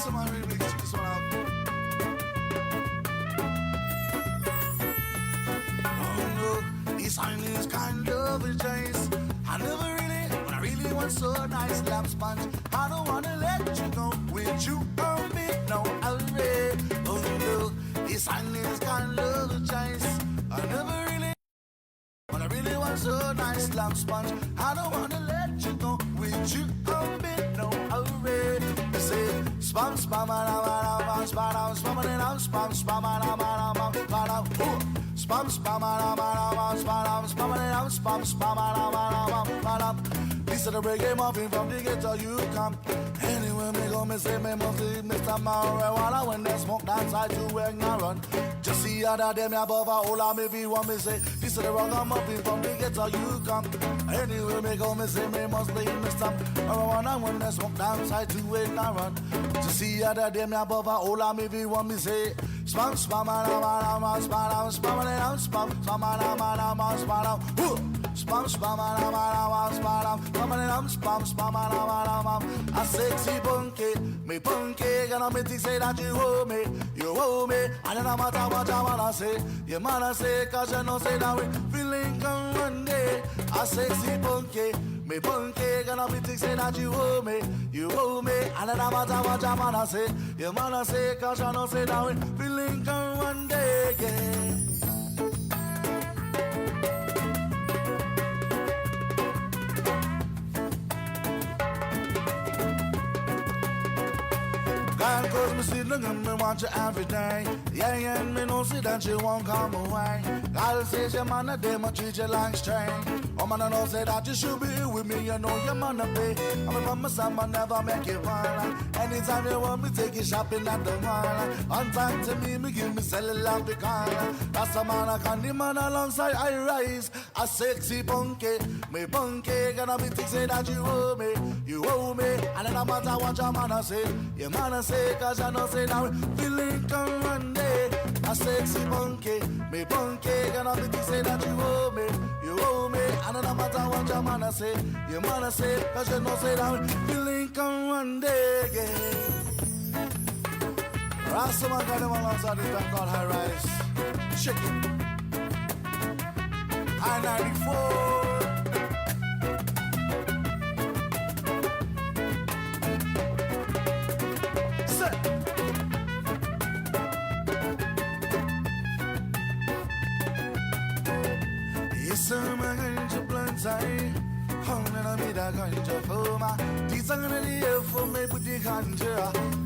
Somebody really check this one out. Oh no, this is kind of a chase. I never really, but I really want so nice lamb sponge. I don't wanna let you go with you on me, no hurry. Oh no, this is kind of a chase. I never really, but I really want so nice lamb sponge. I don't wanna let you go with you on me, no hurry. You say spam spam spam spam spam spam spam spam spam spam spam spam. This is the reggae muffin from the ghetto you come. Anyway, me go, me say me must leave Mr. Marijuana when they smoke that side to ignorant. Just see other day me above a whole of me be one me say. This is the reggae muffin from the ghetto you come. Anyway, me go, me say me must leave Mr. Marijuana when they smoke that side to ignorant. Just see other day me above a whole of me be one me say. Spam spam spam spam spam spam spam spam spam spam spam. A sexy bunky, me bunky, gonna make you say that you owe me, and it no matter what I wanna say, you wanna say, cause you know say that we feeling come one day. A sexy bunky, me bunky, gonna make you say that you owe me, and it no matter what I wanna say, you wanna say, cause you know say that we feeling come one day, yeah. God, cause me see the gun, me want you every day. Yeah, and me know see that you won't come away. God says your man a day, me treat you like strange. Oh man, I know say that you should be here with me, you know your man a pay. I mean, from my son, I never make you violent. Anytime you want me, take you shopping at the mall. On time to me give me cellular because that's a man I can the man alongside I rise. A sexy bunky, me bunky, gonna be think say that you owe me, and it no matter what your man a say, your man a say, cause I know say that we feeling come one day. A sexy bunky, me bunky, gonna be think say that you owe me, and it no matter what your man a say, your man a say, cause you know say that we feeling come one day, yeah. Rastaman got them alongside the thank God high rise. Check it. I-94. Isama ganja plantai, hongna mi da ganja foma. Tisangana liye for me buti ganja.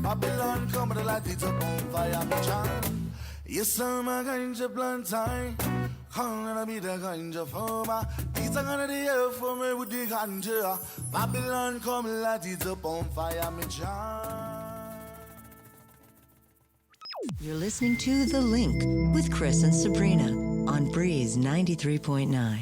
Babylon come to light it up on fire, my child. Isama ganja plantai, hongna mi da ganja foma. Tisangana liye for me buti ganja. Babylon come to light it up on fire, my child. You're listening to The Link with Chris and Sabrina on Breeze 93.9.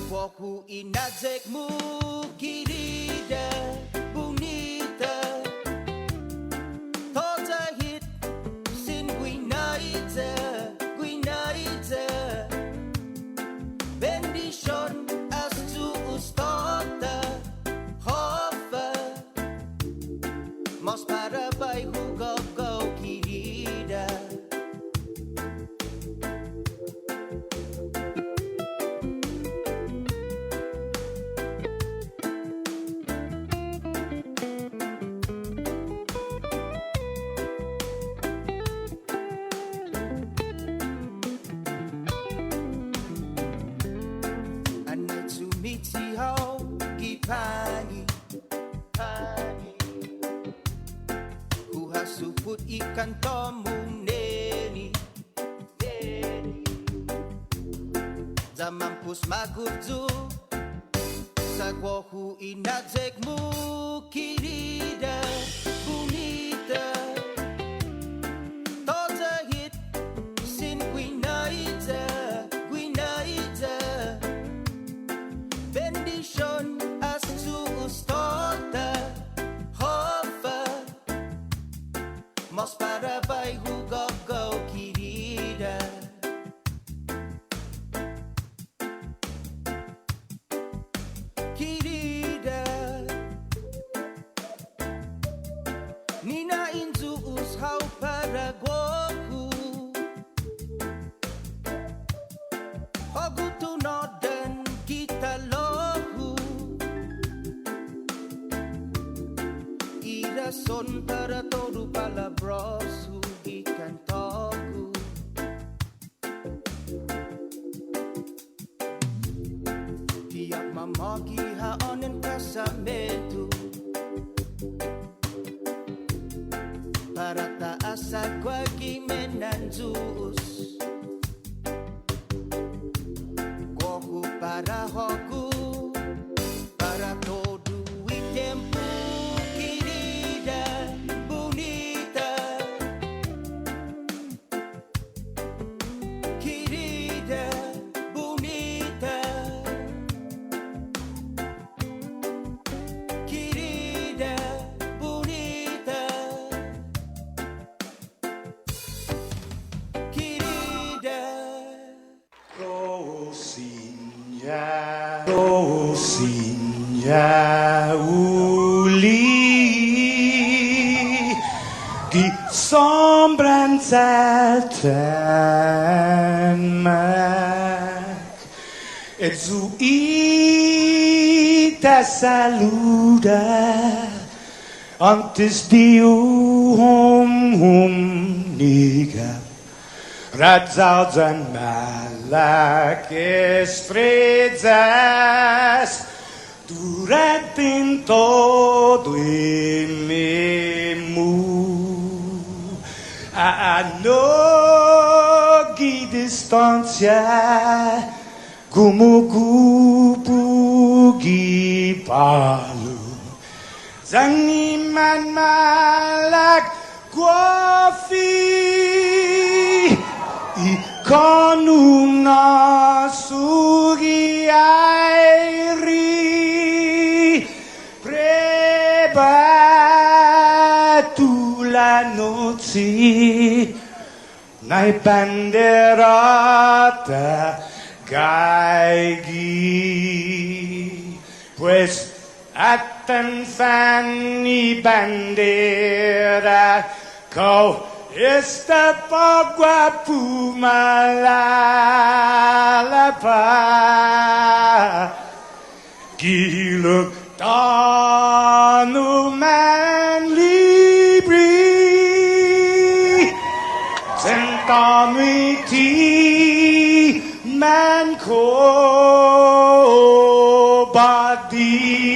Woku inadzekmu querida, bonita. Toda hit sin guinaita. Bendition as to ustada, hofa. Mas para bay hugaw querida. Suput ikan tomung neni Zamampus magurzu Sagwohu inadzekmu querida, bonita. Toda hit sin guinaita. Bendition as to ustada, hofa. Mas para bay hugaw querida. Querida Nina inzu ushau para goku Ogutu nodan kita lohu Ira son para todo palabroso ikan toku Tiap mamagi haonen casamento Para taasa kwagi menanzus Goku para hoku Para todo o tempo querida, bonita. Querida, bonita. Querida, bonita. Querida. Rosinha uli di sombranza tanmak Etsuita saluda antes de niga Radzaudzan malak estrezas durante todo memu a nogi distância como cupo palu Zangiman malak guafi con una sughiairi preba tu la notte nai banderata gaigi pues atan fanni bandera kau Esta pagua pumalapa Giluk tanu man libri Sentamiti man ko badi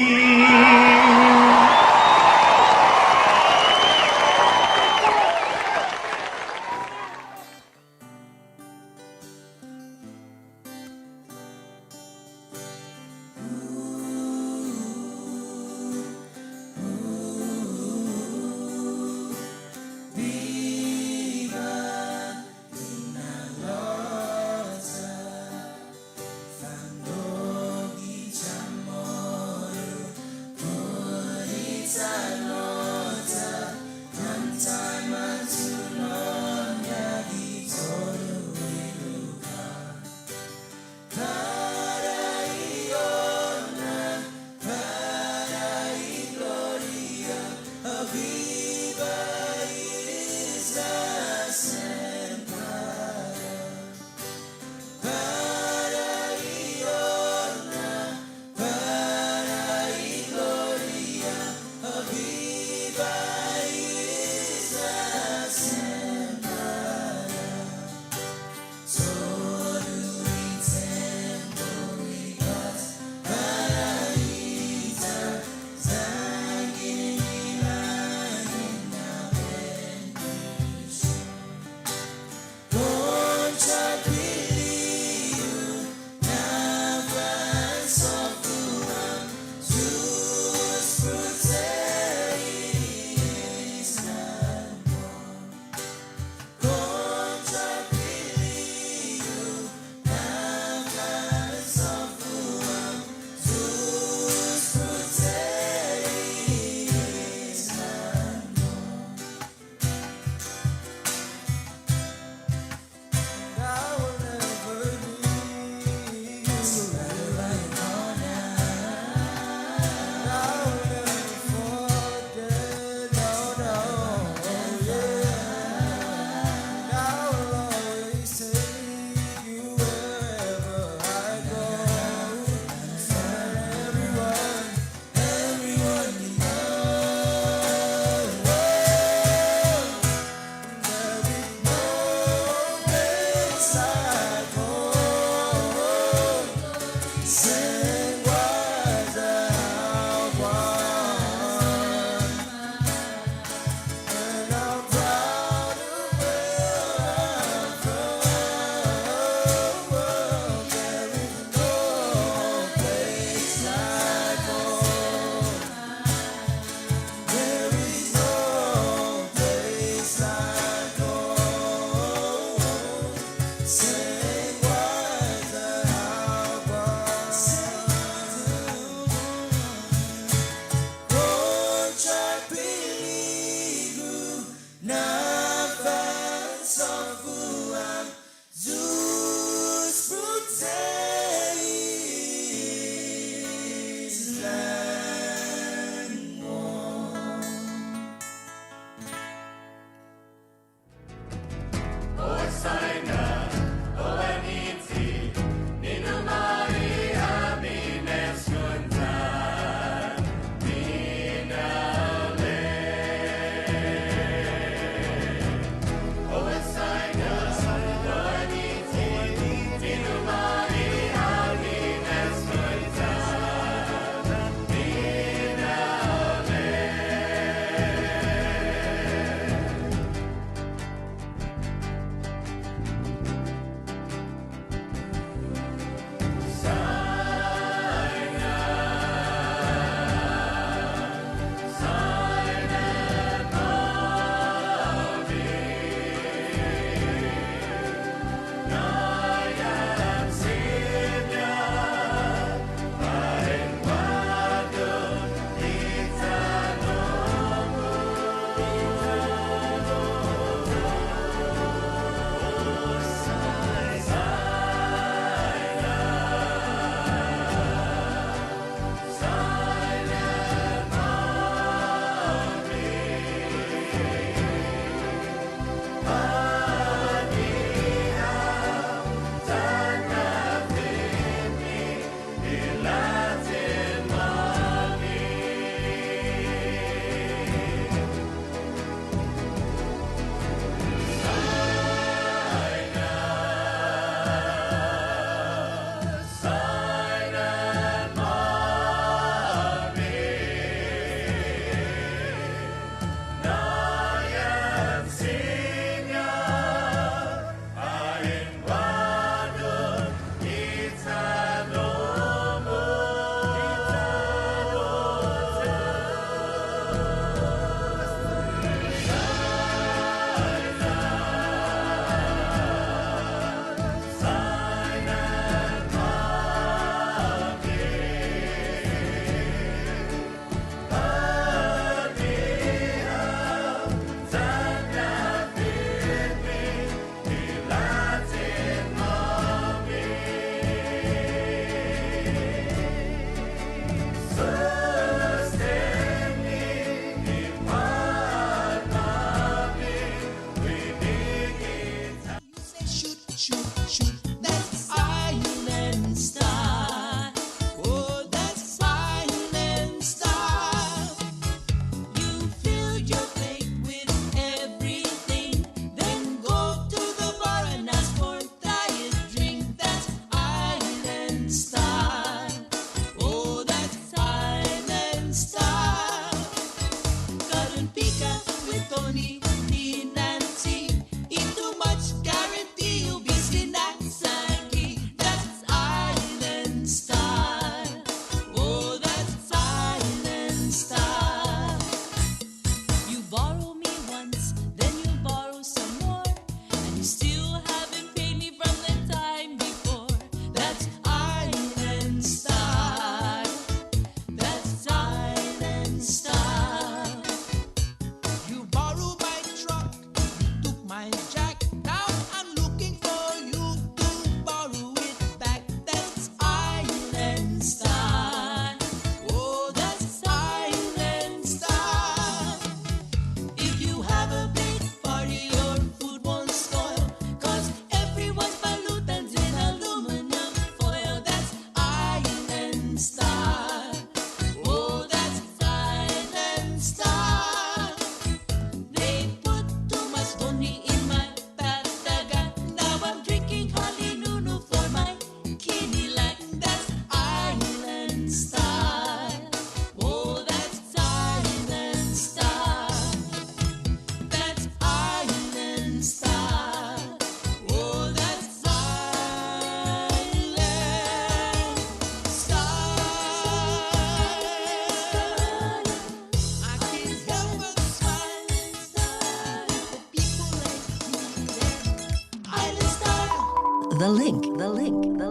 The link.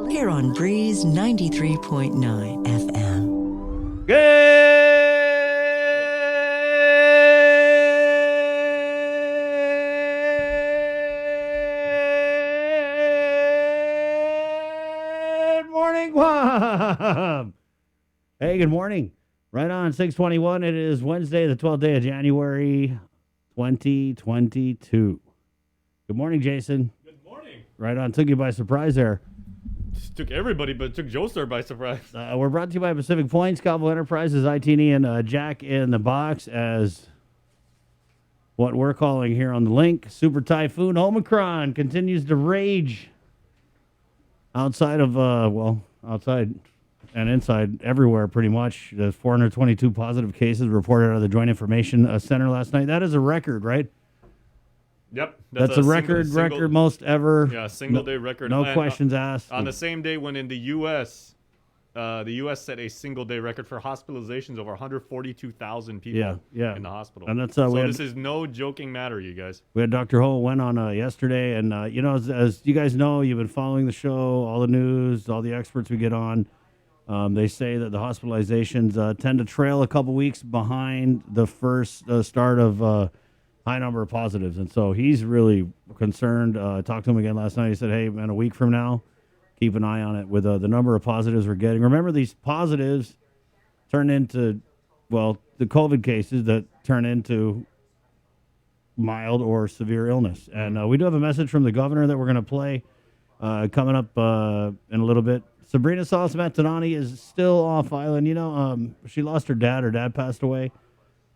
Here on Breeze 93.9 FM. Good morning, Guam. Hey, good morning. Right on 621. It is Wednesday, the 12th day of January, 2022. Good morning, Jason. Good morning. Right on. Took you by surprise there. Just took everybody, but it took Joestar by surprise. We're brought to you by Pacific Points, Cabo Enterprises, ITNE, and Jack in the Box as what we're calling here on the link. Super Typhoon Omicron continues to rage outside of, outside and inside everywhere pretty much. There's 422 positive cases reported out of the Joint Information Center last night. That is a record, right? Yep. That's a record most ever. Yeah, single day record. No questions asked. On the same day when in the U.S., the U.S. set a single day record for hospitalizations over 142,000 people in the hospital. And that's so this is no joking matter, you guys. We had Dr. Ho went on yesterday, and as you guys know, you've been following the show, all the news, all the experts we get on. They say that the hospitalizations tend to trail a couple weeks behind the first start of high number of positives. And so he's really concerned. I talked to him again last night. He said, hey, man, a week from now, keep an eye on it with the number of positives we're getting. Remember, these positives turn into, the COVID cases that turn into mild or severe illness. And we do have a message from the governor that we're going to play coming up in a little bit. Sabrina Salas-Matanani is still off island. She lost her dad. Her dad passed away.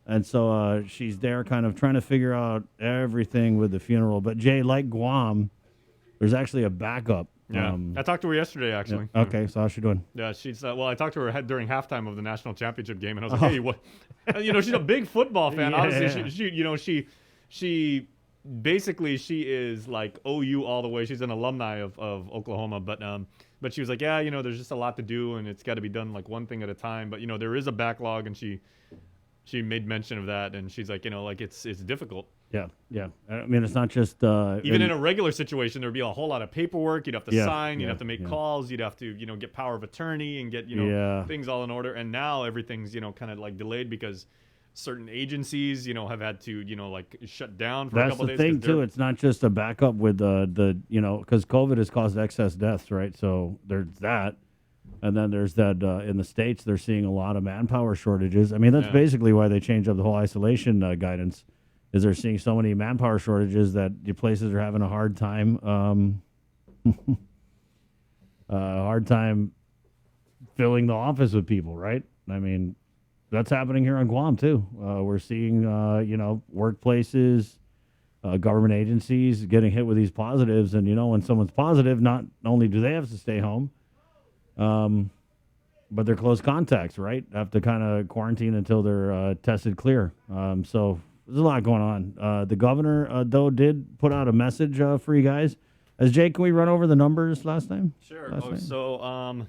And so she's there kind of trying to figure out everything with the funeral. But, Jay, like Guam, there's actually a backup. Yeah, I talked to her yesterday, actually. Yeah. Okay, so how's she doing? Yeah, she's I talked to her during halftime of the national championship game, and I was like, hey, what? She's a big football fan. Yeah. Obviously, she basically she is like OU all the way. She's an alumni of Oklahoma, but she was like, yeah, there's just a lot to do, and it's got to be done like one thing at a time. But there is a backlog, and she made mention of that, and she's like, it's difficult. Yeah. I mean, it's not just even in a regular situation, there'd be a whole lot of paperwork. You'd have to sign. You'd have to make calls. You'd have to get power of attorney and get things all in order. And now everything's kind of like delayed because certain agencies have had to like shut down for a couple days. That's the thing too. It's not just a backup with the because COVID has caused excess deaths, right? So there's that. And then there's that in the States, they're seeing a lot of manpower shortages. I mean, that's basically why they changed up the whole isolation guidance, is they're seeing so many manpower shortages that the places are having a hard time filling the office with people, right? I mean, that's happening here on Guam, too. We're seeing, workplaces, government agencies getting hit with these positives. And, when someone's positive, not only do they have to stay home, but they're close contacts, right? Have to kind of quarantine until they're tested clear. So there's a lot going on. The governor, though, did put out a message for you guys. Jake, can we run over the numbers last time? Sure. So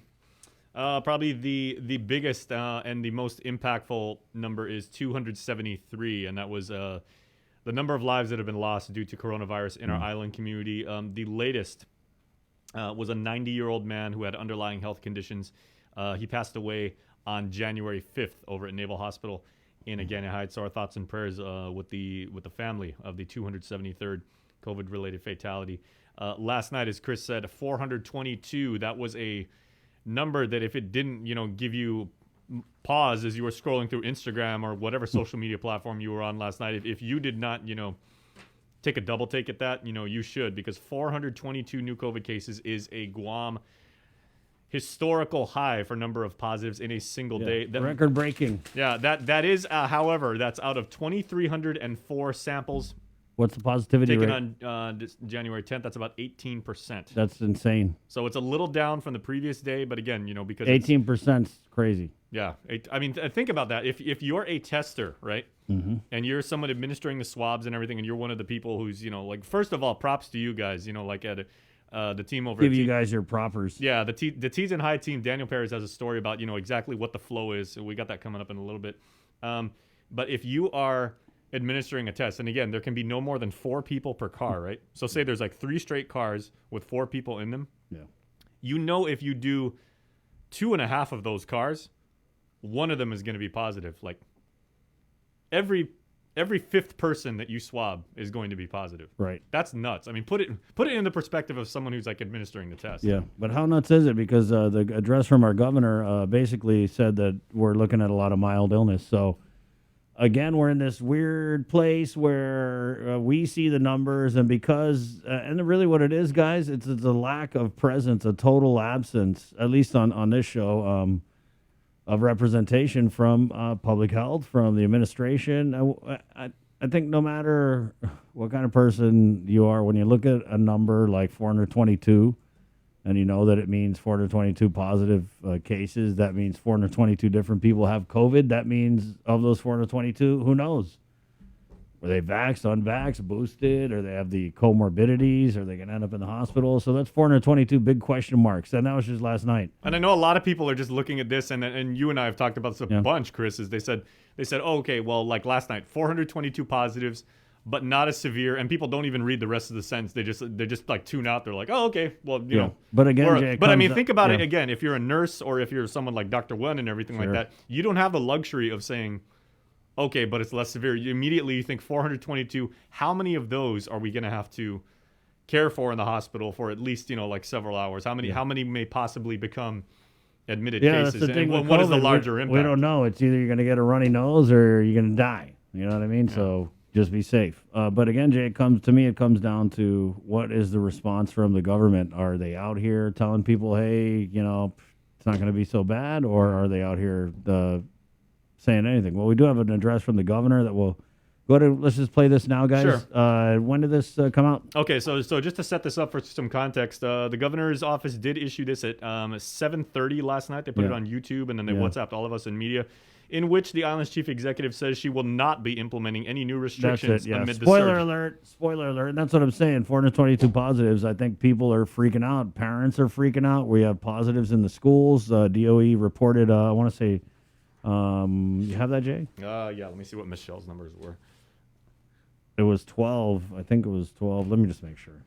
probably the biggest and the most impactful number is 273, and that was the number of lives that have been lost due to coronavirus in our island community. The latest was a 90-year-old man who had underlying health conditions. He passed away on January 5th over at Naval Hospital in Agana Heights. So our thoughts and prayers with the family of the 273rd COVID-related fatality. Last night, as Chris said, 422. That was a number that if it didn't, give you pause as you were scrolling through Instagram or whatever social media platform you were on last night, if you did not, take a double take at that, you should, because 422 new COVID cases is a Guam historical high for number of positives in a single day. Record breaking. Yeah, that is, however, that's out of 2,304 samples. What's the positivity taken rate? on January 10th, that's about 18%. That's insane. So it's a little down from the previous day, but again, because 18% is crazy. Yeah, think about that. If you're a tester, right, and you're someone administering the swabs and everything, and you're one of the people who's, first of all, props to you guys, at the team over. Give you guys your propers. Yeah, the T's and High team. Daniel Perez has a story about exactly what the flow is. So we got that coming up in a little bit. But if you are administering a test, and again, there can be no more than 4 people per car, right? So say there's like 3 straight cars with 4 people in them. Yeah. You know, if you do 2.5 of those cars, one of them is going to be positive. Like every 5th person that you swab is going to be positive. Right. That's nuts. I mean, put it in the perspective of someone who's like administering the test. Yeah, but how nuts is it? Because the address from our governor basically said that we're looking at a lot of mild illness. So, again, we're in this weird place where we see the numbers, and because, and really what it is, guys, it's a lack of presence, a total absence, at least on this show, of representation from public health, from the administration. I think no matter what kind of person you are, when you look at a number like 422, and you know that it means 422 positive cases, that means 422 different people have COVID. That means of those 422, who knows? Were they vaxxed, unvaxxed, boosted, or they have the comorbidities? Are they going to end up in the hospital? So that's 422 big question marks. And that was just last night. And I know a lot of people are just looking at this, and you and I have talked about this a bunch, Chris, is they said, oh, okay, well, like last night, 422 positives, but not as severe. And people don't even read the rest of the sentence. They just like tune out. They're like, oh, okay, well, you know. But again, Jay, but I mean, think about it again. If you're a nurse or if you're someone like Dr. Wen and everything like that, you don't have the luxury of saying, okay, but it's less severe. You think 422. How many of those are we going to have to care for in the hospital for at least, like several hours? How many may possibly become admitted cases? That's the thing. And what is the larger impact? We don't know. It's either you're going to get a runny nose or you're going to die. You know what I mean? Yeah. So just be safe. But again, Jay, it comes down to what is the response from the government? Are they out here telling people, hey, it's not going to be so bad, or are they out here saying anything? Well, we do have an address from the governor that will go to. Let's just play this now, guys. Sure. When did this come out? Okay, so just to set this up for some context, the governor's office did issue this at 7:30 last night. They put it on YouTube, and then they WhatsApped all of us in media, in which the island's chief executive says she will not be implementing any new restrictions amid the surge. Spoiler alert. That's what I'm saying. 422 positives. I think people are freaking out. Parents are freaking out. We have positives in the schools. DOE reported, I want to say, you have that, Jay? Yeah, let me see what Michelle's numbers were. It was 12. I think it was 12. Let me just make sure.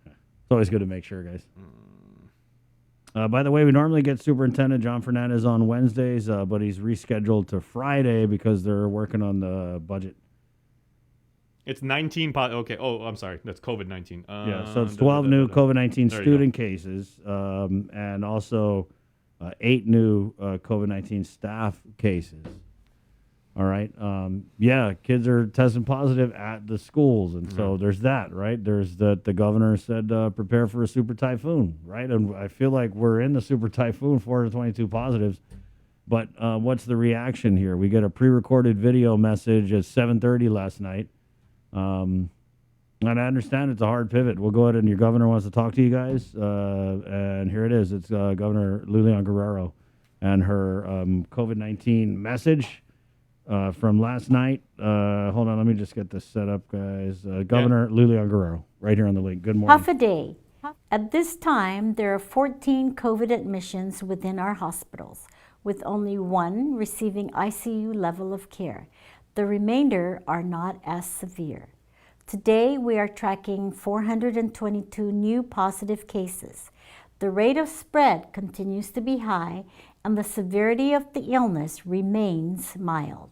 It's always good to make sure, guys. By the way, we normally get Superintendent John Fernandez on Wednesdays, but he's rescheduled to Friday because they're working on the budget. It's 19. Okay. Oh, I'm sorry. That's COVID-19. So it's 12 new COVID-19 student cases, and also 8 new COVID-19 staff cases. All right. Kids are testing positive at the schools. And so there's that, right? There's that the governor said prepare for a super typhoon, right? And I feel like we're in the super typhoon, 422 positives. But what's the reaction here? We get a pre-recorded video message at 7:30 last night. And I understand it's a hard pivot. We'll go ahead, and your governor wants to talk to you guys. And here it is. It's Governor Lilian Guerrero and her COVID-19 message from last night. Hold on, let me just get this set up, guys. Governor Lilian Guerrero, right here on the link. Good morning. Half a day. At this time, there are 14 COVID admissions within our hospitals, with only 1 receiving ICU level of care. The remainder are not as severe. Today, we are tracking 422 new positive cases. The rate of spread continues to be high, and the severity of the illness remains mild.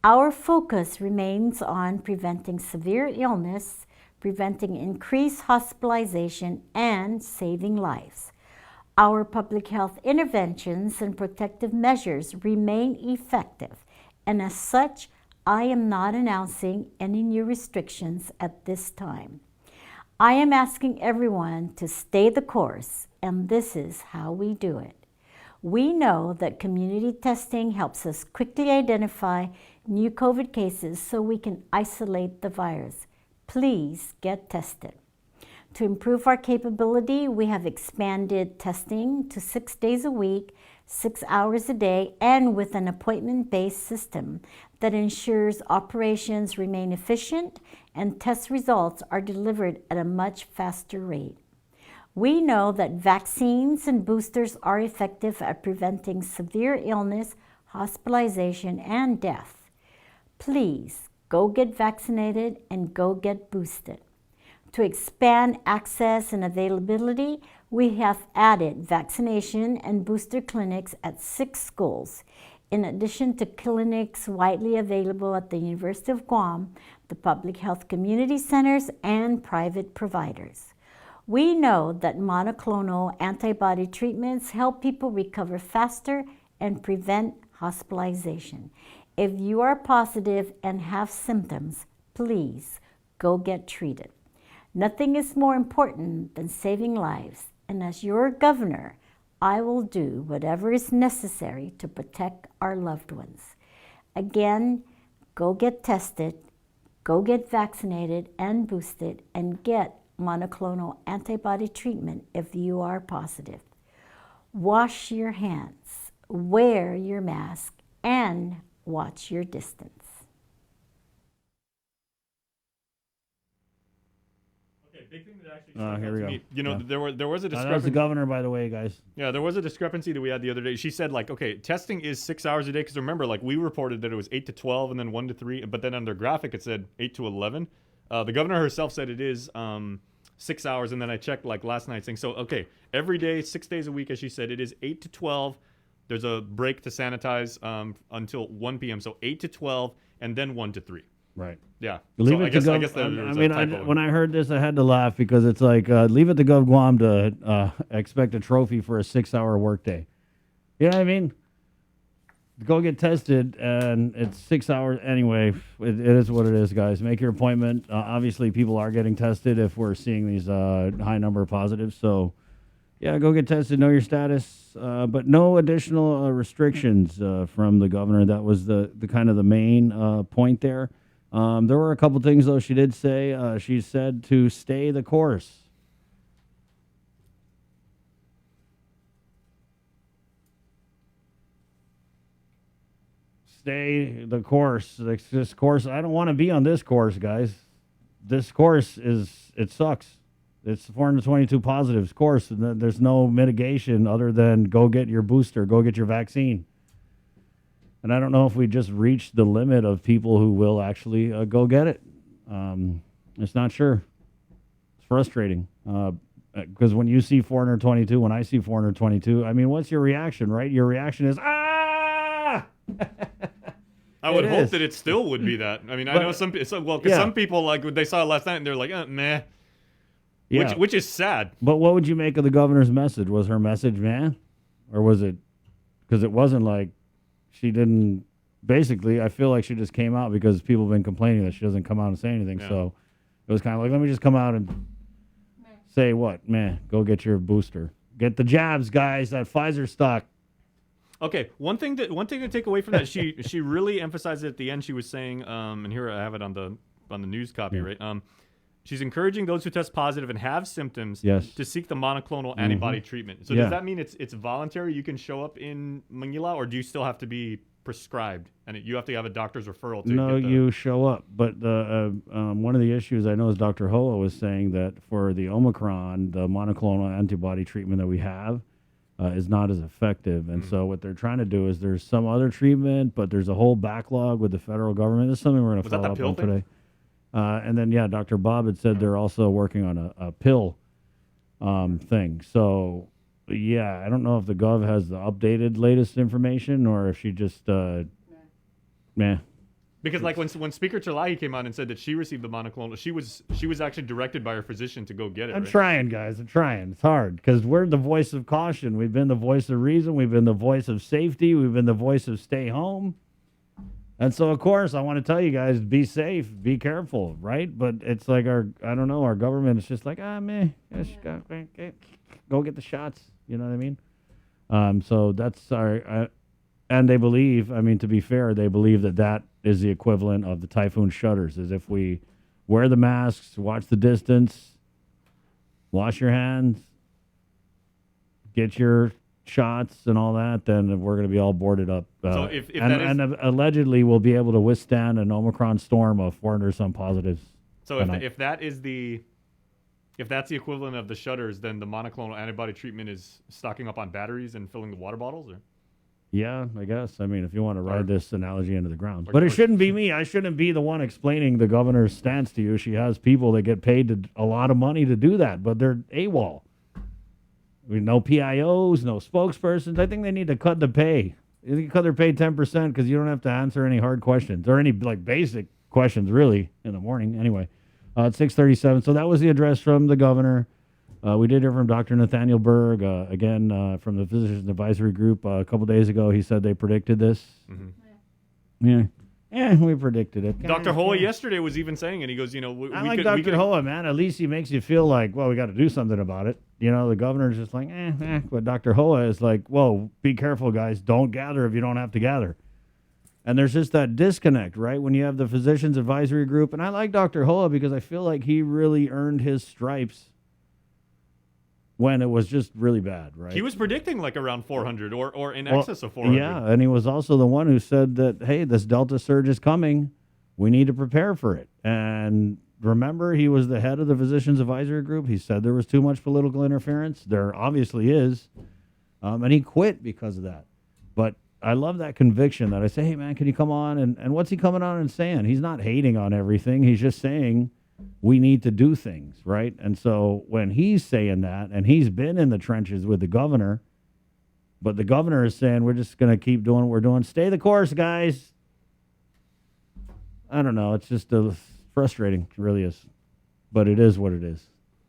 Our focus remains on preventing severe illness, preventing increased hospitalization, and saving lives. Our public health interventions and protective measures remain effective, and as such, I am not announcing any new restrictions at this time. I am asking everyone to stay the course, and this is how we do it. We know that community testing helps us quickly identify new COVID cases so we can isolate the virus. Please get tested. To improve our capability, we have expanded testing to 6 days a week, 6 hours a day, and with an appointment-based system that ensures operations remain efficient and test results are delivered at a much faster rate. We know that vaccines and boosters are effective at preventing severe illness, hospitalization, and death. Please go get vaccinated and go get boosted. To expand access and availability, we have added vaccination and booster clinics at 6 schools, in addition to clinics widely available at the University of Guam, the public health community centers, and private providers. We know that monoclonal antibody treatments help people recover faster and prevent hospitalization. If you are positive and have symptoms, please go get treated. Nothing is more important than saving lives, and as your governor, I will do whatever is necessary to protect our loved ones. Again, go get tested, go get vaccinated and boosted, and get monoclonal antibody treatment if you are positive. Wash your hands, wear your mask, and watch your distance. Okay, big thing that actually Here we go. you know, Yeah. there was a That was discrepancy. the governor, by the way, guys. Yeah, there was a discrepancy that we had the other day. She said, like, okay, testing is 6 hours a day. Because remember, like, we reported that it was 8 to 12 and then 1 to 3. But then on their graphic, it said 8 to 11. The governor herself said it is 6 hours. And then I checked, like, last night saying, so, okay, every day, 6 days a week, as she said, it is 8 to 12. There's a break to sanitize until 1 p.m. So 8 to 12 and then 1 to 3. Right. Yeah. Leave So it I guess to I Gov. guess there I was mean, a typo. when I heard this, I had to laugh because it's like leave it to Gov Guam to expect a trophy for a 6-hour workday. You know what I mean? Go get tested, and it's 6 hours anyway. It is what it is, guys. Make your appointment. Obviously, people are getting tested if we're seeing these high number of positives. So, yeah, go get tested. Know your status, but no additional restrictions from the governor. That was the kind of the main point there. There were a couple things, though, she did say. She said to stay the course. Stay the course. This course, I don't want to be on this course, guys. This course it sucks. It's 422 positives course, and there's no mitigation other than go get your booster, go get your vaccine. And I don't know if we just reached the limit of people who will actually go get it. It's not sure. It's frustrating. Because when you see 422, when I see 422, I mean, what's your reaction, right? Your reaction is, ah! I would It hope is. that it still would be that. I mean, I But- know some because Yeah. some people, like, they saw it last night and they're like, meh. Yeah. Which is sad. But what would you make of the governor's message? Was her message, man? Or was it, because it wasn't like she didn't, basically, I feel like she just came out because people have been complaining that she doesn't come out and say anything. Yeah. So it was kind of like, let me just come out and say what? Man, go get your booster. Get the jabs, guys, that Pfizer stock. Okay, one thing to take away from that, she really emphasized it at the end. She was saying, and here I have it on the news copy, right? She's encouraging those who test positive and have symptoms Yes. to seek the monoclonal antibody treatment. So Yeah. does that mean it's voluntary? You can show up in Manila, or do you still have to be prescribed and you have to have a doctor's referral to No, get the... you show up. But one of the issues I know is Dr. Hoa was saying that for the Omicron, the monoclonal antibody treatment that we have is not as effective. And so what they're trying to do is there's some other treatment, but there's a whole backlog with the federal government. This is something we're going to Was that follow the up pill on thing? today. And then, yeah, Dr. Bob had said they're also working on a pill thing. So, yeah, I don't know if the Gov has the updated latest information or if she just, meh. Because like when Speaker Chalahi came out and said that she received the monoclonal, she was actually directed by her physician to go get it. I'm right? trying, guys. I'm trying. It's hard because we're the voice of caution. We've been the voice of reason. We've been the voice of safety. We've been the voice of stay home. And so, of course, I want to tell you guys, be safe, be careful, right? But it's like I don't know, our government is just like, man, go get the shots. You know what I mean? So that's our, and they believe, I mean, to be fair, they believe that is the equivalent of the typhoon shutters, is if we wear the masks, watch the distance, wash your hands, get your shots and all that, then we're going to be all boarded up. So if that is- and allegedly we'll be able to withstand an Omicron storm of 400 some positives. So tonight. if that's the equivalent of the shutters, then the monoclonal antibody treatment is stocking up on batteries and filling the water bottles, or Yeah, I guess. I mean, if you want to ride this analogy into the ground. But it shouldn't be me. I shouldn't be the one explaining the governor's stance to you. She has people that get paid a lot of money to do that, but they're AWOL. I mean, no PIOs, no spokespersons. I think they need to cut the pay. You can cut their pay 10% because you don't have to answer any hard questions or any like basic questions, really, in the morning. Anyway, it's 6:37. So that was the address from the governor. We did hear from Dr. Nathaniel Berg, again, from the Physicians Advisory Group a couple days ago. He said they predicted this. Yeah. Yeah, we predicted it. Dr. Hoa yesterday was even saying it. He goes, we like could, Dr. Hoa, man. At least he makes you feel like, well, we got to do something about it. The governor's just like, But Dr. Hoa is like, whoa, be careful, guys. Don't gather if you don't have to gather. And there's just that disconnect, right? When you have the Physicians Advisory Group. And I like Dr. Hoa because I feel like he really earned his stripes when it was just really bad, right? He was predicting like around 400 or in excess of 400. Yeah, and he was also the one who said that, hey, this Delta surge is coming. We need to prepare for it. And remember, he was the head of the Physicians Advisory Group. He said there was too much political interference. There obviously is. And he quit because of that. But I love that conviction that I say, hey, man, can you come on? And what's he coming on and saying? He's not hating on everything. He's just saying we need to do things, right? And so when he's saying that, and he's been in the trenches with the governor, but the governor is saying we're just going to keep doing what we're doing. Stay the course, guys. I don't know. It's just frustrating. It really is. But it is what it is.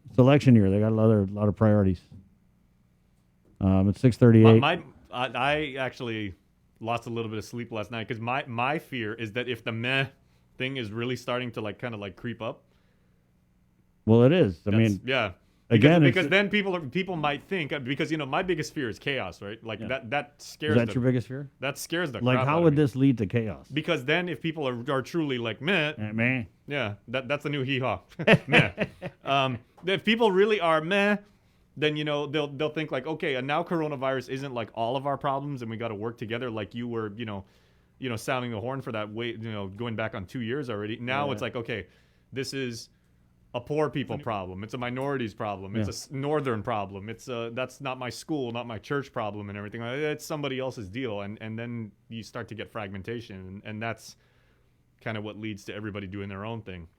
It's election year. They got a lot of priorities. It's 6:38. I actually lost a little bit of sleep last night because my fear is that if the meh thing is really starting to kind of creep up. Well, it is. I mean, yeah. Because then people might think, because my biggest fear is chaos, right? Like that scares. Is that your biggest fear? That scares the like crap how out would of me. this lead to chaos? Because then if people are truly like meh, meh, yeah, that's the new hee haw, meh. If people really are meh, then they'll think like, okay, and now coronavirus isn't like all of our problems, and we got to work together. Like you were, sounding the horn for that way, going back on 2 years already. Now it's like, okay, this is a poor people problem. It's a minorities problem. It's a northern problem. It's that's not my school, not my church problem and everything. It's somebody else's deal. And then you start to get fragmentation, and that's kind of what leads to everybody doing their own thing.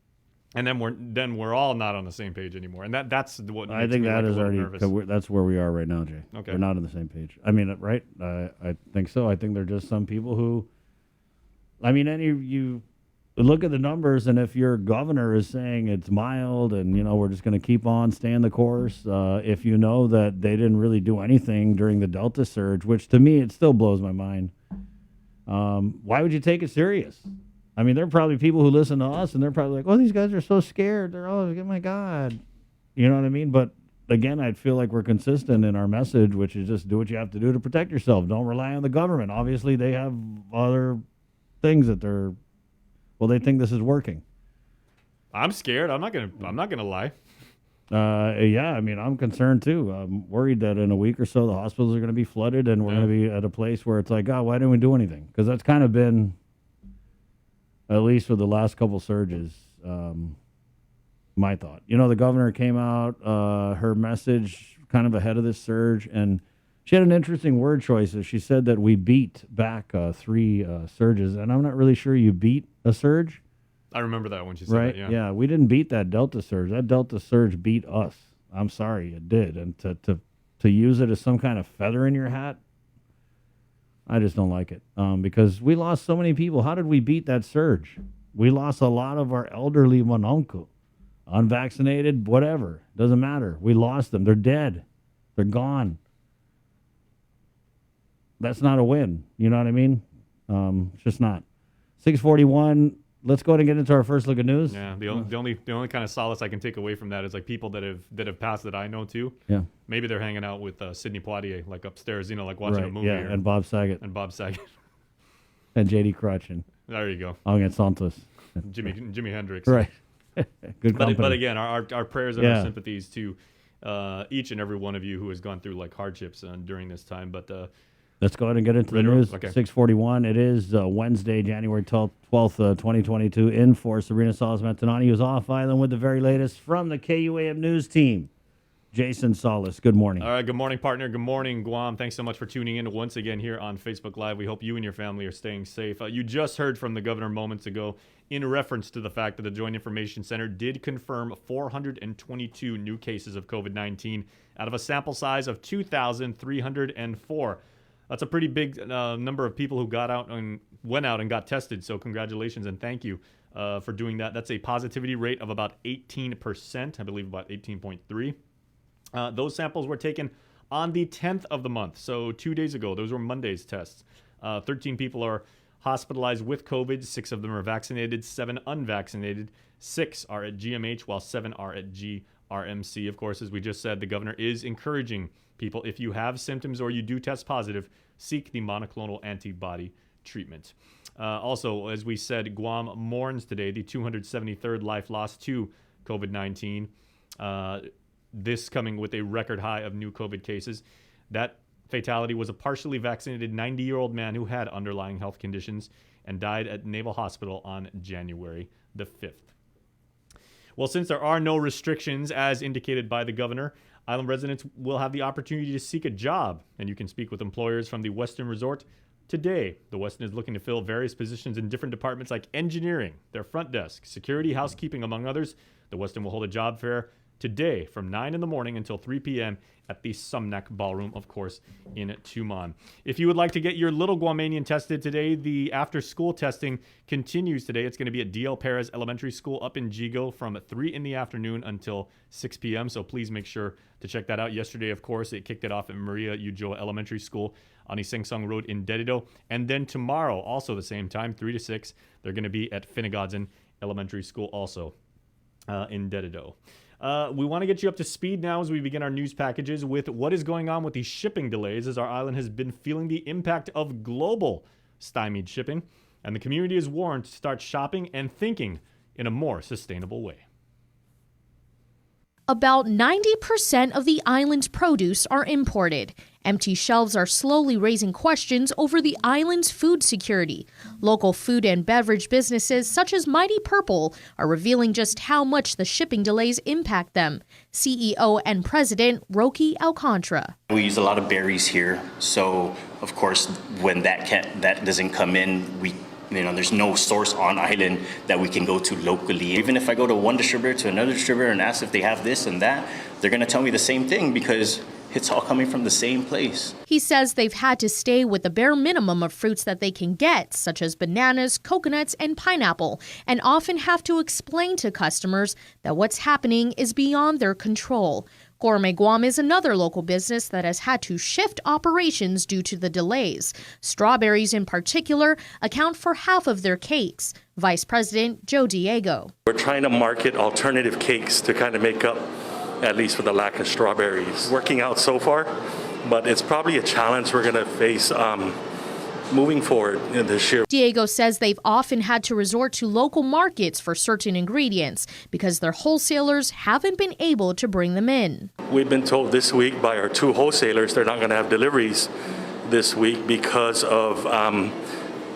And then we're all not on the same page anymore. And that's what I think that is already that's where we are right now, Jay. Okay. We're not on the same page. I mean, right? I think so. I think they're just some people who, I mean, you look at the numbers, and if your governor is saying it's mild and, we're just going to keep on staying the course, if you know that they didn't really do anything during the Delta surge, which to me, it still blows my mind, why would you take it serious? I mean, there are probably people who listen to us, and they're probably like, oh, these guys are so scared. They're all, oh my God. You know what I mean? But again, I'd feel like we're consistent in our message, which is just do what you have to do to protect yourself. Don't rely on the government. Obviously, they have other things that they think this is working. I'm scared. I'm not gonna lie. Yeah, I mean, I'm concerned too. I'm worried that in a week or so the hospitals are going to be flooded, and we're going to be at a place where it's like, oh, why didn't we do anything? Because that's kind of been, at least with the last couple surges, my thought. The governor came out, her message kind of ahead of this surge, and she had an interesting word choice. She said that we beat back 3 surges, and I'm not really sure you beat a surge. I remember that when she said right? that, Yeah, we didn't beat that Delta surge. That Delta surge beat us. I'm sorry, it did. And to use it as some kind of feather in your hat, I just don't like it. Because we lost so many people. How did we beat that surge? We lost a lot of our elderly mononco, unvaccinated, whatever. Doesn't matter. We lost them. They're dead. They're gone. That's not a win. You know what I mean? It's just not. 6:41. Let's go ahead and get into our first look at news. Yeah. The only kind of solace I can take away from that is like people that have passed that I know too. Yeah. Maybe they're hanging out with Sidney Poitier, like upstairs, like watching a movie. Yeah, and Bob Saget. And Bob Saget. And J.D. Crutch. And there you go. Angel Santos. Jimi Hendrix. Right. Good company. But again, our prayers and our sympathies to each and every one of you who has gone through like hardships during this time. But let's go ahead and get into the news. Okay. 6:41. It is Wednesday, January 12th, 2022. In for Sabrina Salas Mantanani, who's off island with the very latest from the KUAM News team. Jason Solis. Good morning. All right, good morning, partner. Good morning, Guam. Thanks so much for tuning in once again here on Facebook Live. We hope you and your family are staying safe. You just heard from the governor moments ago in reference to the fact that the Joint Information Center did confirm 422 new cases of COVID-19 out of a sample size of 2,304. That's a pretty big number of people who went out and got tested. So congratulations and thank you for doing that. That's a positivity rate of about 18%, I believe about 18.3. Those samples were taken on the 10th of the month, so 2 days ago. Those were Monday's tests. 13 people are hospitalized with COVID. 6 of them are vaccinated, 7 unvaccinated. 6 are at GMH, while 7 are at GRMC. Of course, as we just said, the governor is encouraging people, if you have symptoms or you do test positive, seek the monoclonal antibody treatment. Also, as we said, Guam mourns today the 273rd life lost to COVID-19. This coming with a record high of new COVID cases. That fatality was a partially vaccinated 90-year-old man who had underlying health conditions and died at Naval Hospital on January the 5th. Well, since there are no restrictions as indicated by the governor, island residents will have the opportunity to seek a job, and you can speak with employers from the Westin Resort today. The Westin is looking to fill various positions in different departments like engineering, their front desk, security, housekeeping, among others. The Westin will hold a job fair today from 9 in the morning until 3 p.m. at the Sumnak Ballroom, of course, in Tumon. If you would like to get your little Guamanian tested today, the after-school testing continues today. It's going to be at D.L. Perez Elementary School up in Jigo from 3 in the afternoon until 6 p.m., so please make sure to check that out. Yesterday, of course, it kicked it off at Maria Ujoa Elementary School on Isingsong Road in Dedido. And then tomorrow, also the same time, 3 to 6, they're going to be at Finnegodson Elementary School also in Dedido. We want to get you up to speed now as we begin our news packages with what is going on with these shipping delays, as our island has been feeling the impact of global stymied shipping, and the community is warned to start shopping and thinking in a more sustainable way. About 90% of the island's produce are imported. Empty shelves are slowly raising questions over the island's food security. Local food and beverage businesses such as Mighty Purple are revealing just how much the shipping delays impact them. CEO and President Roki Alcantara. We use a lot of berries here, so of course when that doesn't come in, there's no source on island that we can go to locally. Even if I go to one distributor to another distributor and ask if they have this and that, they're going to tell me the same thing because it's all coming from the same place. He says they've had to stay with the bare minimum of fruits that they can get, such as bananas, coconuts, and pineapple, and often have to explain to customers that what's happening is beyond their control. Gourmet Guam is another local business that has had to shift operations due to the delays. Strawberries in particular account for half of their cakes. Vice President Joe Diego. We're trying to market alternative cakes to kind of make up at least for the lack of strawberries. Working out so far, but it's probably a challenge we're going to face moving forward in this year. Diego says they've often had to resort to local markets for certain ingredients because their wholesalers haven't been able to bring them in. We've been told this week by our 2 wholesalers they're not going to have deliveries this week because of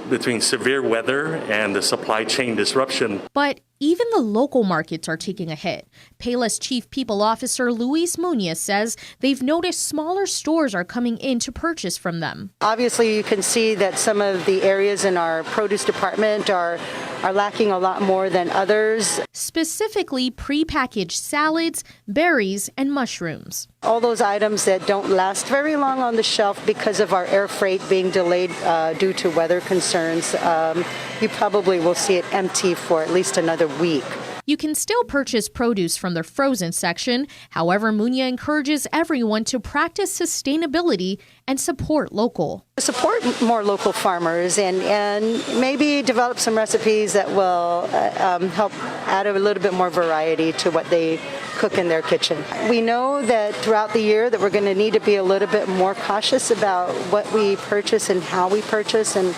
between severe weather and the supply chain disruption. But even the local markets are taking a hit. Payless Chief People Officer Luis Munoz says they've noticed smaller stores are coming in to purchase from them. Obviously, you can see that some of the areas in our produce department are lacking a lot more than others. Specifically, prepackaged salads, berries, and mushrooms. All those items that don't last very long on the shelf because of our air freight being delayed due to weather concerns, you probably will see it empty for at least another week. You can still purchase produce from their frozen section. However, Munya encourages everyone to practice sustainability and support local. Support more local farmers and maybe develop some recipes that will help add a little bit more variety to what they cook in their kitchen. We know that throughout the year that we're going to need to be a little bit more cautious about what we purchase and how we purchase, and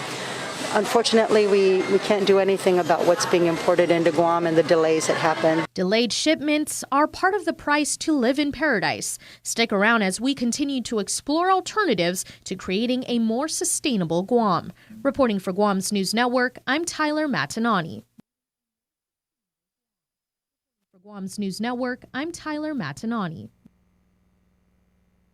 unfortunately, we can't do anything about what's being imported into Guam and the delays that happen. Delayed shipments are part of the price to live in paradise. Stick around as we continue to explore alternatives to creating a more sustainable Guam. Reporting for Guam's News Network, I'm Tyler Matanani. For Guam's News Network, I'm Tyler Matanani.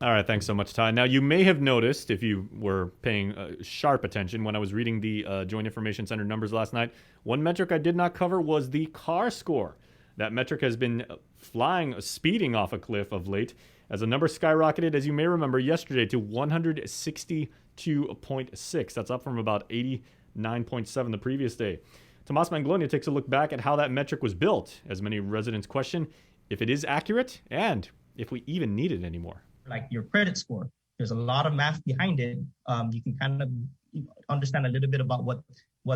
All right, thanks so much, Ty. Now, you may have noticed, if you were paying sharp attention when I was reading the Joint Information Center numbers last night, one metric I did not cover was the CAR score. That metric has been speeding off a cliff of late, as the number skyrocketed, as you may remember, yesterday to 162.6. That's up from about 89.7 the previous day. Tomas Manglonia takes a look back at how that metric was built, as many residents question if it is accurate and if we even need it anymore. Like your credit score, there's a lot of math behind it. You can kind of understand a little bit about what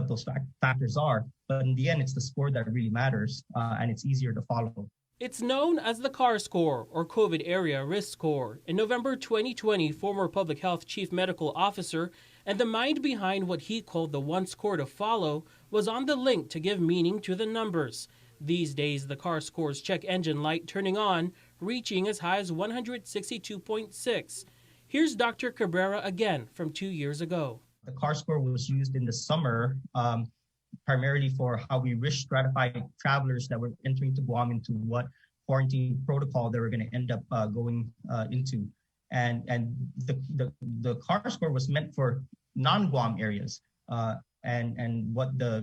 those factors are, but in the end, it's the score that really matters, and it's easier to follow. It's known as the CAR score, or COVID Area Risk Score. In November 2020, former Public Health Chief Medical Officer and the mind behind what he called the one score to follow was on the link to give meaning to the numbers. These days, the CAR score's check engine light turning on, reaching as high as 162.6. Here's Dr. Cabrera again from 2 years ago. The CAR score was used in the summer primarily for how we risk stratified travelers that were entering to Guam into what quarantine protocol they were going to end up going into. And the CAR score was meant for non-Guam areas. And what their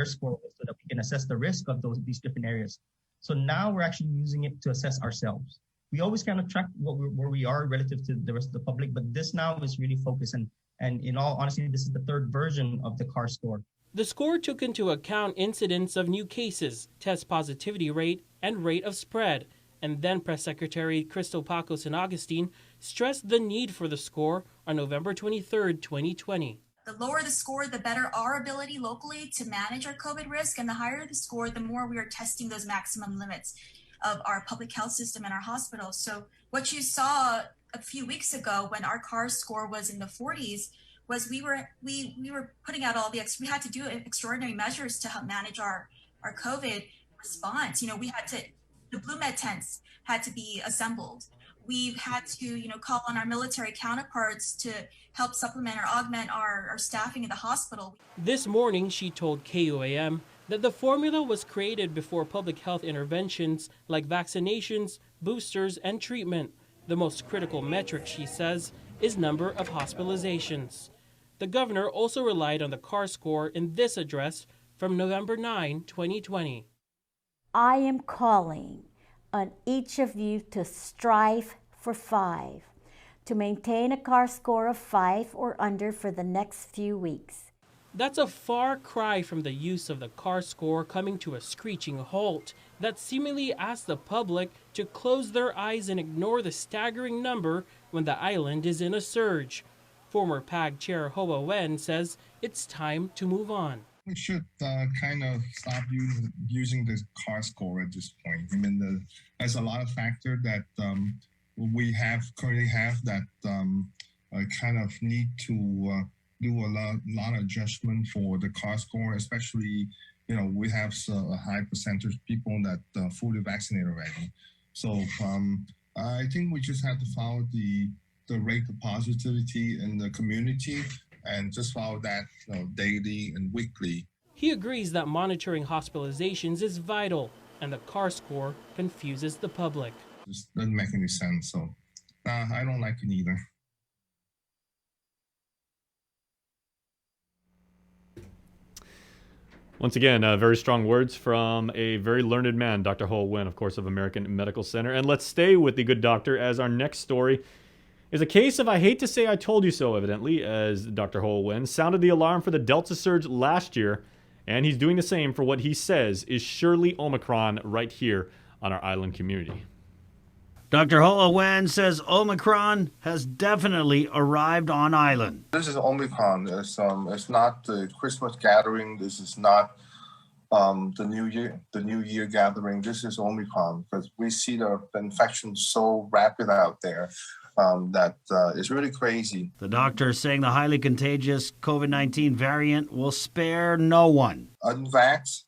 score was, so that we can assess the risk of these different areas. So now we're actually using it to assess ourselves. We always kind of track where we are relative to the rest of the public, but this now is really focused. And in all honesty, this is the third version of the CAR score. The score took into account incidence of new cases, test positivity rate, and rate of spread. And then Press Secretary Crystal Paco San Agustin stressed the need for the score on November 23, 2020. The lower the score, the better our ability locally to manage our COVID risk, and the higher the score, the more we are testing those maximum limits of our public health system and our hospitals. So what you saw a few weeks ago when our CAR score was in the 40s was we were putting out we had to do extraordinary measures to help manage our COVID response. The Blue Med tents had to be assembled. We've had to, call on our military counterparts to help supplement or augment our staffing in the hospital. This morning, she told KUAM that the formula was created before public health interventions like vaccinations, boosters, and treatment. The most critical metric, she says, is number of hospitalizations. The governor also relied on the CAR score in this address from November 9, 2020. I am calling on each of you to strive for 5, to maintain a CAR score of 5 or under for the next few weeks. That's a far cry from the use of the CAR score coming to a screeching halt that seemingly asks the public to close their eyes and ignore the staggering number when the island is in a surge. Former PAG Chair Hoa Wen says it's time to move on. We should kind of stop using the CAR score at this point. I mean, there's a lot of factors that we currently have that kind of need to do a lot of adjustment for the CAR score, especially, we have a high percentage of people that fully vaccinated already. So I think we just have to follow the rate of positivity in the community and just follow that daily and weekly. He agrees that monitoring hospitalizations is vital, and the CAR score confuses the public. It doesn't make any sense, so I don't like it either. Once again, very strong words from a very learned man, Dr. Hoa Wen, of course, of American Medical Center. And let's stay with the good doctor, as our next story is a case of I hate to say I told you so, evidently, as Dr. Hoa Wen sounded the alarm for the Delta surge last year, and he's doing the same for what he says is surely Omicron right here on our island community. Dr. Hoa Wen says Omicron has definitely arrived on island. This is Omicron. It's not the Christmas gathering. This is not the New Year gathering. This is Omicron because we see the infection so rapid out there that it's really crazy. The doctor is saying the highly contagious COVID-19 variant will spare no one. Unvaxxed,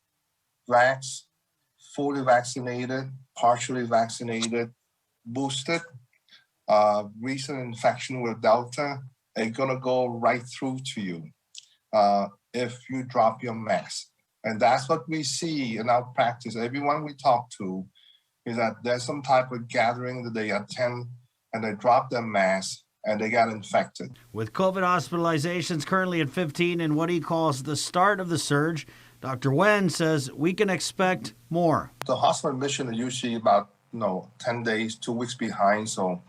vaxxed, fully vaccinated, partially vaccinated, boosted, recent infection with Delta, it's gonna go right through to you if you drop your mask. And that's what we see in our practice. Everyone we talk to is that there's some type of gathering that they attend and they dropped their mask and they got infected. With COVID hospitalizations currently at 15 and what he calls the start of the surge, Dr. Wen says we can expect more. The hospital admission is usually about 10 days, 2 weeks behind. So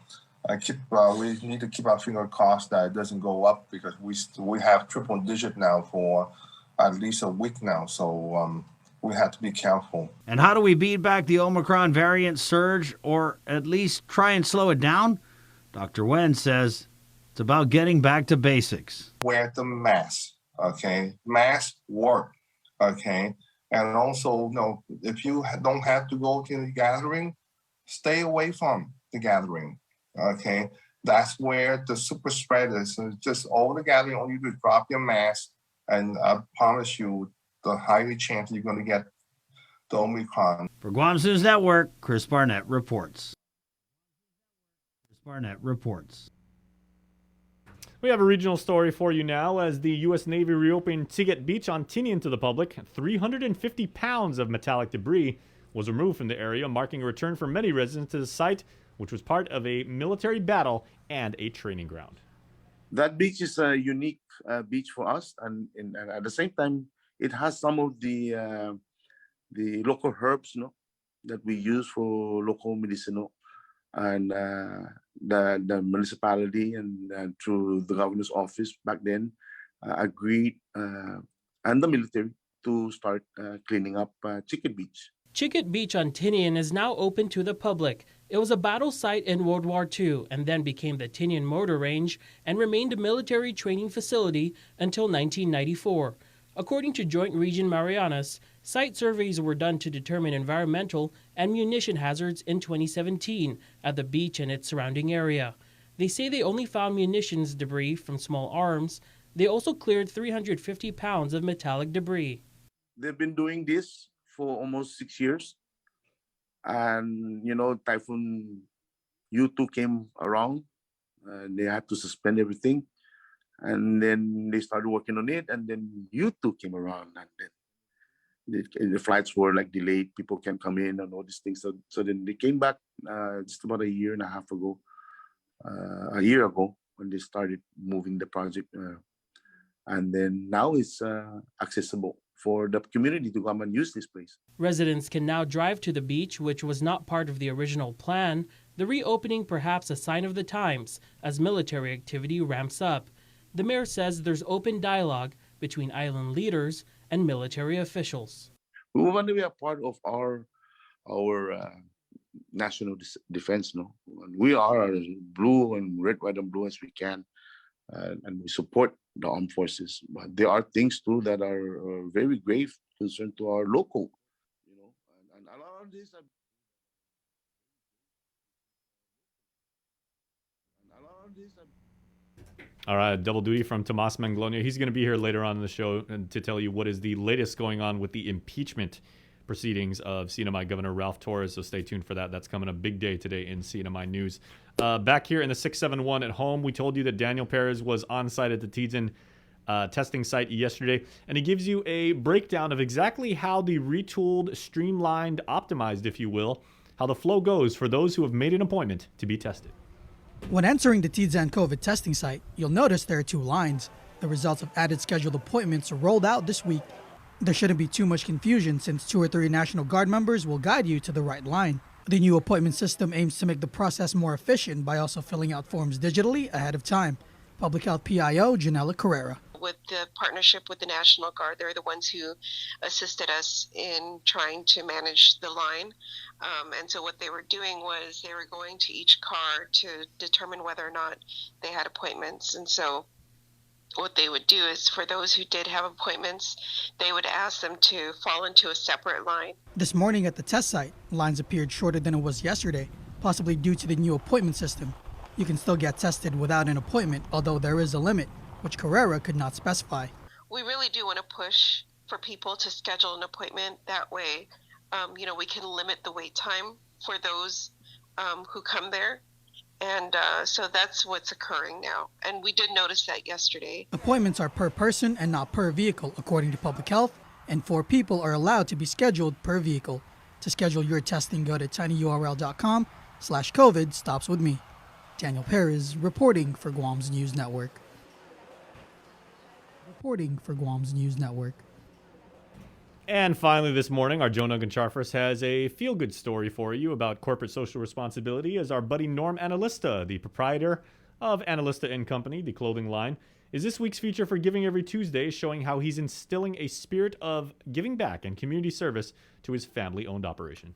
we need to keep our finger crossed that it doesn't go up, because we have triple digit now for at least a week now. So we have to be careful. And how do we beat back the Omicron variant surge, or at least try and slow it down? Dr. Wen says it's about getting back to basics. Wear the mask, okay? Mask work, okay? And also, if you don't have to go to the gathering, stay away from the gathering, okay? That's where the super spread is. So just over the gathering, all you do is drop your mask, and I promise you, the higher chance you're going to get the Omicron. For Guam's News Network, Chris Barnett reports. We have a regional story for you now as the U.S. Navy reopened Tiget Beach on Tinian to the public. 350 pounds of metallic debris was removed from the area, marking a return for many residents to the site, which was part of a military battle and a training ground. That beach is a unique beach for us, and at the same time, it has some of the local herbs, that we use for local medicinal. And the municipality and through the governor's office back then agreed, and the military, to start cleaning up Ticket Beach. Ticket Beach on Tinian is now open to the public. It was a battle site in World War II and then became the Tinian Motor Range and remained a military training facility until 1994. According to Joint Region Marianas, site surveys were done to determine environmental and munition hazards in 2017 at the beach and its surrounding area. They say they only found munitions debris from small arms. They also cleared 350 pounds of metallic debris. They've been doing this for almost 6 years. And, Typhoon U2 came around. They had to suspend everything. And then they started working on it, and then U2 came around, and then the flights were delayed. People can't come in and all these things. So then they came back just about a year ago, when they started moving the project. And then now it's accessible for the community to come and use this place. Residents can now drive to the beach, which was not part of the original plan. The reopening perhaps a sign of the times as military activity ramps up. The mayor says there's open dialogue between island leaders and military officials. We want to be a part of our national defense. We are as blue and red, white, and blue as we can, and we support the armed forces. But there are things too that are very grave concern to our local. And a lot of this. All right, double duty from Tomas Manglonia. He's going to be here later on in the show to tell you what is the latest going on with the impeachment proceedings of CNMI Governor Ralph Torres. So stay tuned for that. That's coming a big day today in CNMI News. Back here in the 671 at home, we told you that Daniel Perez was on site at the Tijan testing site yesterday, and he gives you a breakdown of exactly how the retooled, streamlined, optimized, if you will, how the flow goes for those who have made an appointment to be tested. When entering the Tizan COVID testing site, you'll notice there are two lines. The results of added scheduled appointments are rolled out this week. There shouldn't be too much confusion since 2 or 3 National Guard members will guide you to the right line. The new appointment system aims to make the process more efficient by also filling out forms digitally ahead of time. Public Health PIO Janela Carrera. With the partnership with the National Guard, they're the ones who assisted us in trying to manage the line. And so what they were doing was they were going to each car to determine whether or not they had appointments. And so what they would do is for those who did have appointments, they would ask them to fall into a separate line. This morning at the test site, lines appeared shorter than it was yesterday, possibly due to the new appointment system. You can still get tested without an appointment, although there is a limit, which Carrera could not specify. We really do want to push for people to schedule an appointment. That way, we can limit the wait time for those who come there. And so that's what's occurring now. And we did notice that yesterday. Appointments are per person and not per vehicle, according to Public Health, and 4 people are allowed to be scheduled per vehicle. To schedule your testing, go to tinyurl.com/COVID stops with me. Daniel Perez reporting for Guam's News Network. And finally this morning, our Joe Nugent-Charfers has a feel-good story for you about corporate social responsibility as our buddy Norm Analista, the proprietor of Analista & Company, the clothing line, is this week's feature for Giving Every Tuesday, showing how he's instilling a spirit of giving back and community service to his family-owned operation.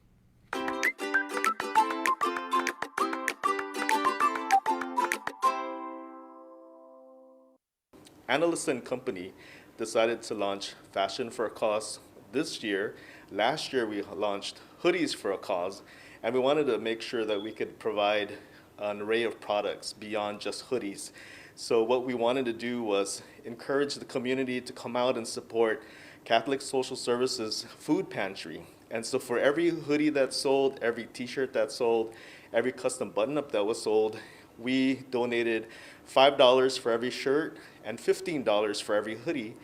Analista & Company decided to launch Fashion for a Cause this year. Last year we launched Hoodies for a Cause, and we wanted to make sure that we could provide an array of products beyond just hoodies. So what we wanted to do was encourage the community to come out and support Catholic Social Services Food Pantry. And so for every hoodie that's sold, every t-shirt that's sold, every custom button-up that was sold, we donated $5 for every shirt and $15 for every hoodie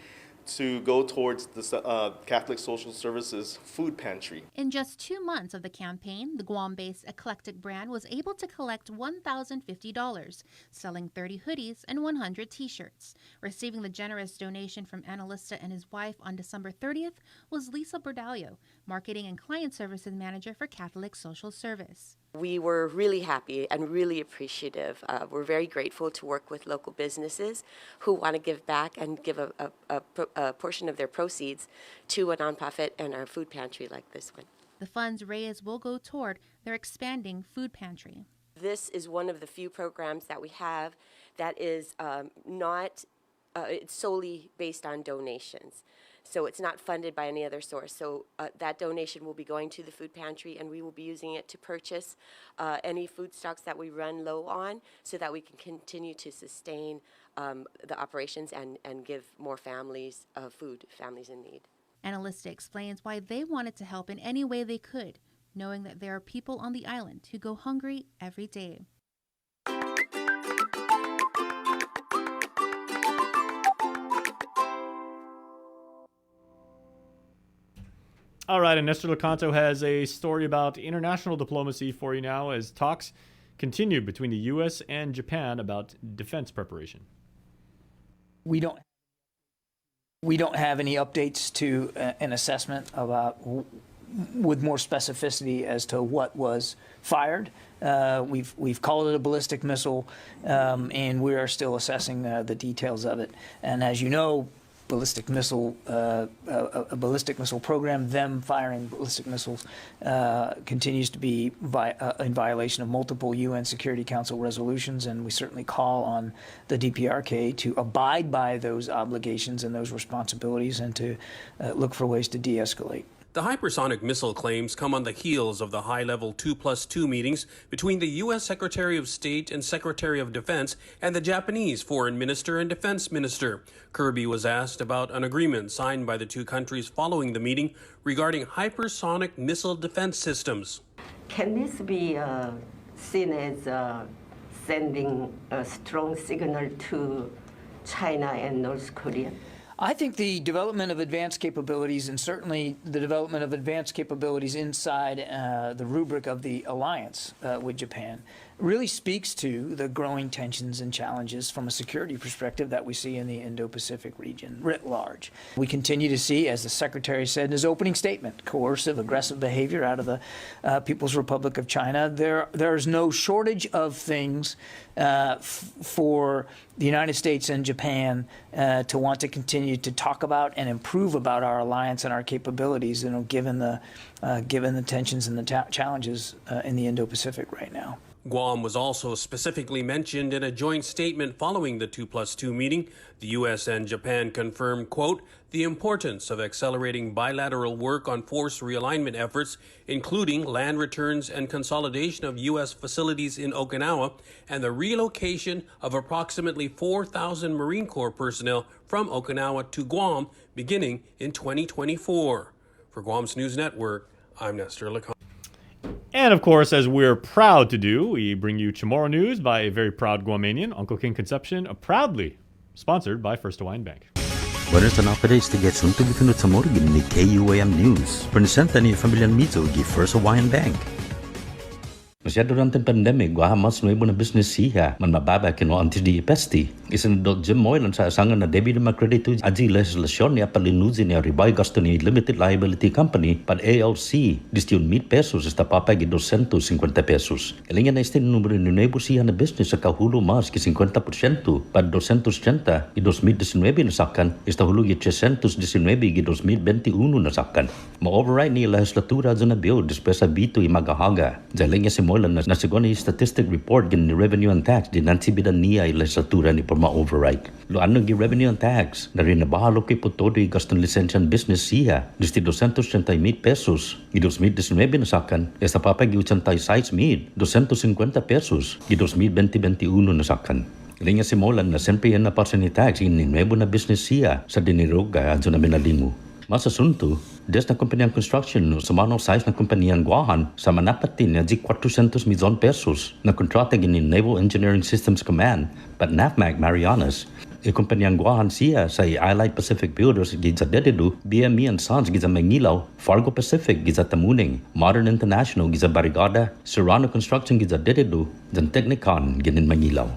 to go towards the Catholic Social Services Food Pantry. In just 2 months of the campaign, the Guam-based Eclectic brand was able to collect $1,050, selling 30 hoodies and 100 t-shirts. Receiving the generous donation from Analista and his wife on December 30th was Lisa Bordallo, Marketing and Client Services Manager for Catholic Social Service. We were really happy and really appreciative. We're very grateful to work with local businesses who want to give back and give a portion of their proceeds to a nonprofit and our food pantry like this one. The funds raised will go toward their expanding food pantry. This is one of the few programs that we have that is not it's solely based on donations. So it's not funded by any other source. So that donation will be going to the food pantry, and we will be using it to purchase any food stocks that we run low on so that we can continue to sustain the operations and give more families food, families in need. Analista explains why they wanted to help in any way they could, knowing that there are people on the island who go hungry every day. All right, and Nestor Lecanto has a story about international diplomacy for you now as talks continue between the U.S. and Japan about defense preparation. We don't have any updates to an assessment about with more specificity as to what was fired. We've called it a ballistic missile, and we are still assessing the details of it. And as you know, a ballistic missile program, them firing ballistic missiles, continues to be in violation of multiple UN Security Council resolutions, and we certainly call on the DPRK to abide by those obligations and those responsibilities and to look for ways to de-escalate. The hypersonic missile claims come on the heels of the high-level 2+2 meetings between the U.S. Secretary of State and Secretary of Defense and the Japanese Foreign Minister and Defense Minister. Kirby was asked about an agreement signed by the two countries following the meeting regarding hypersonic missile defense systems. Can this be seen as sending a strong signal to China and North Korea? I think the development of advanced capabilities, and certainly the development of advanced capabilities inside the rubric of the alliance with Japan, really speaks to the growing tensions and challenges from a security perspective that we see in the Indo-Pacific region writ large. We continue to see, as the Secretary said in his opening statement, coercive, aggressive behavior out of the People's Republic of China. There's no shortage of things for the United States and Japan to want to continue to talk about and improve about our alliance and our capabilities, given the tensions and the challenges in the Indo-Pacific right now. Guam was also specifically mentioned in a joint statement following the 2+2 meeting. The U.S. and Japan confirmed, quote, the importance of accelerating bilateral work on force realignment efforts, including land returns and consolidation of U.S. facilities in Okinawa, and the relocation of approximately 4,000 Marine Corps personnel from Okinawa to Guam beginning in 2024. For Guam's News Network, I'm Nestor Lecanto. And of course, as we're proud to do, we bring you Chamorro News by a very proud Guamanian, Uncle King Concepcion, proudly sponsored by First Hawaiian Bank. Buenos napadays to get some to be kunut sa morgin ni KUAM News. Presenta ni Familian Mizo gi First Hawaiian Bank. Masyado durante ang pandemic, gua mas nuevo na business siya, man mababa kino antes di pesti. Isan do Jim Moylan sa asangan na debit na makredito aji legislasyon niya palinuzin niya ribay gasto ni limited liability company pad ALC distion $1,000 esta papag 250 pesos. Kalingan na este numero ni nuevo siya na business sa kahulo mas ki 50% pad 280 i 2019 nasakan esta hulo gi 319 i 2021 nasakan. Ma-override ni legislatura dyan na bill despesa bito i magahaga. Jaling niya si Moylan na sigon ni statistic report gin ni revenue and tax din nansibidan niya i legislatura ni por ma-override. Lo ano gi revenue and tax na rin nabahalo kay po todo i gaston lisensyan business siya disti 280 pesos i 2019 nasakan esta papag i 86 250 pesos i 2021 nasakan. Linya si Molan na siyempre yan na parsa ni tax in nuevo na business siya sa diniroga adyo na minalingo. Masa sunto, des na kumpanyang construction sa manong size na kumpanyang guahan sa manapatin na 400 milyon pesos na kontrata gini Naval Engineering Systems Command pat NAFMAC Marianas. E kumpanyang guahan siya sa Allied Pacific Builders gidsa Dededu, BME and Sons gidsa Mangilaw, Fargo Pacific gidsa Tamuning, Modern International gidsa Barigada, Serrano Construction gidsa Dededu, dan Technicon ginin Mangilaw.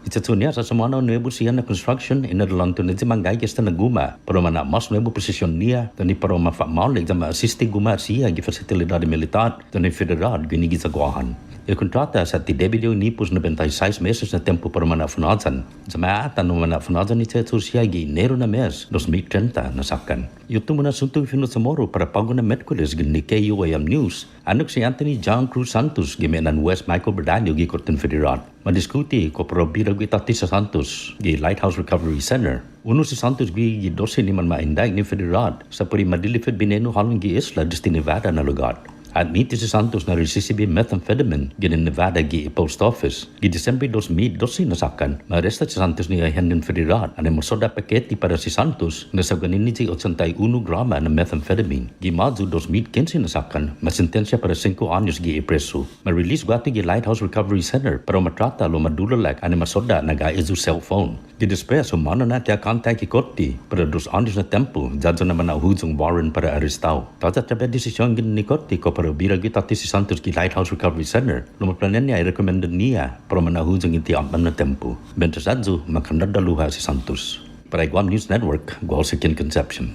Itatunya sa sumano nuevo siya na construction inadelanto na si manggay kesta na guma pero mana mas nuevo posisyon niya tani para mafamaulig sa ma-assiste guma siya gi fasilidade militar tani federal ginigi sa guahan. E kontrata sa TWO nipos 96 meses na tempo para mana funazan. Sa maatan no mana funazan ni teto siya gi enero na mes 2030 nasakan. Yuto mo na sunto finot sa moro para pago na Merkulis gini KUAM News. Anok si Anthony John Cruz Santos gimenan West Michael Berdanyo gi Korten Federal. Madiskuti ko pero birag itati sa Santos gi Lighthouse Recovery Center. Uno si Santos gi 12 ni man maindag ni Federal sa puri madilifid bineno halong gi isla desti Nevada na lugar. Admiti si Santos na resisibi methamphetamine ginin Nevada gi post office. Gi December 2012 nasakan, maaresta si Santos ni Ahendan Federal ane masoda paketi para si Santos na sa ganin ni 81 grama na methamphetamine. Gi Mazu 2015 nasakan, masentensya para 5 anyos gi ipreso. Ma-release gwati gi Lighthouse Recovery Center para matrata lo madulalak ane masoda nag-aizu cellphone. Gi despreso mano na tiya contact ikoti para 2 anyos na tempo, jadso naman na huzong warrant para arestao. Tata tabi desisyon ginin ni Korti ko pero birag itati si Santos ki Lighthouse Recovery Center, lumaplanan niya i-recommended niya para manahuzang iti ampan na tempo. Bentas adzo, makandadaluha si Santos. Para Guam News Network, Gual Sikin Conception.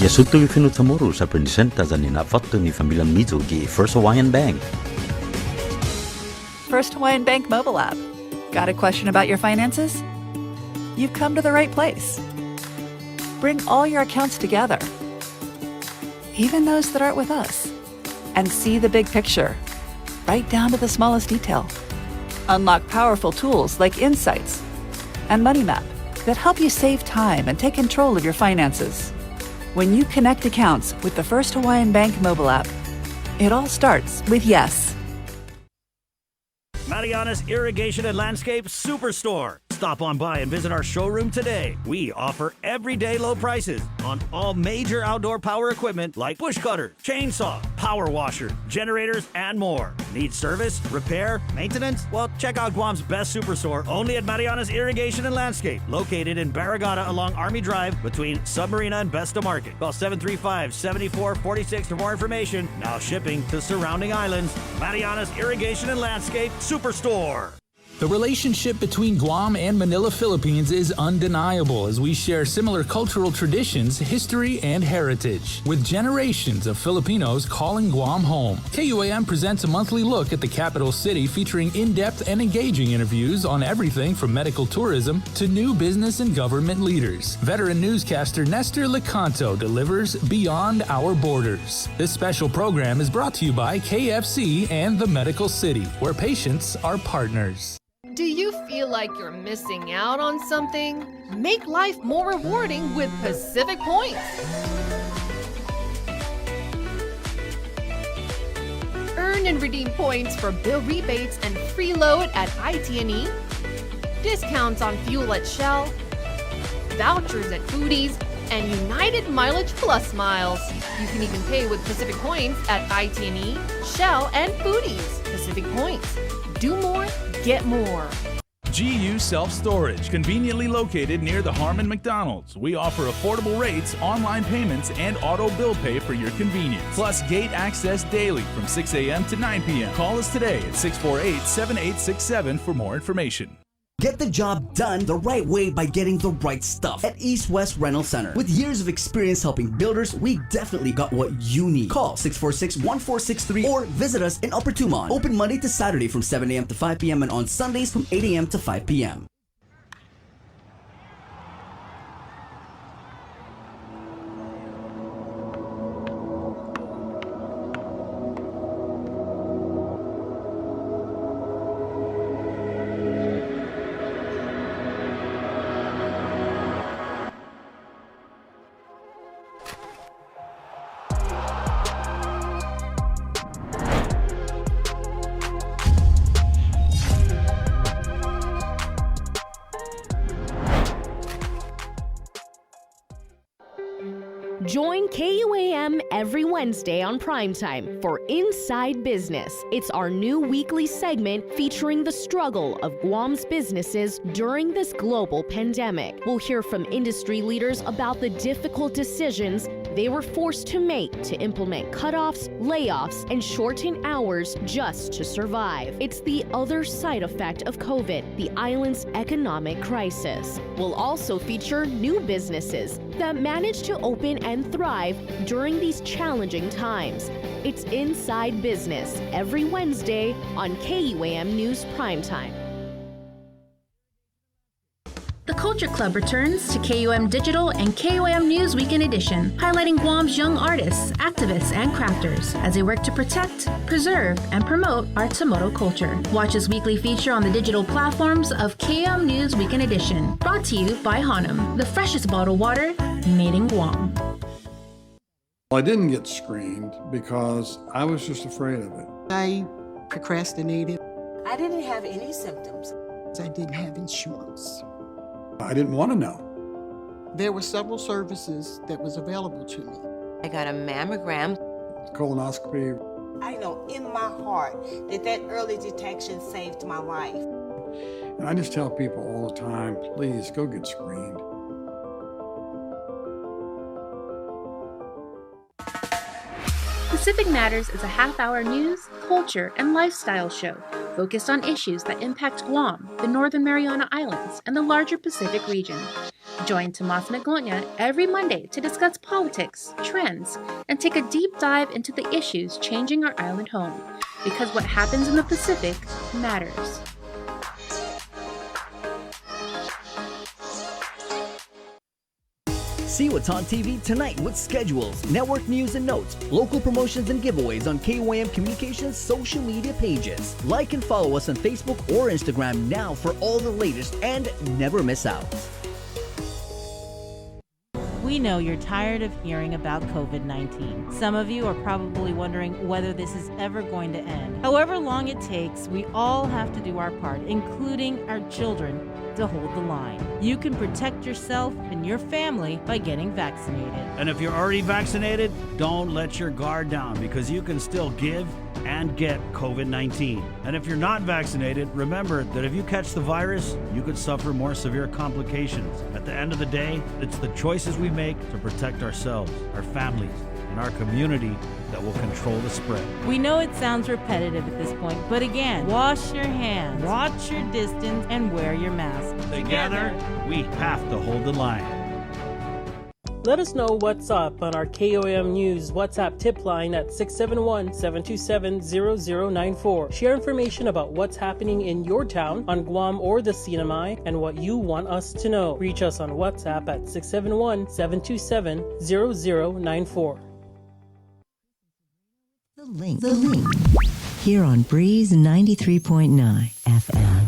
Yasuto ifinut sa moro sa presenta sa ninafato ni Familiang Mizo ki First Hawaiian Bank. First Hawaiian Bank mobile app. Got a question about your finances? You've come to the right place. Bring all your accounts together, even those that aren't with us. And see the big picture, right down to the smallest detail. Unlock powerful tools like Insights and Money Map that help you save time and take control of your finances. When you connect accounts with the First Hawaiian Bank mobile app, it all starts with yes. Marianas Irrigation and Landscape Superstore. Stop on by and visit our showroom today. We offer everyday low prices on all major outdoor power equipment like bush cutter, chainsaw, power washer, generators, and more. Need service, repair, maintenance? Well, check out Guam's best superstore only at Marianas Irrigation and Landscape, located in Barrigada along Army Drive between Submarina and Besta Market. Call 735-7446 for more information. Now shipping to surrounding islands. Marianas Irrigation and Landscape Superstore. The relationship between Guam and Manila, Philippines is undeniable as we share similar cultural traditions, history, and heritage. With generations of Filipinos calling Guam home, KUAM presents a monthly look at the capital city featuring in-depth and engaging interviews on everything from medical tourism to new business and government leaders. Veteran newscaster Nestor Lecanto delivers Beyond Our Borders. This special program is brought to you by KFC and the Medical City, where patients are partners. Do you feel like you're missing out on something? Make life more rewarding with Pacific Points. Earn and redeem points for bill rebates and free load at IT&E, discounts on fuel at Shell, vouchers at Foodies, and United Mileage Plus miles. You can even pay with Pacific Points at IT&E, Shell, and Foodies. Pacific Points. Do more, get more. GU Self-Storage, conveniently located near the Harmon McDonald's. We offer affordable rates, online payments, and auto bill pay for your convenience. Plus gate access daily from 6 a.m. to 9 p.m. Call us today at 648-7867 for more information. Get the job done the right way by getting the right stuff at East West Rental Center. With years of experience helping builders, we definitely got what you need. Call 646-1463 or visit us in Upper Tumon. Open Monday to Saturday from 7 a.m. to 5 p.m. and on Sundays from 8 a.m. to 5 p.m. Join KUAM every Wednesday on Primetime for Inside Business. It's our new weekly segment featuring the struggle of Guam's businesses during this global pandemic. We'll hear from industry leaders about the difficult decisions they were forced to make to implement cutoffs, layoffs, and shorten hours just to survive. It's the other side effect of COVID, the island's economic crisis. We'll also feature new businesses that managed to open and thrive during these challenging times. It's Inside Business every Wednesday on KUAM News Primetime. The Culture Club returns to KUM Digital and KUM News Weekend Edition, highlighting Guam's young artists, activists, and crafters as they work to protect, preserve, and promote our Tamoto culture. Watch this weekly feature on the digital platforms of KUM News Weekend Edition, brought to you by Hanum, the freshest bottled water made in Guam. I didn't get screened because I was just afraid of it. I procrastinated. I didn't have any symptoms. I didn't have insurance. I didn't want to know. There were several services that was available to me. I got a mammogram. Colonoscopy. I know in my heart that early detection saved my life. And I just tell people all the time, please go get screened. Pacific Matters is a half-hour news, culture, and lifestyle show focused on issues that impact Guam, the Northern Mariana Islands, and the larger Pacific region. Join Tomas Magonia every Monday to discuss politics, trends, and take a deep dive into the issues changing our island home, because what happens in the Pacific matters. See what's on TV tonight with schedules, network news and notes, local promotions and giveaways on KUAM Communications social media pages. Like and follow us on Facebook or Instagram now for all the latest and never miss out. We know you're tired of hearing about COVID-19. Some of you are probably wondering whether this is ever going to end. However long it takes, we all have to do our part, including our children, to hold the line. You can protect yourself and your family by getting vaccinated. And if you're already vaccinated, don't let your guard down because you can still give and get COVID-19. And if you're not vaccinated, remember that if you catch the virus, you could suffer more severe complications. At the end of the day, it's the choices we make to protect ourselves, our families, and our community that will control the spread. We know it sounds repetitive at this point, but again, wash your hands, watch your distance, and wear your mask. Together, we have to hold the line. Let us know what's up on our KOM News WhatsApp tip line at 671-727-0094. Share information about what's happening in your town, on Guam or the CNMI, and what you want us to know. Reach us on WhatsApp at 671-727-0094. The link. Here on Breeze 93.9 FM.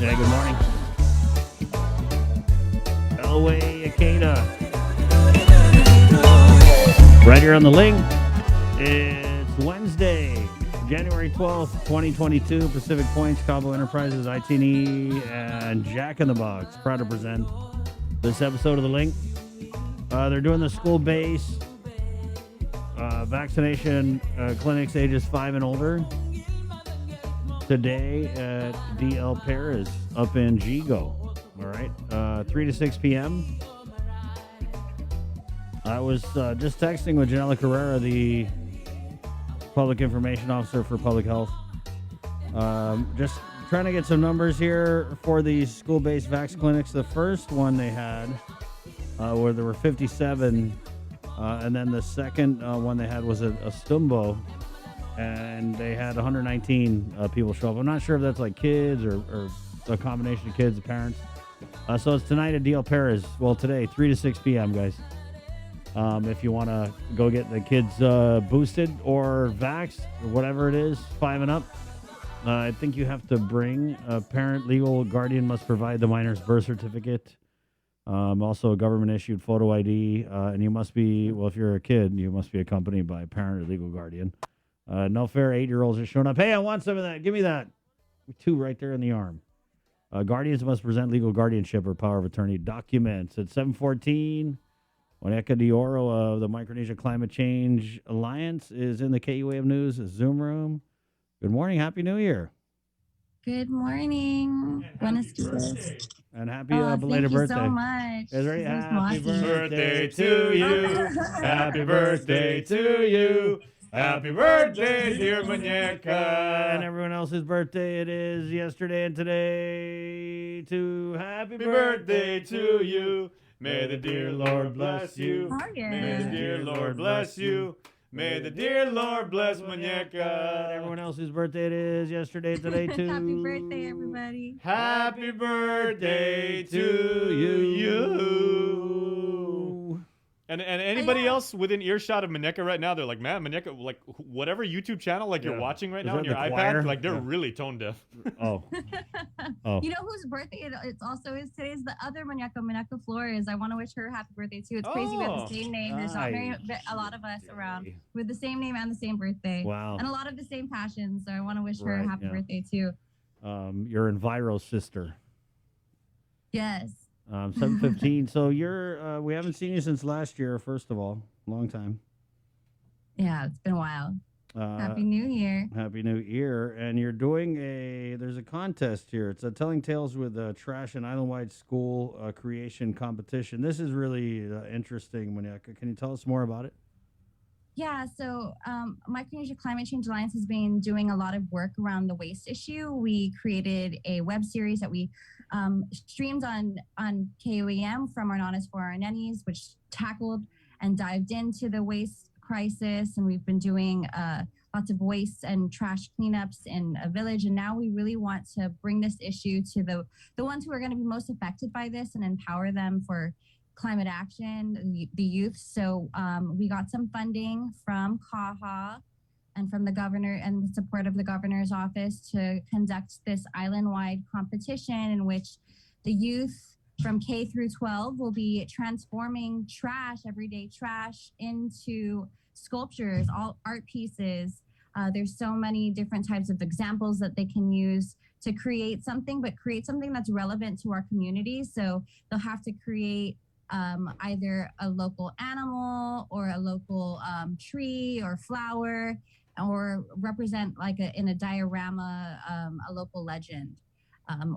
Yeah, good morning. Elway Akeda. Right here on the link. It's Wednesday, January 12th, 2022. Pacific Points, Cabo Enterprises, ITNE, and Jack in the Box. Proud to present this episode of The Link. They're doing the school-based vaccination clinics ages 5 and older today at DL Paris up in Gigo. All right, 3 to 6 p.m. I was just texting with Janela Carrera, the Public Information Officer for Public Health. Just trying to get some numbers here for these school-based vax clinics. The first one they had, where there were 57, and then the second one they had was a Stumbo, and they had 119 people show up. I'm not sure if that's like kids or a combination of kids and parents. So it's tonight at DL Paris. Well, today, 3 to 6 p.m., guys. If you want to go get the kids boosted or vaxxed or whatever it is, 5 and up, I think you have to bring a parent. Legal guardian must provide the minor's birth certificate. Also, a government-issued photo ID. And you must be, well, if you're a kid, you must be accompanied by a parent or legal guardian. No fair 8-year-olds are showing up. Hey, I want some of that. Give me that. 2 right there in the arm. Guardians must present legal guardianship or power of attorney documents. At 7:14, Monica de Oro of the Micronesia Climate Change Alliance is in the KUAM News Zoom room. Good morning. Happy New Year. Good morning. Buenos dias. And happy belated birthday. Thank you so much. Is ready? This is Happy Mossy. birthday to you. Happy birthday to you. Happy birthday, dear Muñeca. And everyone else's birthday it is yesterday and today. To happy birthday to you. May the dear Lord bless you. Oh, yeah. May the dear Lord bless you. May the dear Lord bless Muñeca. And everyone else's birthday it is yesterday and today too. Happy birthday, everybody. Happy birthday to you. And anybody else within earshot of Maneka right now, they're like, man, Maneka, like whatever YouTube channel like you're watching right Is now that on your the iPad, choir? like they're Yeah. really tone deaf. Oh. Oh. You know whose birthday it also is today? Is the other Muñeca Flores. I want to wish her a happy birthday too. It's crazy we have the same name. There's not very a lot of us around with the same name and the same birthday. Wow. And a lot of the same passions. So I want to wish her Right, a happy yeah. birthday too. Your Enviro sister. Yes. 7:15. So you're we haven't seen you since last year, first of all. Long time. Yeah, it's been a while. Happy New Year. Happy New Year. And you're doing there's a contest here. It's a Telling Tales with Trash and Island-Wide School Creation Competition. This is really interesting, Monica. Can you tell us more about it? Yeah, so Micronesia Climate Change Alliance has been doing a lot of work around the waste issue. We created a web series that we streamed on KUAM from Hernanes for Our Nennies, which tackled and dived into the waste crisis. And we've been doing lots of waste and trash cleanups in a village. And now we really want to bring this issue to the ones who are going to be most affected by this and empower them for climate action, the youth. So we got some funding from CAHA and from the governor and with support of the governor's office to conduct this island-wide competition in which the youth from K through 12 will be transforming trash, everyday trash, into sculptures, all art pieces. There's so many different types of examples that they can use to create something, but create something that's relevant to our community. So they'll have to create either a local animal or a local tree or flower, or represent like in a diorama a local legend,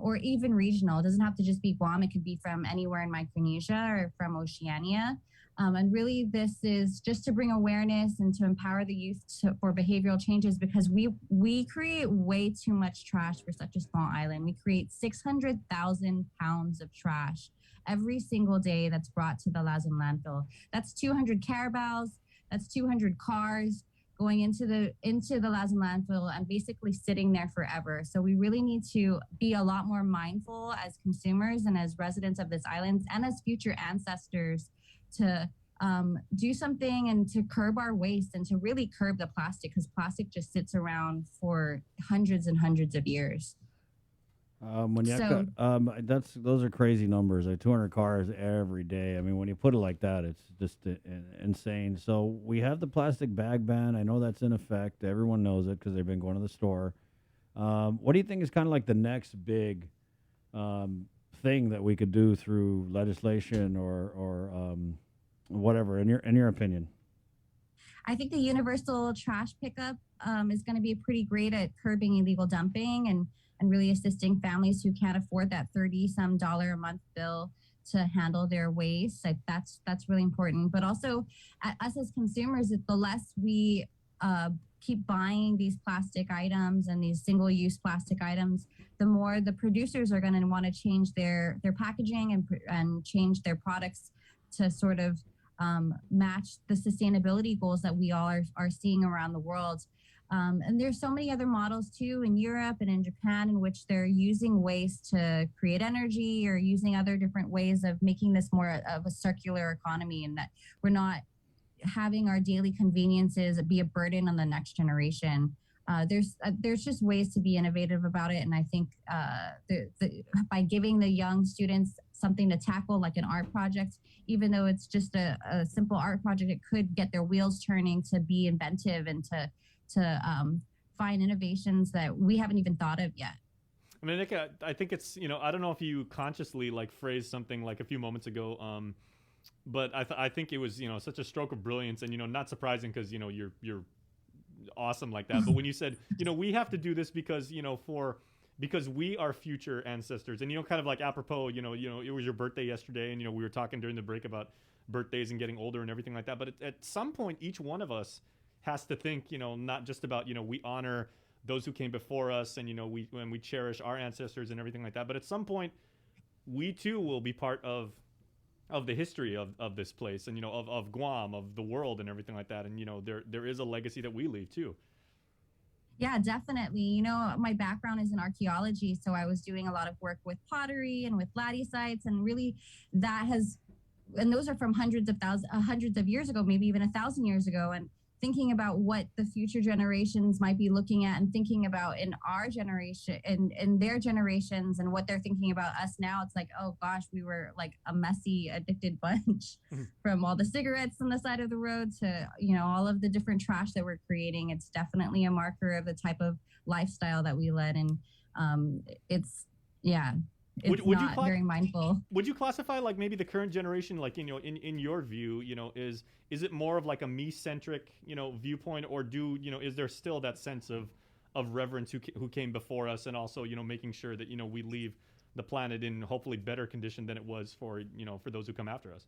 or even regional. It doesn't have to just be Guam. It could be from anywhere in Micronesia or from Oceania. And really, this is just to bring awareness and to empower the youth for behavioral changes, because we create way too much trash for such a small island. We create 600,000 pounds of trash every single day that's brought to the Lazim landfill. That's 200 Carabaos, that's 200 cars going into the Lazim landfill and basically sitting there forever. So we really need to be a lot more mindful as consumers and as residents of this island and as future ancestors to do something and to curb our waste and to really curb the plastic, because plastic just sits around for hundreds and hundreds of years. Those are crazy numbers. Like 200 cars every day. I mean, when you put it like that, it's just insane. So we have the plastic bag ban. I know that's in effect. Everyone knows it because they've been going to the store. What do you think is kind of like the next big thing that we could do through legislation or whatever? In your opinion? I think the universal trash pickup is going to be pretty great at curbing illegal dumping and really assisting families who can't afford that $30-some a month bill to handle their waste. Like that's really important. But also, us as consumers, the less we keep buying these plastic items and these single-use plastic items, the more the producers are going to want to change their packaging and change their products to sort of match the sustainability goals that we all are seeing around the world. And there's so many other models too in Europe and in Japan in which they're using waste to create energy or using other different ways of making this more of a circular economy, and that we're not having our daily conveniences be a burden on the next generation. There's just ways to be innovative about it, and I think by giving the young students something to tackle, like an art project, even though it's just a simple art project, it could get their wheels turning to be inventive and to find innovations that we haven't even thought of yet. I mean, Nick, I think it's, I don't know if you consciously like phrased something like a few moments ago, but I think it was, such a stroke of brilliance, and, not surprising because, you're awesome like that. But when you said, we have to do this because, because we are future ancestors, and, kind of like apropos, it was your birthday yesterday, and, we were talking during the break about birthdays and getting older and everything like that. But at some point, each one of us has to think, not just about, we honor those who came before us, and, when we cherish our ancestors and everything like that. But at some point, we too will be part of the history of this place, and, of Guam, of the world and everything like that. And, there is a legacy that we leave too. Yeah, definitely. My background is in archaeology, so I was doing a lot of work with pottery and with latte sites, and really and those are from hundreds of years ago, maybe even 1,000 years ago. And thinking about what the future generations might be looking at and thinking about in our generation and in their generations and what they're thinking about us now, it's like, oh gosh, we were like a messy, addicted bunch from all the cigarettes on the side of the road to, all of the different trash that we're creating. It's definitely a marker of the type of lifestyle that we led. And it's not very mindful. Would you classify like maybe the current generation, like, in your view, is it more of like a me-centric, viewpoint, or is there still that sense of reverence who came before us, and also, making sure that, we leave the planet in hopefully better condition than it was for those who come after us?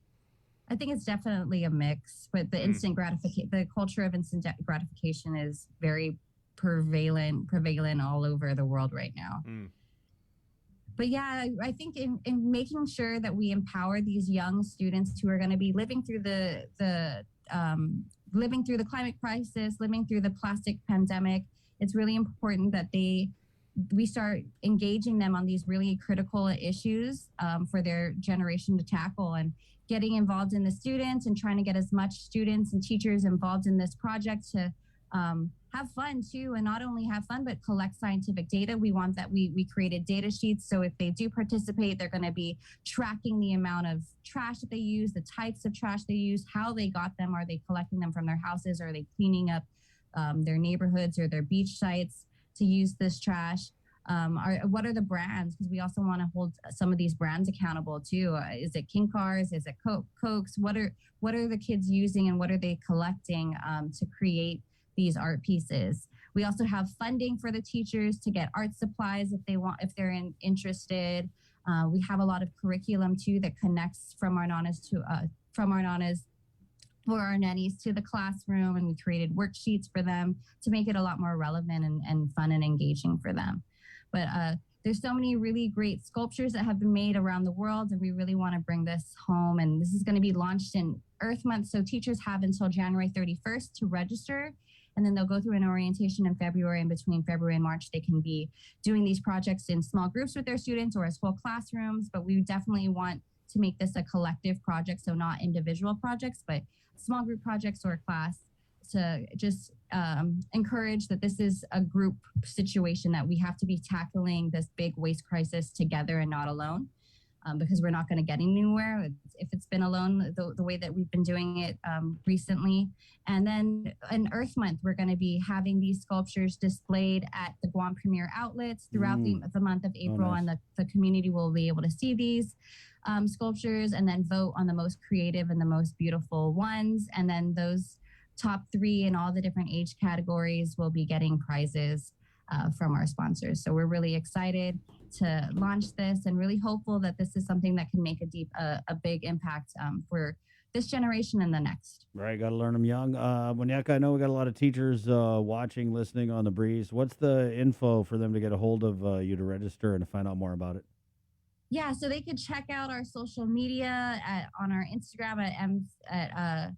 I think it's definitely a mix, but the instant gratification, the culture of instant gratification is very prevalent all over the world right now. But yeah, I think in making sure that we empower these young students who are going to be living through the climate crisis, living through the plastic pandemic, it's really important that we start engaging them on these really critical issues for their generation to tackle, and getting involved in the students and trying to get as much students and teachers involved in this project to have fun too, and not only have fun, but collect scientific data. We want that we created data sheets, so if they do participate, they're going to be tracking the amount of trash that they use, the types of trash they use, how they got them. Are they collecting them from their houses? Are they cleaning up their neighborhoods or their beach sites to use this trash? What are the brands? Because we also want to hold some of these brands accountable too. Is it King Cars? Is it Cokes? What are the kids using, and what are they collecting to create these art pieces? We also have funding for the teachers to get art supplies if they're interested. We have a lot of curriculum too that connects from our nanas for our nannies to the classroom, and we created worksheets for them to make it a lot more relevant and fun and engaging for them. But there's so many really great sculptures that have been made around the world, and we really want to bring this home. And this is going to be launched in Earth Month, so teachers have until January 31st to register, and then they'll go through an orientation in February, and between February and March, they can be doing these projects in small groups with their students or as whole classrooms. But we definitely want to make this a collective project, so not individual projects, but small group projects or a class. to just encourage that this is a group situation, that we have to be tackling this big waste crisis together and not alone. Because we're not going to get anywhere if it's been alone the way that we've been doing it recently. And then in Earth Month, we're going to be having these sculptures displayed at the Guam Premier outlets throughout the month of April. nice. And the community will be able to see these sculptures and then vote on the most creative and the most beautiful ones. And then those top 3 in all the different age categories will be getting prizes from our sponsors. So we're really excited to launch this and really hopeful that this is something that can make a big impact for this generation and the next. Right, got to learn them young. Muñeca, I know we got a lot of teachers watching, listening on the breeze. What's the info for them to get a hold of you to register and to find out more about it? Yeah, so they could check out our social media on our Instagram at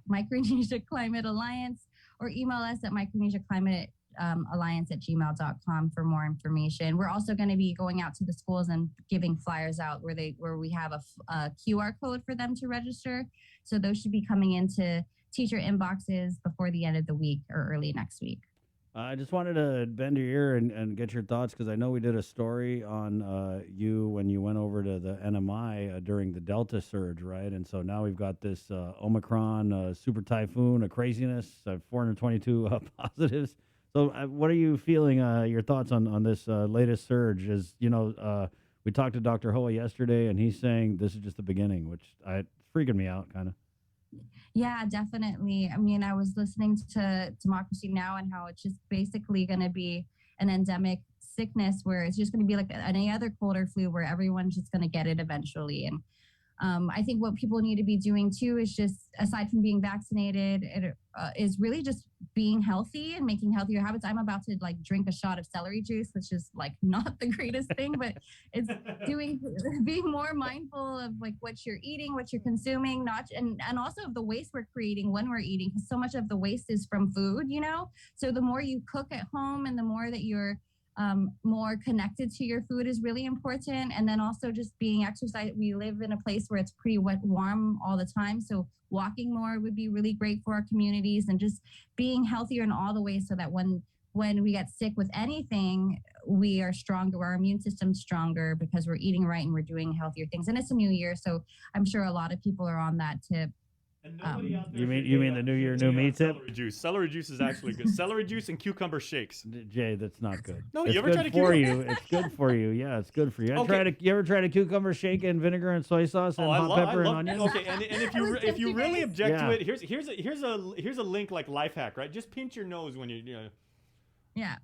Micronesia Climate Alliance, or email us at micronesiaclimatealliance@gmail.com for more information. We're also going to be going out to the schools and giving flyers out where we have a QR code for them to register. So those should be coming into teacher inboxes before the end of the week or early next week. I just wanted to bend your ear and get your thoughts, because I know we did a story on you when you went over to the NMI during the Delta surge, right? And so now we've got this Omicron super typhoon, a craziness, 422 positives. So what are you feeling, your thoughts on this latest surge? Is, we talked to Dr. Hoa yesterday, and he's saying this is just the beginning, which it's freaking me out, kind of. Yeah, definitely. I mean, I was listening to Democracy Now! And how it's just basically going to be an endemic sickness where it's just going to be like any other cold or flu where everyone's just going to get it eventually. And I think what people need to be doing too is just, aside from being vaccinated, is really just being healthy and making healthier habits. I'm about to drink a shot of celery juice, which is not the greatest thing, but it's being more mindful of what you're eating, what you're consuming, and also of the waste we're creating when we're eating, because so much of the waste is from food, So the more you cook at home and the more that you're more connected to your food is really important. And then also just being exercise. We live in a place where it's pretty warm all the time. So walking more would be really great for our communities, and just being healthier in all the ways so that when we get sick with anything, we are stronger, our immune system's stronger because we're eating right and we're doing healthier things. And it's a new year, so I'm sure a lot of people are on that tip. You mean the New Year, new me tip? Celery juice. Celery juice is actually good. Celery juice and cucumber shakes. Jay, that's not good. No, it's you ever tried a for cucumber? you. It's good for you. Yeah, it's good for you. Okay. You ever tried a cucumber shake in vinegar and soy sauce and hot pepper and onions? Okay, and if you really object Yeah. to it, here's a link like life hack, right? Just pinch your nose when you. Yeah,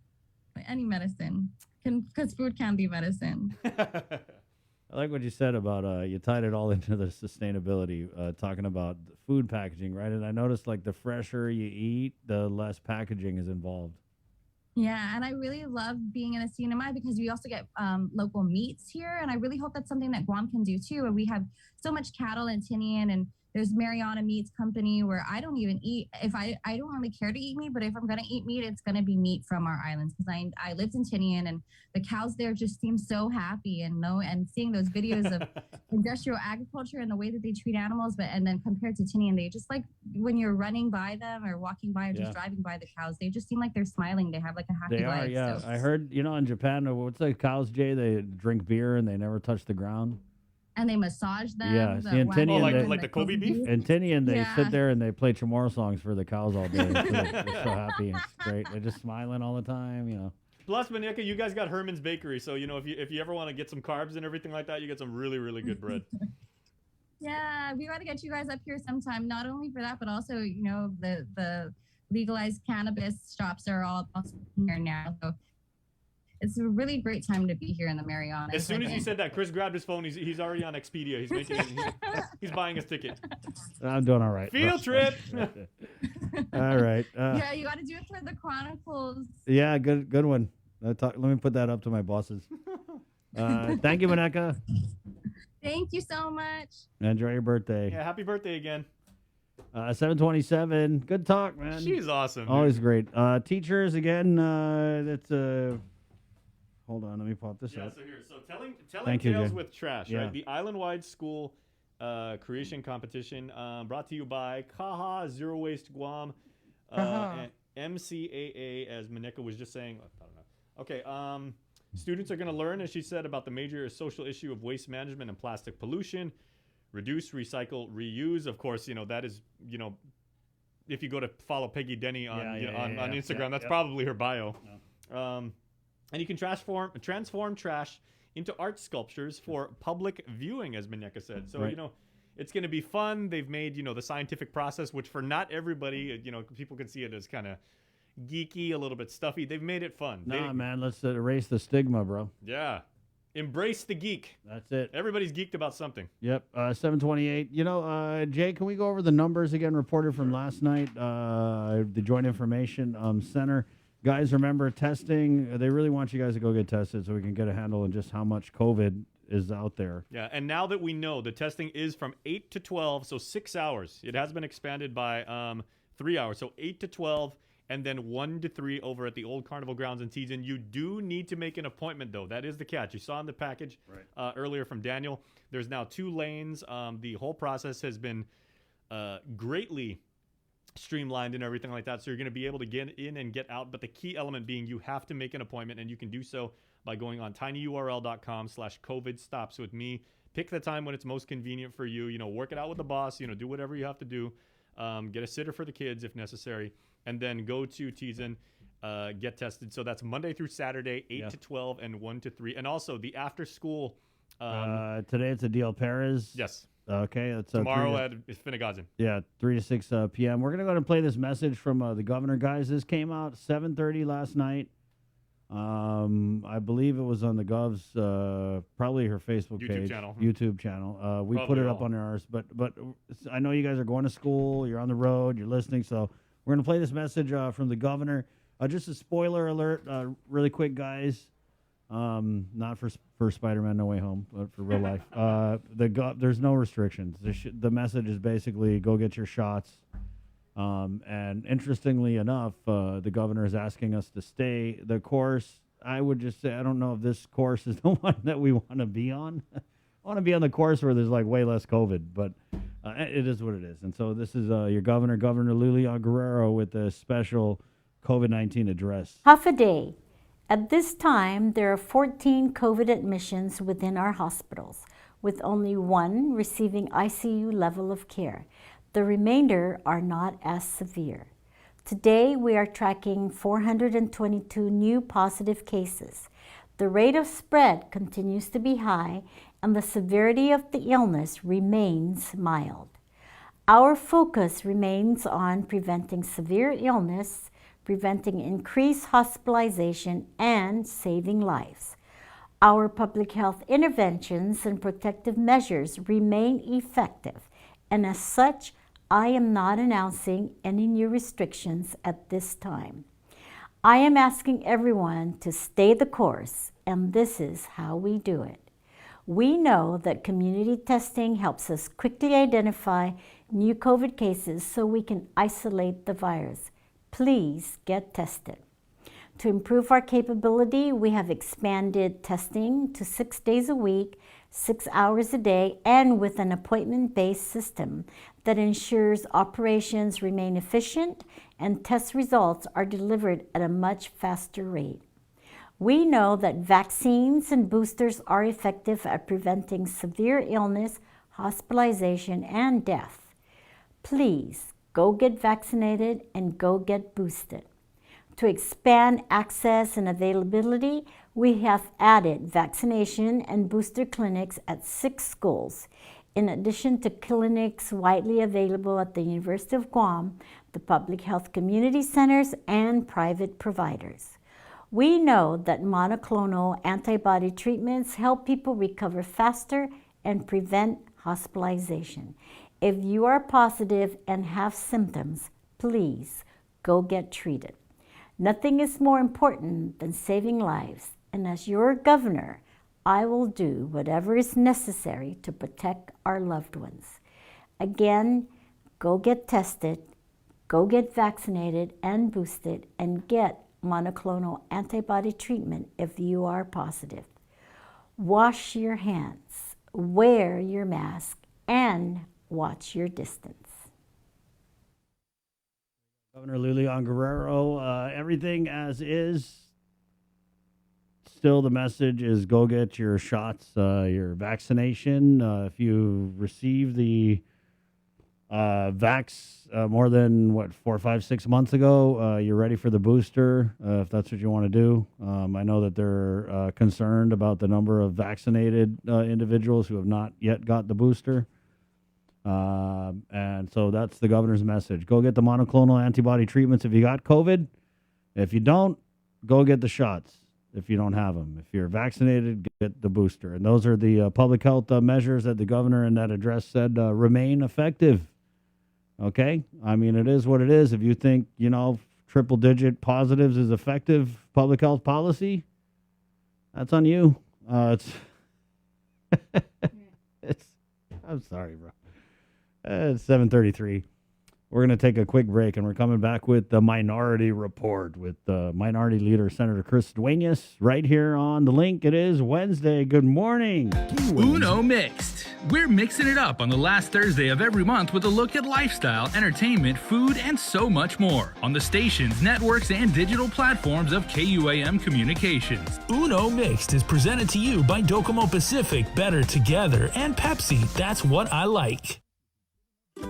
any medicine, because food can be medicine. I like what you said about you tied it all into the sustainability, talking about food packaging, right? And I noticed the fresher you eat, the less packaging is involved. Yeah, and I really love being in a CNMI because we also get local meats here, and I really hope that's something that Guam can do too. And we have so much cattle in Tinian, and there's Mariana Meats Company where I don't even eat. If I don't really care to eat meat, but if I'm gonna eat meat, it's gonna be meat from our islands, because I lived in Tinian, and the cows there just seem so happy, and seeing those videos of industrial agriculture and the way that they treat animals, and then compared to Tinian, they just when you're running by them or walking by or just driving by the cows, they just seem like they're smiling. They have a happy They are, life. yeah. So. I heard, in Japan, what's the cows, Jay? They drink beer and they never touch the ground. And they massage them. Yeah, see, in Tinian, like the Kobe beef? In Tinian, they Yeah. sit there and they play Chamorro songs for the cows all day. They're so happy. It's great. They're just smiling all the time, Plus, Muñeca, you guys got Herman's Bakery, so if you ever want to get some carbs and everything like that, you get some really, really good bread. Yeah, we got to get you guys up here sometime. Not only for that, but also the legalized cannabis shops are all here now. So it's a really great time to be here in the Marianas. As soon as you said that, Chris grabbed his phone. He's already on Expedia. He's making he's buying his ticket. I'm doing all right. Field trip. All right. Yeah, you got to do it for the Chronicles. Yeah, good one. Let me put that up to my bosses. Thank you, Muñeca. Thank you so much. Enjoy your birthday. Yeah, happy birthday again. 727. Good talk, man. She's awesome. Always great. Teachers, again, that's hold on, let me pop this up. So telling Thank you, tales Jay. with trash, Yeah. right? The island-wide school creation competition brought to you by Kaha Zero Waste Guam Kaha. and MCAA, as Maneka was just saying. I don't know. Okay. Students are going to learn, as she said, about the major social issue of waste management and plastic pollution. Reduce, recycle, reuse. Of course, that is, if you go to follow Peggy Denny on on Instagram, that's probably her bio. And you can transform trash into art sculptures for public viewing, as Maneka said. So, Right. It's going to be fun. They've made, the scientific process, which for not everybody, people can see it as kind of geeky, a little bit stuffy. They've made it fun. Man, let's erase the stigma, bro. Yeah. Embrace the geek. That's it. Everybody's geeked about something. Yep, 728. Jay, can we go over the numbers again reported from last night? The Joint Information Center. Guys, remember testing. They really want you guys to go get tested so we can get a handle on just how much COVID is out there. Yeah, and now that we know the testing is from 8 to 12, so 6 hours. It has been expanded by 3 hours, so 8 to 12, and then 1 to 3 over at the old Carnival Grounds in Teason. You do need to make an appointment, though. That is the catch. You saw in the package earlier from Daniel. There's now 2 lanes. The whole process has been greatly streamlined and everything like that. So you're going to be able to get in and get out. But the key element being you have to make an appointment, and you can do so by going on tinyurl.com/COVID-stops with me. Pick the time when it's most convenient for you. Work it out with the boss. Do whatever you have to do. Get a sitter for the kids if necessary. And then go to Teason, get tested. So that's Monday through Saturday, 8 to 12 and 1 to 3. And also the after school. Today it's Adil Perez. Yes. Okay. That's tomorrow at Finnegazen. Yeah, 3 to 6 p.m. We're going to go and play this message from the governor, guys. This came out 7:30 last night. I believe it was on the Gov's, probably her Facebook page. YouTube channel. We put it up on ours. But I know you guys are going to school. You're on the road. You're listening. So we're going to play this message from the governor. Just a spoiler alert, really quick, guys. Not for Spider-Man No Way Home, but for real life. There's no restrictions. The message is basically go get your shots. And interestingly enough, the governor is asking us to stay the course. I would just say, I don't know if this course is the one that we want to be on. I want to be on the course where there's like way less COVID, but it is what it is. And so this is your governor, Governor Lulian Guerrero, with a special COVID-19 address. Half a day. At this time, there are 14 COVID admissions within our hospitals, with only 1 receiving ICU level of care. The remainder are not as severe. Today, we are tracking 422 new positive cases. The rate of spread continues to be high, and the severity of the illness remains mild. Our focus remains on preventing severe illness, preventing increased hospitalization, and saving lives. Our public health interventions and protective measures remain effective, and as such, I am not announcing any new restrictions at this time. I am asking everyone to stay the course, and this is how we do it. We know that community testing helps us quickly identify new COVID cases so we can isolate the virus. Please get tested. To improve our capability, we have expanded testing to 6 days a week, 6 hours a day, and with an appointment-based system that ensures operations remain efficient and test results are delivered at a much faster rate. We know that vaccines and boosters are effective at preventing severe illness, hospitalization, and death. Please go get vaccinated and go get boosted. To expand access and availability, we have added vaccination and booster clinics at 6 schools, in addition to clinics widely available at the University of Guam, the public health community centers, and private providers. We know that monoclonal antibody treatments help people recover faster and prevent hospitalization. If you are positive and have symptoms, please go get treated. Nothing is more important than saving lives, and as your governor, I will do whatever is necessary to protect our loved ones. Again, go get tested, go get vaccinated and boosted, and get monoclonal antibody treatment if you are positive. Wash your hands, wear your mask, and watch your distance. Governor Lulian Guerrero, everything as is. Still, the message is go get your shots, your vaccination. If you received the vax more than 4, 5, 6 months ago, you're ready for the booster. If that's what you want to do, I know that they're concerned about the number of vaccinated individuals who have not yet got the booster. And so that's the governor's message. Go get the monoclonal antibody treatments if you got COVID. If you don't, go get the shots if you don't have them. If you're vaccinated, get the booster. And those are the public health measures that the governor in that address said remain effective. Okay? I mean, it is what it is. If you think, triple-digit positives is effective public health policy, that's on you. I'm sorry, bro. It's 7:33. We're going to take a quick break, and we're coming back with the Minority Report with Minority Leader Senator Chris Duenas right here on The Link. It is Wednesday. Good morning. Uno Mixed. We're mixing it up on the last Thursday of every month with a look at lifestyle, entertainment, food, and so much more on the stations, networks, and digital platforms of KUAM Communications. Uno Mixed is presented to you by Docomo Pacific, Better Together, and Pepsi. That's what I like.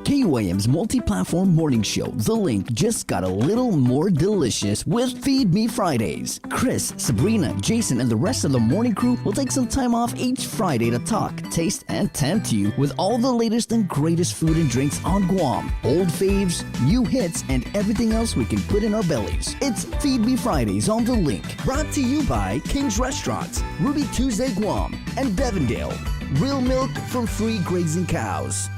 KUAM's multi-platform morning show, The Link, just got a little more delicious with Feed Me Fridays. Chris, Sabrina, Jason, and the rest of the morning crew will take some time off each Friday to talk, taste, and tempt you with all the latest and greatest food and drinks on Guam. Old faves, new hits, and everything else we can put in our bellies. It's Feed Me Fridays on The Link. Brought to you by King's Restaurants, Ruby Tuesday Guam, and Devondale. Real milk from free grazing cows.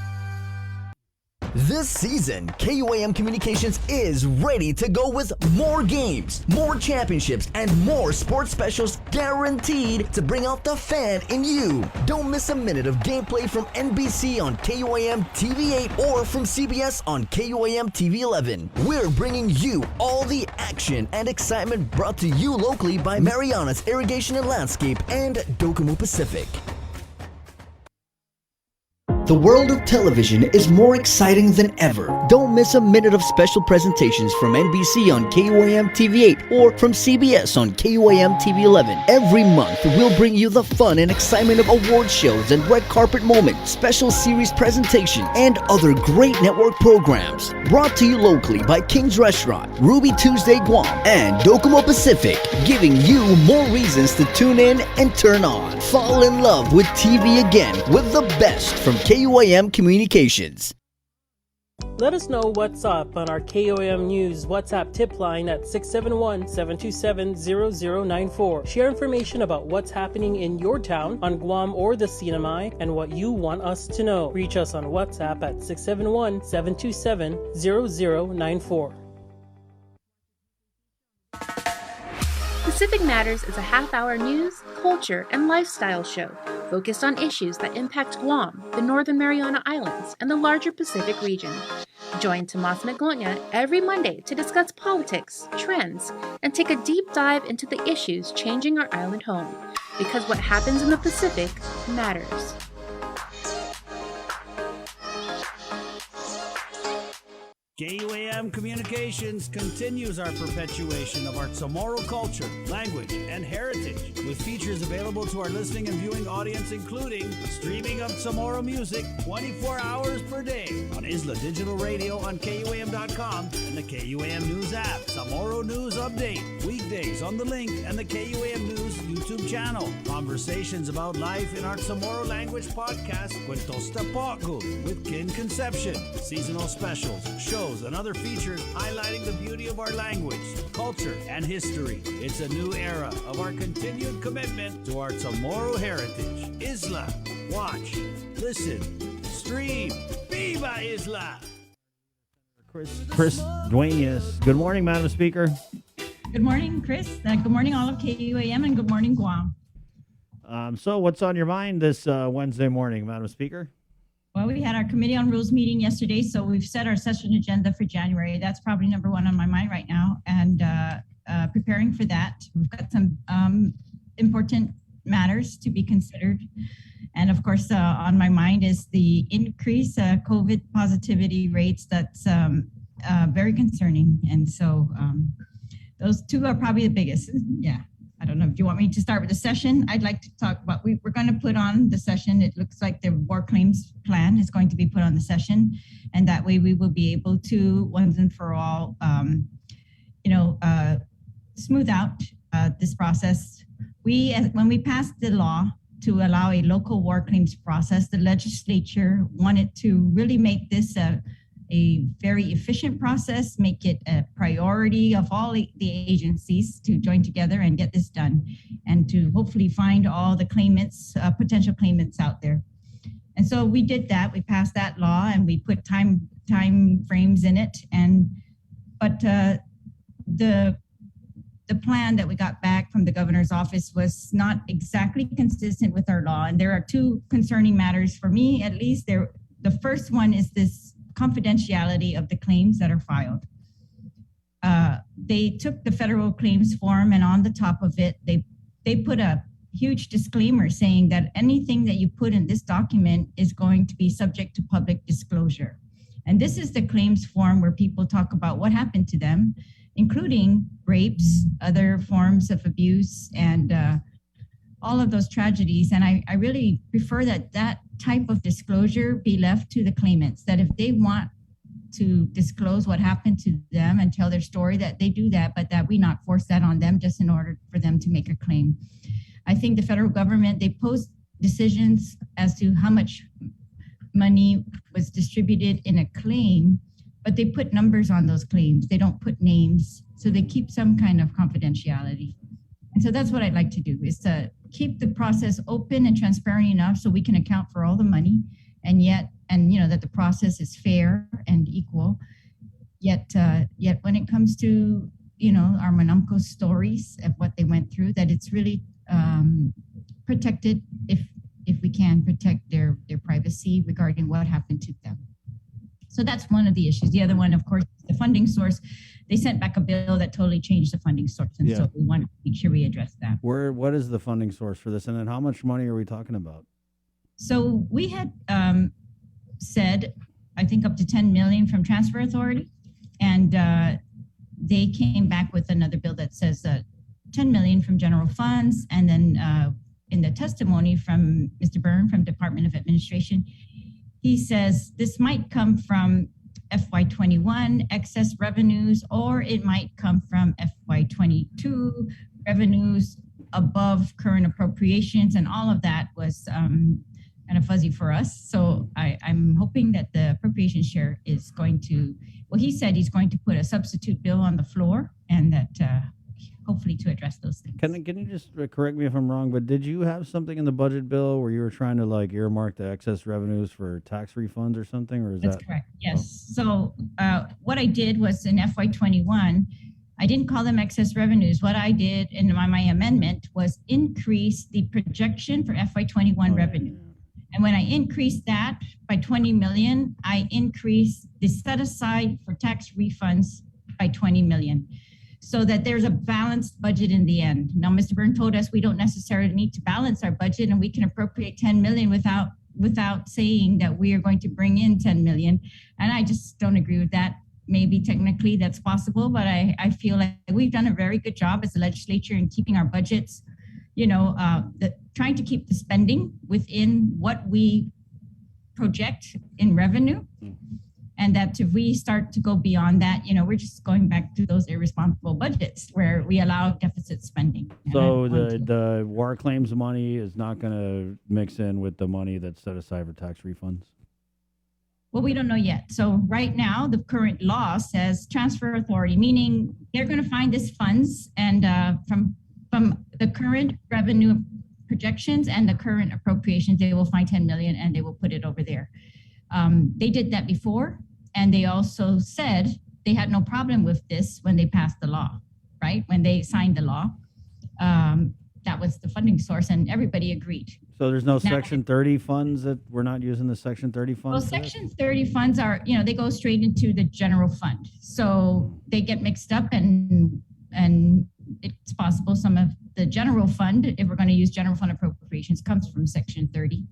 This season, KUAM Communications is ready to go with more games, more championships, and more sports specials guaranteed to bring out the fan in you. Don't miss a minute of gameplay from NBC on KUAM TV8 or from CBS on KUAM TV11. We're bringing you all the action and excitement brought to you locally by Mariana's Irrigation and Landscape and Docomo Pacific. The world of television is more exciting than ever. Don't miss a minute of special presentations from NBC on KUAM TV8 or from CBS on KUAM TV11. Every month, we'll bring you the fun and excitement of award shows and red carpet moments, special series presentations, and other great network programs. Brought to you locally by King's Restaurant, Ruby Tuesday Guam, and Docomo Pacific, giving you more reasons to tune in and turn on. Fall in love with TV again with the best from KUAM Communications. Let us know what's up on our KUAM News WhatsApp tip line at 671-727-0094. Share information about what's happening in your town, on Guam or the Sinamai, and what you want us to know. Reach us on WhatsApp at 671-727-0094. Pacific Matters is a half-hour news, culture, and lifestyle show focused on issues that impact Guam, the Northern Mariana Islands, and the larger Pacific region. Join Tomas Maglonia every Monday to discuss politics, trends, and take a deep dive into the issues changing our island home, because what happens in the Pacific matters. KUAM Communications continues our perpetuation of our Chamorro culture, language, and heritage, with features available to our listening and viewing audience, including streaming of Chamorro music 24 hours per day on Isla Digital Radio on KUAM.com and the KUAM News app. Chamorro News Update, weekdays on The Link and the KUAM News YouTube channel. Conversations about life in our Chamorro language podcast, Cuentos Tapoco, with Kin Conception. Seasonal specials, shows, and other features highlighting the beauty of our language, culture, and history. It's a new era of our continued commitment to our Chamorro heritage. Isla, watch, listen, stream. Viva Isla! Chris Duenas. Good morning, Madam Speaker. Good morning, Chris. Good morning, all of KUAM, and good morning, Guam. So what's on your mind this Wednesday morning, Madam Speaker? Well, we had our Committee on Rules meeting yesterday, so we've set our session agenda for January. That's probably number one on my mind right now, and preparing for that. We've got some important matters to be considered. And of course, on my mind is the increase COVID positivity rates. That's very concerning. And so those two are probably the biggest. Yeah. I don't know. Do you want me to start with the session? I'd like to talk about, we're going to put on the session. It looks like the war claims plan is going to be put on the session. And that way we will be able to, once and for all, smooth out this process. When we passed the law to allow a local war claims process, the legislature wanted to really make this a very efficient process, make it a priority of all the agencies to join together and get this done, and to hopefully find all the claimants, potential claimants out there. And so we did that. We passed that law and we put time frames in it. But the plan that we got back from the governor's office was not exactly consistent with our law. And there are two concerning matters for me, at least. The first one is this confidentiality of the claims that are filed. They took the federal claims form, and on the top of it, they put a huge disclaimer saying that anything that you put in this document is going to be subject to public disclosure. And this is the claims form where people talk about what happened to them, including rapes, other forms of abuse, and all of those tragedies. And I really prefer that type of disclosure be left to the claimants, that if they want to disclose what happened to them and tell their story, that they do that, but that we not force that on them just in order for them to make a claim. I think the federal government, they post decisions as to how much money was distributed in a claim, but they put numbers on those claims. They don't put names, so they keep some kind of confidentiality. And so that's what I'd like to do, is to keep the process open and transparent enough so we can account for all the money, and that the process is fair and equal. Yet when it comes to, our Manamco stories of what they went through, that it's really protected if we can protect their privacy regarding what happened to them. So that's one of the issues. The other one, of course, is the funding source. They sent back a bill that totally changed the funding source. And so we want to make sure we address that. What is the funding source for this? And then how much money are we talking about? So we had said, I think up to 10 million from Transfer Authority. And they came back with another bill that says 10 million from general funds. And then in the testimony from Mr. Byrne from Department of Administration, he says this might come from FY21 excess revenues, or it might come from FY22 revenues above current appropriations, and all of that was kind of fuzzy for us. So I'm hoping that the appropriation share is going to, well, he said he's going to put a substitute bill on the floor, and that hopefully to address those things. Can you just correct me if I'm wrong, but did you have something in the budget bill where you were trying to earmark the excess revenues for tax refunds or something, or is That's correct, yes. So what I did was in FY21, I didn't call them excess revenues. What I did in my amendment was increase the projection for FY21 revenue. And when I increased that by 20 million, I increased the set aside for tax refunds by 20 million. So that there's a balanced budget in the end. Now, Mr. Byrne told us we don't necessarily need to balance our budget, and we can appropriate 10 million without saying that we are going to bring in 10 million. And I just don't agree with that. Maybe technically that's possible, but I feel like we've done a very good job as a legislature in keeping our budgets, trying to keep the spending within what we project in revenue. And that if we start to go beyond that, we're just going back to those irresponsible budgets where we allow deficit spending. So the war claims money is not going to mix in with the money that's set aside for tax refunds? Well, we don't know yet. So right now, the current law says Transfer Authority, meaning they're going to find these funds, and from the current revenue projections and the current appropriations, they will find 10 million and they will put it over there. They did that before, and they also said they had no problem with this when they passed the law, right? When they signed the law, that was the funding source, and everybody agreed. So there's no Section 30 funds that we're not using the Section 30 funds? Well, Section 30 funds are, they go straight into the general fund. So they get mixed up, and it's possible some of the general fund, if we're going to use general fund appropriations, comes from Section 30.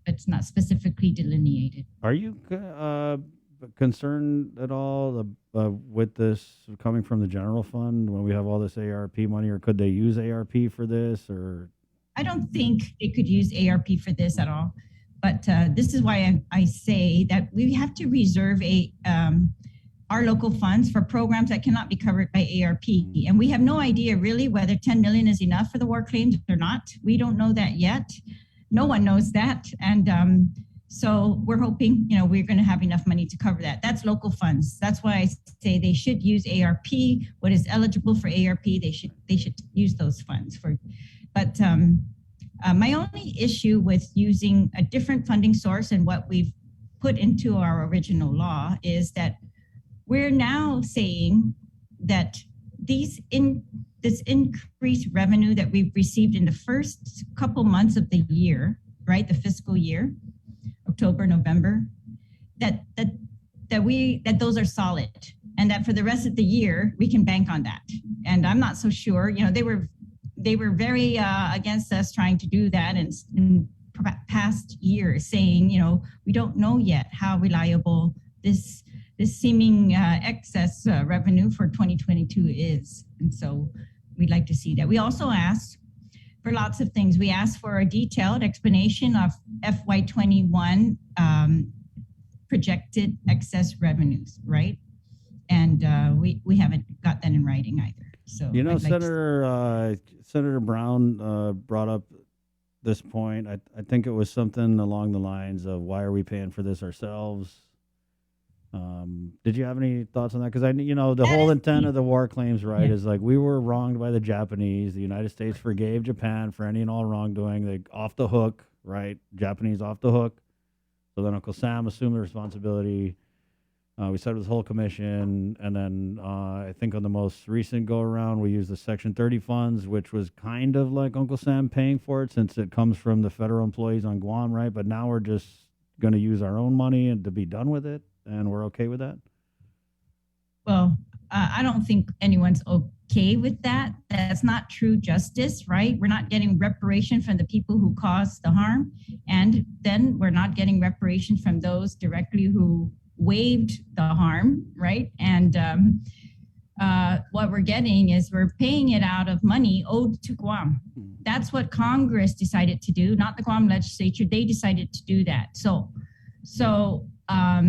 it's not specifically delineated. Are you concerned at all with this coming from the general fund when we have all this ARP money, or could they use ARP for this? Or I don't think they could use ARP for this at all. But this is why I say that we have to reserve our local funds for programs that cannot be covered by ARP. And we have no idea really whether 10 million is enough for the war claims or not. We don't know that yet. No one knows that. And so we're hoping, we're going to have enough money to cover that. That's local funds. That's why I say they should use ARP. What is eligible for ARP, they should use those funds for. But my only issue with using a different funding source and what we've put into our original law is that we're now saying that this increased revenue that we've received in the first couple months of the year, right, the fiscal year, October, November, that those are solid, and that for the rest of the year we can bank on that. And I'm not so sure. They were very against us trying to do that in past years, saying, we don't know yet how reliable this seeming excess revenue for 2022 is. And so we'd like to see that. We also asked for lots of things. We asked for a detailed explanation of FY21 projected excess revenues, right? And we haven't got that in writing either. So Senator Brown brought up this point. I think it was something along the lines of, why are we paying for this ourselves? Did you have any thoughts on that? Because the whole intent of the war claims, right, is like, we were wronged by the Japanese. The United States forgave Japan for any and all wrongdoing. They off the hook, right? Japanese off the hook. So then Uncle Sam assumed the responsibility. We set up this whole commission, and then I think on the most recent go-around, we used the Section 30 funds, which was kind of like Uncle Sam paying for it, since it comes from the federal employees on Guam, right? But now we're just going to use our own money and to be done with it, and we're okay with that? Well, I don't think anyone's okay with that. That's not true justice, right? We're not getting reparation from the people who caused the harm, and then we're not getting reparation from those directly who waived the harm, right? And what we're getting is we're paying it out of money owed to Guam. That's what Congress decided to do, not the Guam legislature. They decided to do that. So I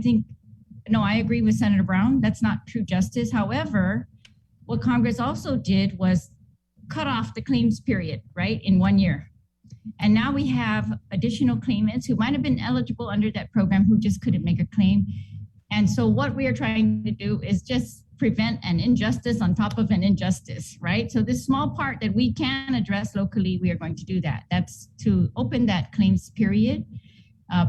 think, no, I agree with Senator Brown. That's not true justice. However, what Congress also did was cut off the claims period, right, in 1 year. And now we have additional claimants who might have been eligible under that program who just couldn't make a claim. And so what we are trying to do is just prevent an injustice on top of an injustice, right? So this small part that we can address locally, we are going to do that. That's to open that claims period,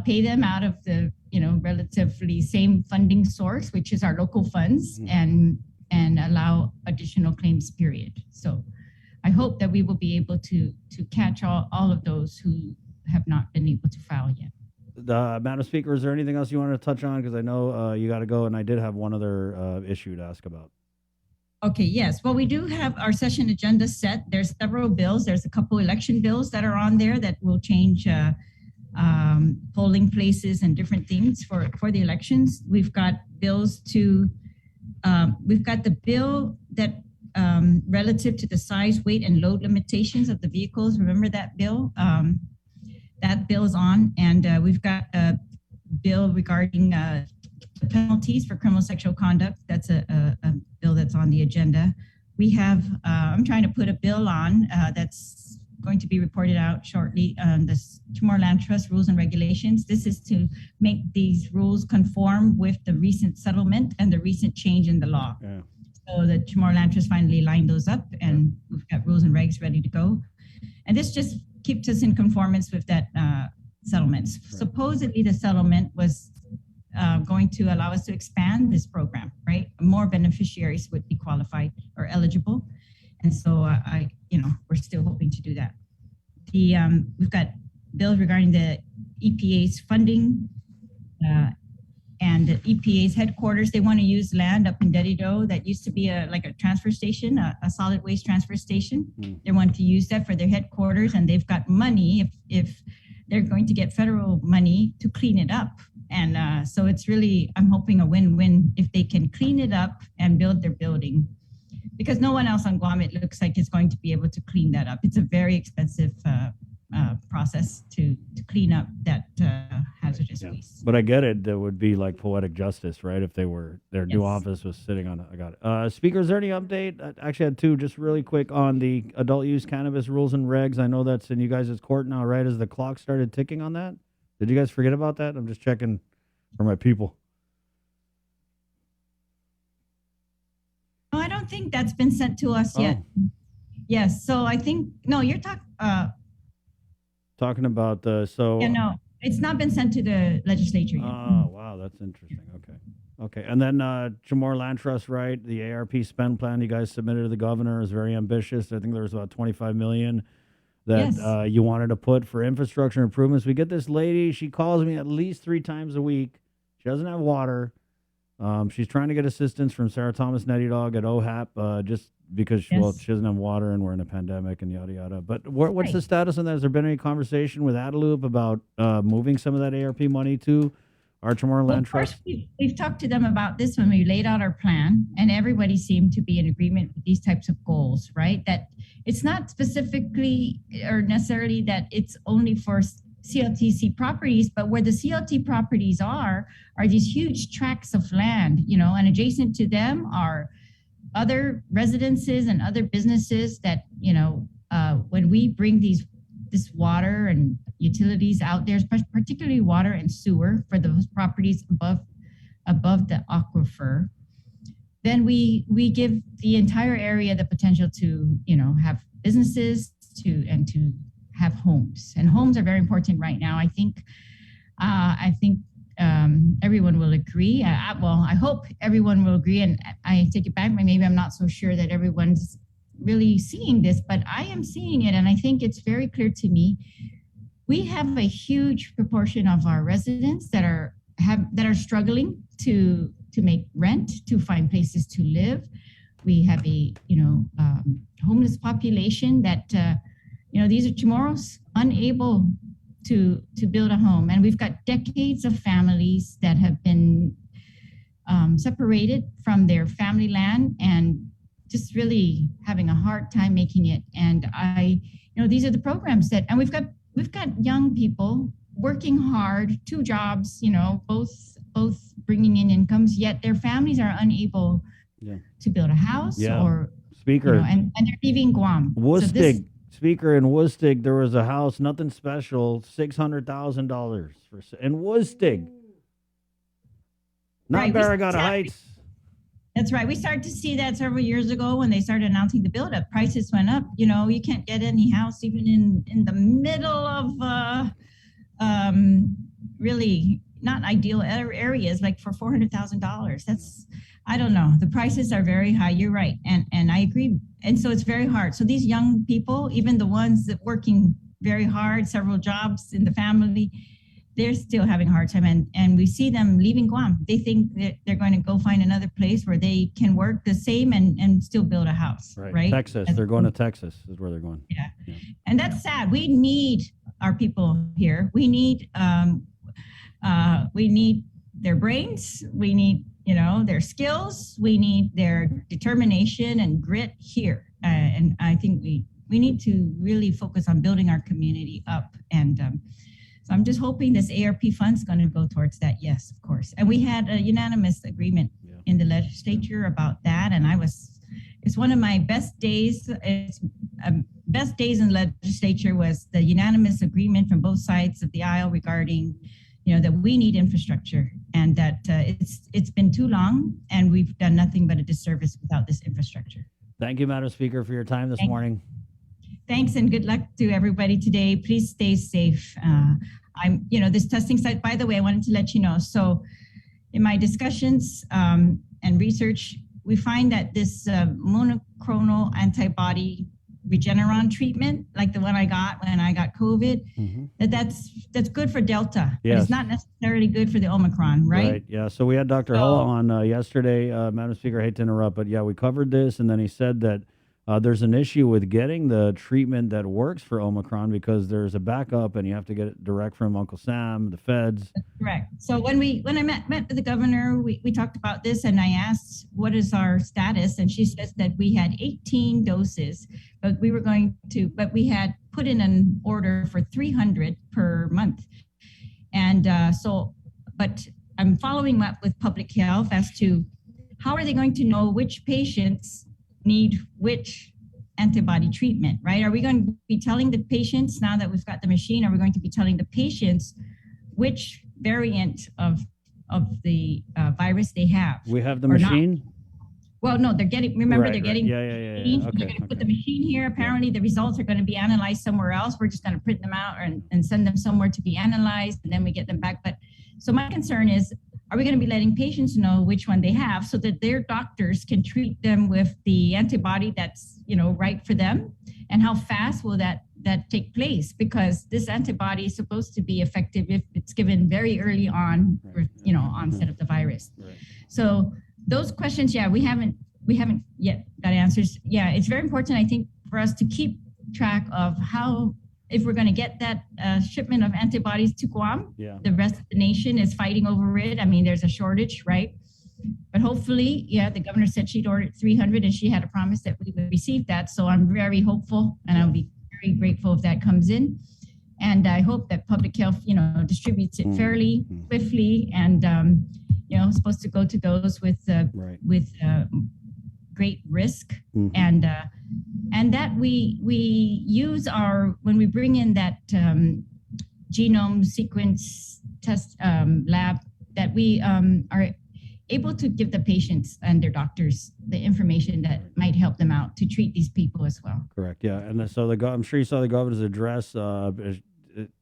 pay them out of the relatively same funding source, which is our local funds, and allow additional claims period. So I hope that we will be able to catch all of those who have not been able to file yet. Madam Speaker, is there anything else you wanted to touch on? Because I know you got to go, and I did have one other issue to ask about. Okay, yes. Well, we do have our session agenda set. There's several bills. There's a couple election bills that are on there that will change polling places and different things for the elections. We've got bills we've got the bill that relative to the size, weight, and load limitations of the vehicles. Remember that bill? That bill is on. And we've got a bill regarding the penalties for criminal sexual conduct. That's a bill that's on the agenda. We have, I'm trying to put a bill on that's going to be reported out shortly, the Chamorro Land Trust rules and regulations. This is to make these rules conform with the recent settlement and the recent change in the law. Yeah. So the Chamorro Land Trust finally lined those up, and we've got rules and regs ready to go. And this just keeps us in conformance with that settlement. Right. Supposedly the settlement was going to allow us to expand this program, right? More beneficiaries would be qualified or eligible. And so we're still hoping to do that. We've got bills regarding the EPA's funding and and EPA's headquarters. They want to use land up in Dedido that used to be like a transfer station, a solid waste transfer station. They want to use that for their headquarters, and they've got money if they're going to get federal money to clean it up. And so it's really, I'm hoping a win-win if they can clean it up and build their building, because no one else on Guam, it looks like, is going to be able to clean that up. It's a very expensive process to clean up that hazardous waste. But I get it. That would be like poetic justice, right? If their new office was sitting on it. I got it. Speaker, is there any update? I actually had two, just really quick, on the adult use cannabis rules and regs. I know that's in you guys' court now, right? Has the clock started ticking on that? Did you guys forget about that? I'm just checking for my people. No, I don't think that's been sent to us yet. Yes. So I think, no, you're talking about no, it's not been sent to the legislature yet. Oh, wow, that's interesting. Okay. And then Chamorro Land Trust, right? The ARP spend plan you guys submitted to the governor is very ambitious. I think there was about $25 million that you wanted to put for infrastructure improvements. We get this lady, she calls me at least 3 times a week. She doesn't have water. She's trying to get assistance from Sarah Thomas Netty Dog at OHAP, just because she doesn't have water and we're in a pandemic and yada yada. But what's the status on that? Has there been any conversation with Adelup about moving some of that ARP money to our Chamorro Land Trust? Of course, we've talked to them about this when we laid out our plan, and everybody seemed to be in agreement with these types of goals, right? That it's not specifically or necessarily that it's only for CLTC properties, but where the CLT properties are these huge tracts of land, and adjacent to them are other residences and other businesses that, when we bring this water and utilities out there, particularly water and sewer for those properties above the aquifer, then we give the entire area the potential to, have businesses and to have homes. And homes are very important right now. I think everyone will agree. I hope everyone will agree, and I take it back. Maybe I'm not so sure that everyone's really seeing this, but I am seeing it, and I think it's very clear to me. We have a huge proportion of our residents that are struggling to make rent, to find places to live. We have a homeless population that these are Chamorros unable to build a home, and we've got decades of families that have been separated from their family land and just really having a hard time making it. And these are the programs and we've got young people working hard, 2 jobs, both bringing in incomes, yet their families are unable to build a house or Speaker, and they're leaving Guam. Woostig. Speaker, in Woostig, there was a house, nothing special, $600,000 in Woostig. Not Barragata Heights. That's right. We started to see that several years ago when they started announcing the build-up. Prices went up. You can't get any house even in the middle of really not ideal areas, like for $400,000. That's, I don't know. The prices are very high. You're right. And I agree. And so it's very hard. So these young people, even the ones that working very hard, several jobs in the family, they're still having a hard time. And we see them leaving Guam. They think that they're going to go find another place where they can work the same and still build a house, right? Texas. They're going to Texas is where they're going. Yeah. And that's sad. We need our people here. We need their brains. We need their skills. We need their determination and grit here. And I think we need to really focus on building our community up. And so I'm just hoping this ARP fund's going to go towards that. Yes, of course. And we had a unanimous agreement in the legislature about that. And it's one of my best days. Best days in the legislature was the unanimous agreement from both sides of the aisle regarding that we need infrastructure, and that it's been too long and we've done nothing but a disservice without this infrastructure. Thank you, Madam Speaker, for your time this morning. Thanks, and good luck to everybody today. Please stay safe. This testing site, by the way, I wanted to let you know. So in my discussions and research, we find that this monoclonal antibody Regeneron treatment, like the one I got when I got COVID, that's good for Delta, but Yes. it's not necessarily good for the Omicron, right? Yeah. So we had Dr. Hulla on yesterday. Madam Speaker, I hate to interrupt, but yeah, we covered this, and then he said that there's an issue with getting the treatment that works for Omicron because there's a backup, and you have to get it direct from Uncle Sam, the feds. Correct. So when I met with the governor, we talked about this, and I asked, what is our status? And she says that we had 18 doses, but we had put in an order for 300 per month. And but I'm following up with public health as to how are they going to know which patients need which antibody treatment, right? Are we going to be telling the patients, now that we've got the machine, are we going to be telling the patients which variant of the virus they have? We have the or not? machine? Well, no, they're getting, remember, they're getting, Yeah. they're Okay. going to put the machine here. Apparently the results are going to be analyzed somewhere else. We're just going to print them out and send them somewhere to be analyzed, and then we get them back. But so my concern is, are we going to be letting patients know which one they have so that their doctors can treat them with the antibody that's, right for them? And how fast will that take place? Because this antibody is supposed to be effective if it's given very early on, onset of the virus. So those questions, we haven't yet got answers. Yeah, it's very important, I think, for us to keep track of how, if we're going to get that shipment of antibodies to Guam. The rest of the nation is fighting over it. I mean, there's a shortage, right? But hopefully, the governor said she'd ordered 300, and she had a promise that we would receive that. So I'm very hopeful, and I'll be very grateful if that comes in. And I hope that public health, distributes it fairly, swiftly, and it's supposed to go to those with great risk, and that we use when we bring in that genome sequence test lab, that we are able to give the patients and their doctors the information that might help them out to treat these people as well. Correct. Yeah. And then, so I'm sure you saw the governor's address,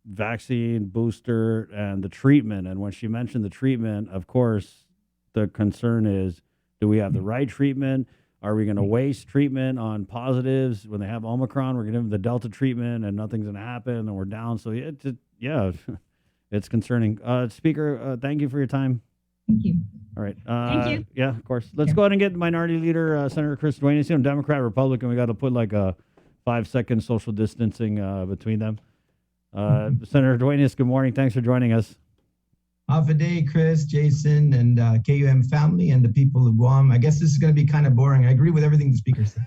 vaccine, booster, and the treatment. And when she mentioned the treatment, of course, the concern is, do we have the right treatment? Are we going to waste treatment on positives when they have Omicron? We're going to give them the Delta treatment and nothing's going to happen and we're down. So it's concerning. Speaker, thank you for your time. Thank you. All right. Thank you. Yeah, of course. Let's go ahead and get Minority Leader Senator Chris Duenas. Democrat, Republican, we got to put like a 5-second social distancing between them. Senator Duenas, good morning. Thanks for joining us. Half a day, Chris, Jason, and KUM family and the people of Guam. I guess this is going to be kind of boring. I agree with everything the speaker said.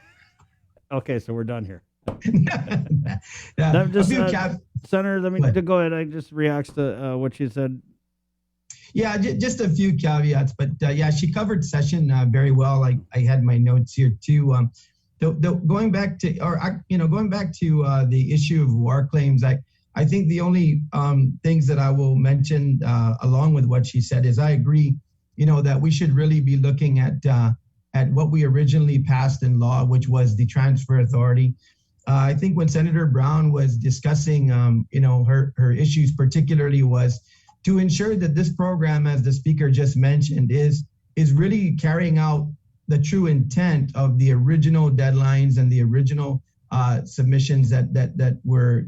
Okay, so we're done here. Just, Senator, let me go ahead. I just reacts to what she said. Yeah, just a few caveats, but she covered session very well. I had my notes here too. Going back to the issue of war claims, I think the only things that I will mention along with what she said is I agree, that we should really be looking at what we originally passed in law, which was the transfer authority. I think when Senator Brown was discussing, her issues particularly was to ensure that this program, as the speaker just mentioned, is really carrying out the true intent of the original deadlines and the original submissions that were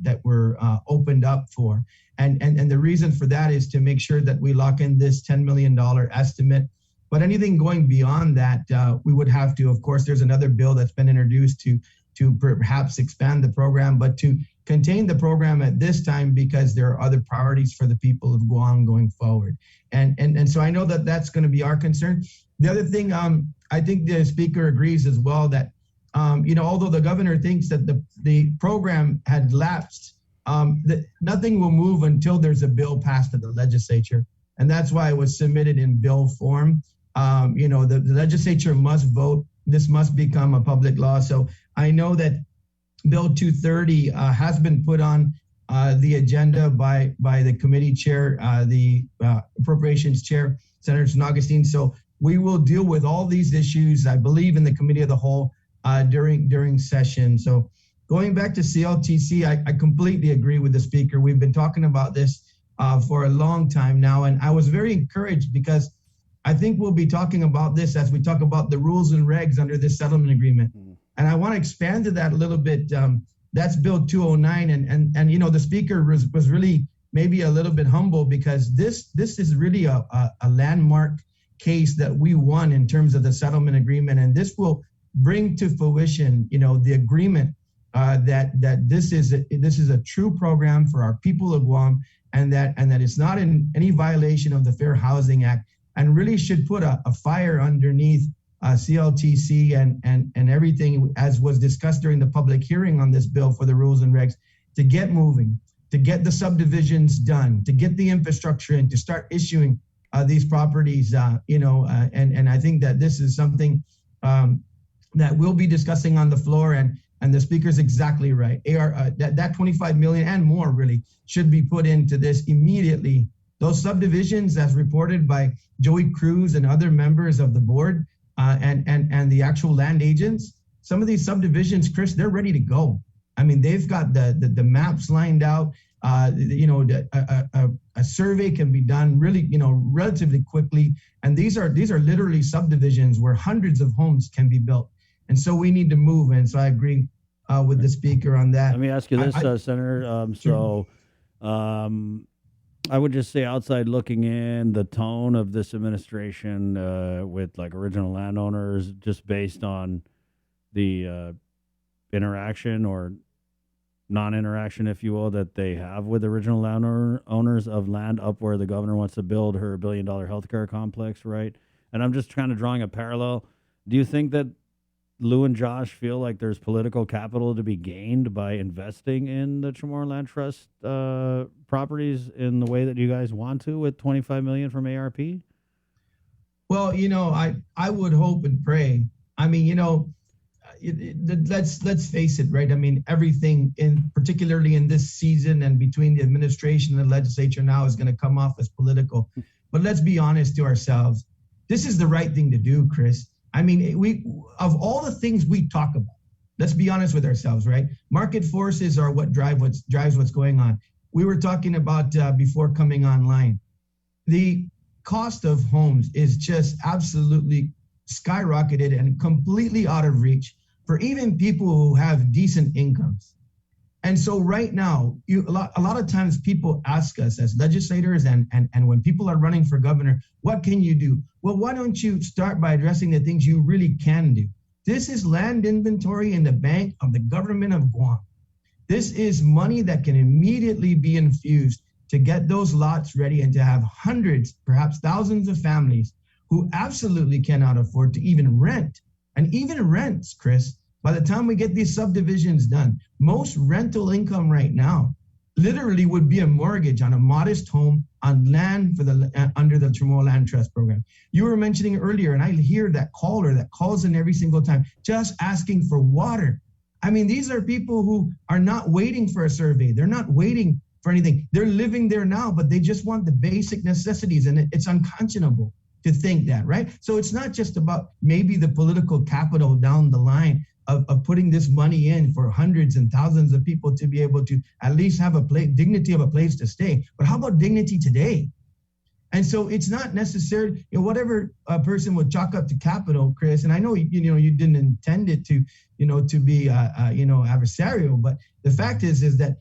opened up for. And the reason for that is to make sure that we lock in this $10 million estimate. But anything going beyond that, we would have to, of course, there's another bill that's been introduced to perhaps expand the program, but to contain the program at this time because there are other priorities for the people of Guam going forward. And so I know that that's going to be our concern. The other thing, I think the speaker agrees as well that, although the governor thinks that the program had lapsed, that nothing will move until there's a bill passed at the legislature. And that's why it was submitted in bill form. The legislature must vote. This must become a public law. So I know that Bill 230 has been put on the agenda by the committee chair, the appropriations chair, Senator San Augustine. So we will deal with all these issues, I believe, in the committee of the whole during session. So going back to CLTC, I completely agree with the speaker. We've been talking about this for a long time now, and I was very encouraged because I think we'll be talking about this as we talk about the rules and regs under this settlement agreement. And I want to expand to that a little bit. That's Bill 209. And you know, the speaker was really maybe a little bit humble because this is really a landmark case that we won in terms of the settlement agreement. And this will bring to fruition, you know, the agreement that this is a true program for our people of Guam, and that it's not in any violation of the Fair Housing Act, and really should put a fire underneath CLTC and everything, as was discussed during the public hearing on this bill for the rules and regs, to get moving, to get the subdivisions done, to get the infrastructure in, to start issuing these properties, and I think that this is something that we'll be discussing on the floor, and the speaker's exactly right. That 25 million and more really should be put into this immediately. Those subdivisions, as reported by Joey Cruz and other members of the board, and the actual land agents, some of these subdivisions, Chris, they're ready to go. I mean, they've got the maps lined out. A survey can be done really, relatively quickly. And these are literally subdivisions where hundreds of homes can be built. And so we need to move. And so I agree with the speaker on that. Let me ask you this, Senator. I would just say, outside looking in, the tone of this administration with like original landowners, just based on the interaction or non-interaction, if you will, that they have with original landowners of land up where the governor wants to build her $1 billion healthcare complex, right? And I'm just kind of drawing a parallel. Do you think that Lou and Josh feel like there's political capital to be gained by investing in the Chamorro Land Trust properties in the way that you guys want to, with $25 million from ARP? Well, I would hope and pray. I mean, let's face it, right? I mean, everything, particularly in this season and between the administration and the legislature now, is going to come off as political. But let's be honest to ourselves. This is the right thing to do, Chris. I mean, of all the things we talk about, let's be honest with ourselves, right? Market forces are what drives what's going on. We were talking about before coming online. The cost of homes is just absolutely skyrocketed and completely out of reach for even people who have decent incomes. And so right now, a lot of times people ask us as legislators and when people are running for governor, what can you do? Well, why don't you start by addressing the things you really can do? This is land inventory in the bank of the government of Guam. This is money that can immediately be infused to get those lots ready and to have hundreds, perhaps thousands of families who absolutely cannot afford to even rent. And even rents, Chris, by the time we get these subdivisions done, most rental income right now literally would be a mortgage on a modest home on land for under the Chamorro Land Trust program. You were mentioning earlier, and I hear that caller that calls in every single time, just asking for water. I mean, these are people who are not waiting for a survey. They're not waiting for anything. They're living there now, but they just want the basic necessities, and it's unconscionable to think that, right? So it's not just about maybe the political capital down the line of putting this money in for hundreds and thousands of people to be able to at least have dignity of a place to stay. But how about dignity today? And so it's not necessarily, whatever a person would chalk up to capital, Chris, and I know, you didn't intend it to, to be, adversarial, but the fact is that,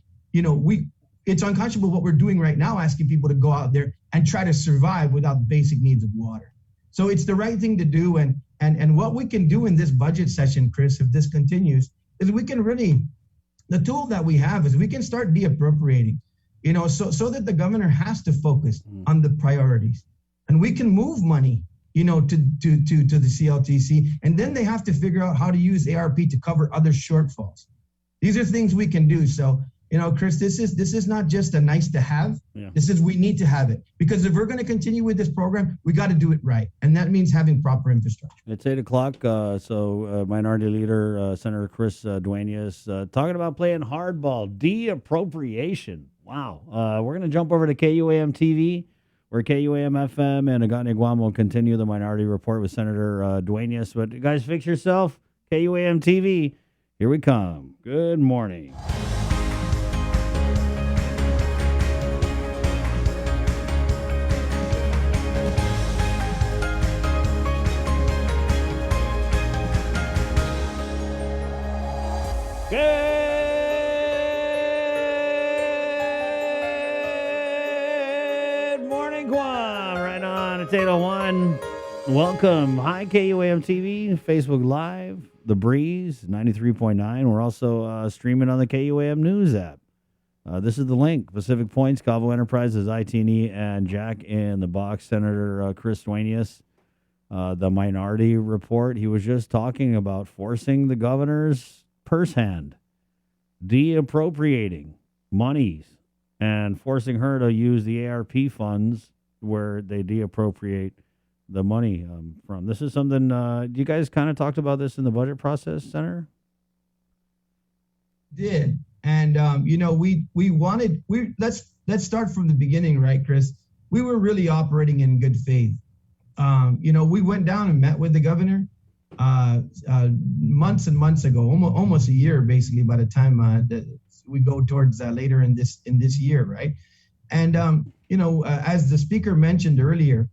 it's unconscionable what we're doing right now, asking people to go out there and try to survive without basic needs of water. So it's the right thing to do. And what we can do in this budget session, Chris, if this continues, is we can really, the tool that we have is we can start de-appropriating, so that the governor has to focus on the priorities. And we can move money, to the CLTC, and then they have to figure out how to use ARP to cover other shortfalls. These are things we can do. So, Chris, this is not just a nice to have. Yeah. This is, we need to have it, because if we're going to continue with this program, we got to do it right. And that means having proper infrastructure. It's 8:00. So Minority Leader, Senator Chris Duenas, talking about playing hardball, de-appropriation. Wow. We're going to jump over to KUAM TV, where KUAM FM and Agani Guam will continue the Minority Report with Senator Duenas. But guys, fix yourself. KUAM TV, here we come. Good morning. Good morning, Guam. Right on. It's 8:01. Welcome. Hi, KUAM TV, Facebook Live, The Breeze, 93.9. We're also streaming on the KUAM News app. This is the link. Pacific Points, Cavo Enterprises, IT&E, and Jack in the Box. Senator Chris Duenas, the Minority Report. He was just talking about forcing the governor's purse hand, de-appropriating monies, and forcing her to use the ARP funds where they de-appropriate the money from. This is something, you guys kind of talked about this in the budget process, Senator? Did. And, let's start from the beginning, right, Chris? We were really operating in good faith. We went down and met with the governor months and months ago, almost a year, basically, by the time that we go towards later in this year, right? And as the speaker mentioned earlier,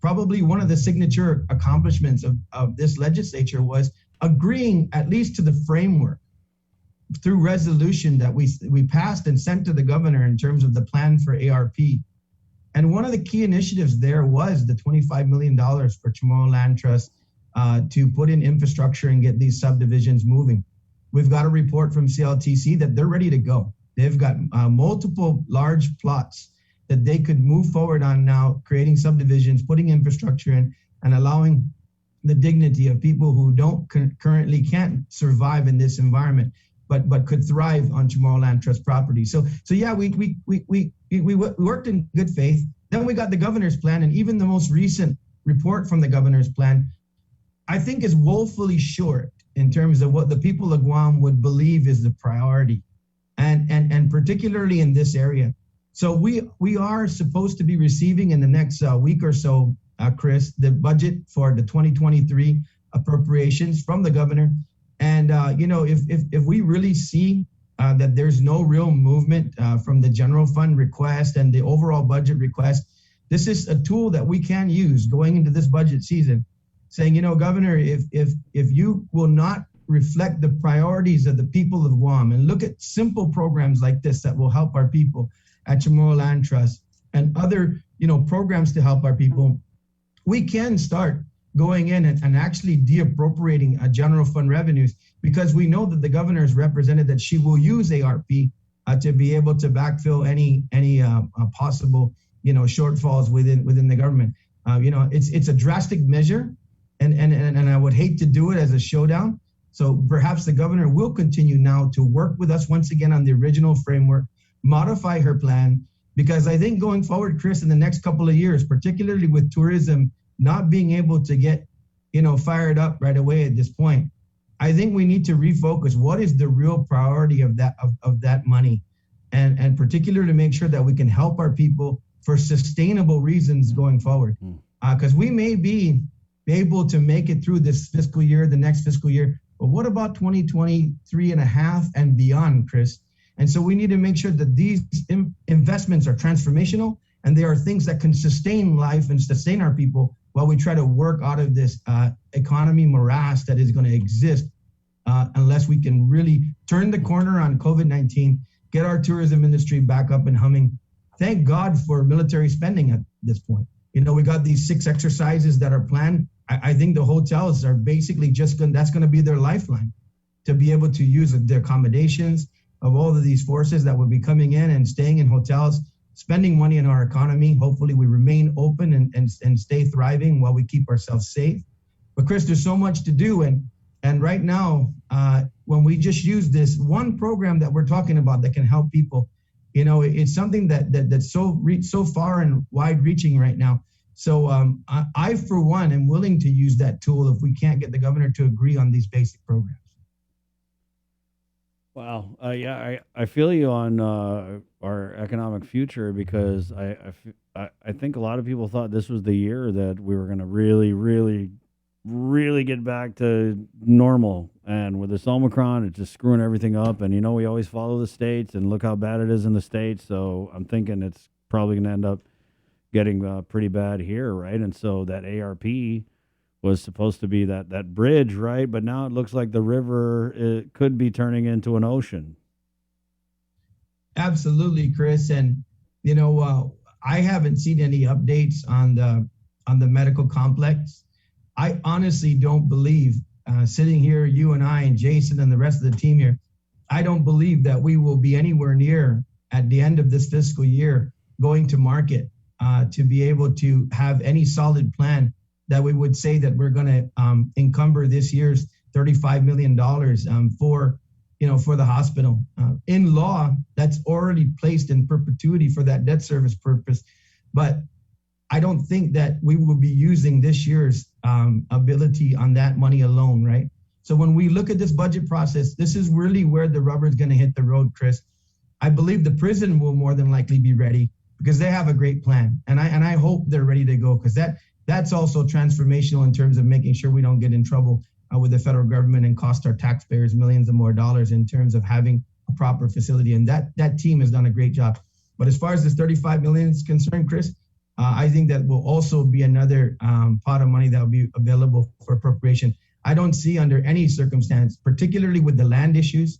probably one of the signature accomplishments of this legislature was agreeing at least to the framework through resolution that we passed and sent to the governor in terms of the plan for ARP. And one of the key initiatives there was the $25 million for Chamorro Land Trust to put in infrastructure and get these subdivisions moving. We've got a report from CLTC that they're ready to go. They've got multiple large plots that they could move forward on now, creating subdivisions, putting infrastructure in, and allowing the dignity of people who currently can't survive in this environment, but could thrive on Chamorro Land Trust property. So yeah, we worked in good faith. Then we got the governor's plan, and even the most recent report from the governor's plan, I think, is woefully short in terms of what the people of Guam would believe is the priority, and particularly in this area. So we are supposed to be receiving in the next week or so, Chris, the budget for the 2023 appropriations from the governor. And if we really see that there's no real movement from the general fund request and the overall budget request, this is a tool that we can use going into this budget season, saying, Governor, if you will not reflect the priorities of the people of Guam and look at simple programs like this that will help our people at Chamorro Land Trust and other, programs to help our people, we can start going in and actually de-appropriating general fund revenues, because we know that the governor has represented that she will use ARP to be able to backfill any possible, shortfalls within the government. It's a drastic measure, and I would hate to do it as a showdown. So perhaps the governor will continue now to work with us once again on the original framework, modify her plan, because I think going forward, Chris, in the next couple of years, particularly with tourism not being able to get, fired up right away at this point, I think we need to refocus. What is the real priority of that money, and particularly to make sure that we can help our people for sustainable reasons going forward, because we may be able to make it through this fiscal year, the next fiscal year, but what about 2023 and a half and beyond, Chris? And so we need to make sure that these investments are transformational and they are things that can sustain life and sustain our people while we try to work out of this economy morass that is going to exist unless we can really turn the corner on COVID-19, get our tourism industry back up and humming. Thank God for military spending at this point. We got these 6 exercises that are planned. I think the hotels are basically that's going to be their lifeline to be able to use the accommodations of all of these forces that will be coming in and staying in hotels, spending money in our economy. Hopefully we remain open and stay thriving while we keep ourselves safe. But Chris, there's so much to do. And right now, when we just use this one program that we're talking about that can help people, it's something that's so far and wide reaching right now. So I, for one, am willing to use that tool if we can't get the governor to agree on these basic programs. Wow. I feel you on our economic future, because I think a lot of people thought this was the year that we were going to really, really, really get back to normal. And with this Omicron, it's just screwing everything up. And, we always follow the states, and look how bad it is in the states. So I'm thinking it's probably going to end up getting pretty bad here, right? And so that ARP was supposed to be that bridge, right? But now it looks like the river could be turning into an ocean. Absolutely, Chris. And, I haven't seen any updates on the medical complex. I honestly don't believe, sitting here, you and I and Jason and the rest of the team here, I don't believe that we will be anywhere near at the end of this fiscal year going to market to be able to have any solid plan that we would say that we're going to encumber this year's $35 million for the hospital. In law, that's already placed in perpetuity for that debt service purpose. But I don't think that we will be using this year's ability on that money alone, right? So when we look at this budget process, this is really where the rubber is going to hit the road, Chris. I believe the prison will more than likely be ready because they have a great plan. And I hope they're ready to go because that's also transformational in terms of making sure we don't get in trouble with the federal government and cost our taxpayers millions of more dollars in terms of having a proper facility. And that team has done a great job. But as far as this $35 million is concerned, Chris, I think that will also be another pot of money that will be available for appropriation. I don't see under any circumstance, particularly with the land issues,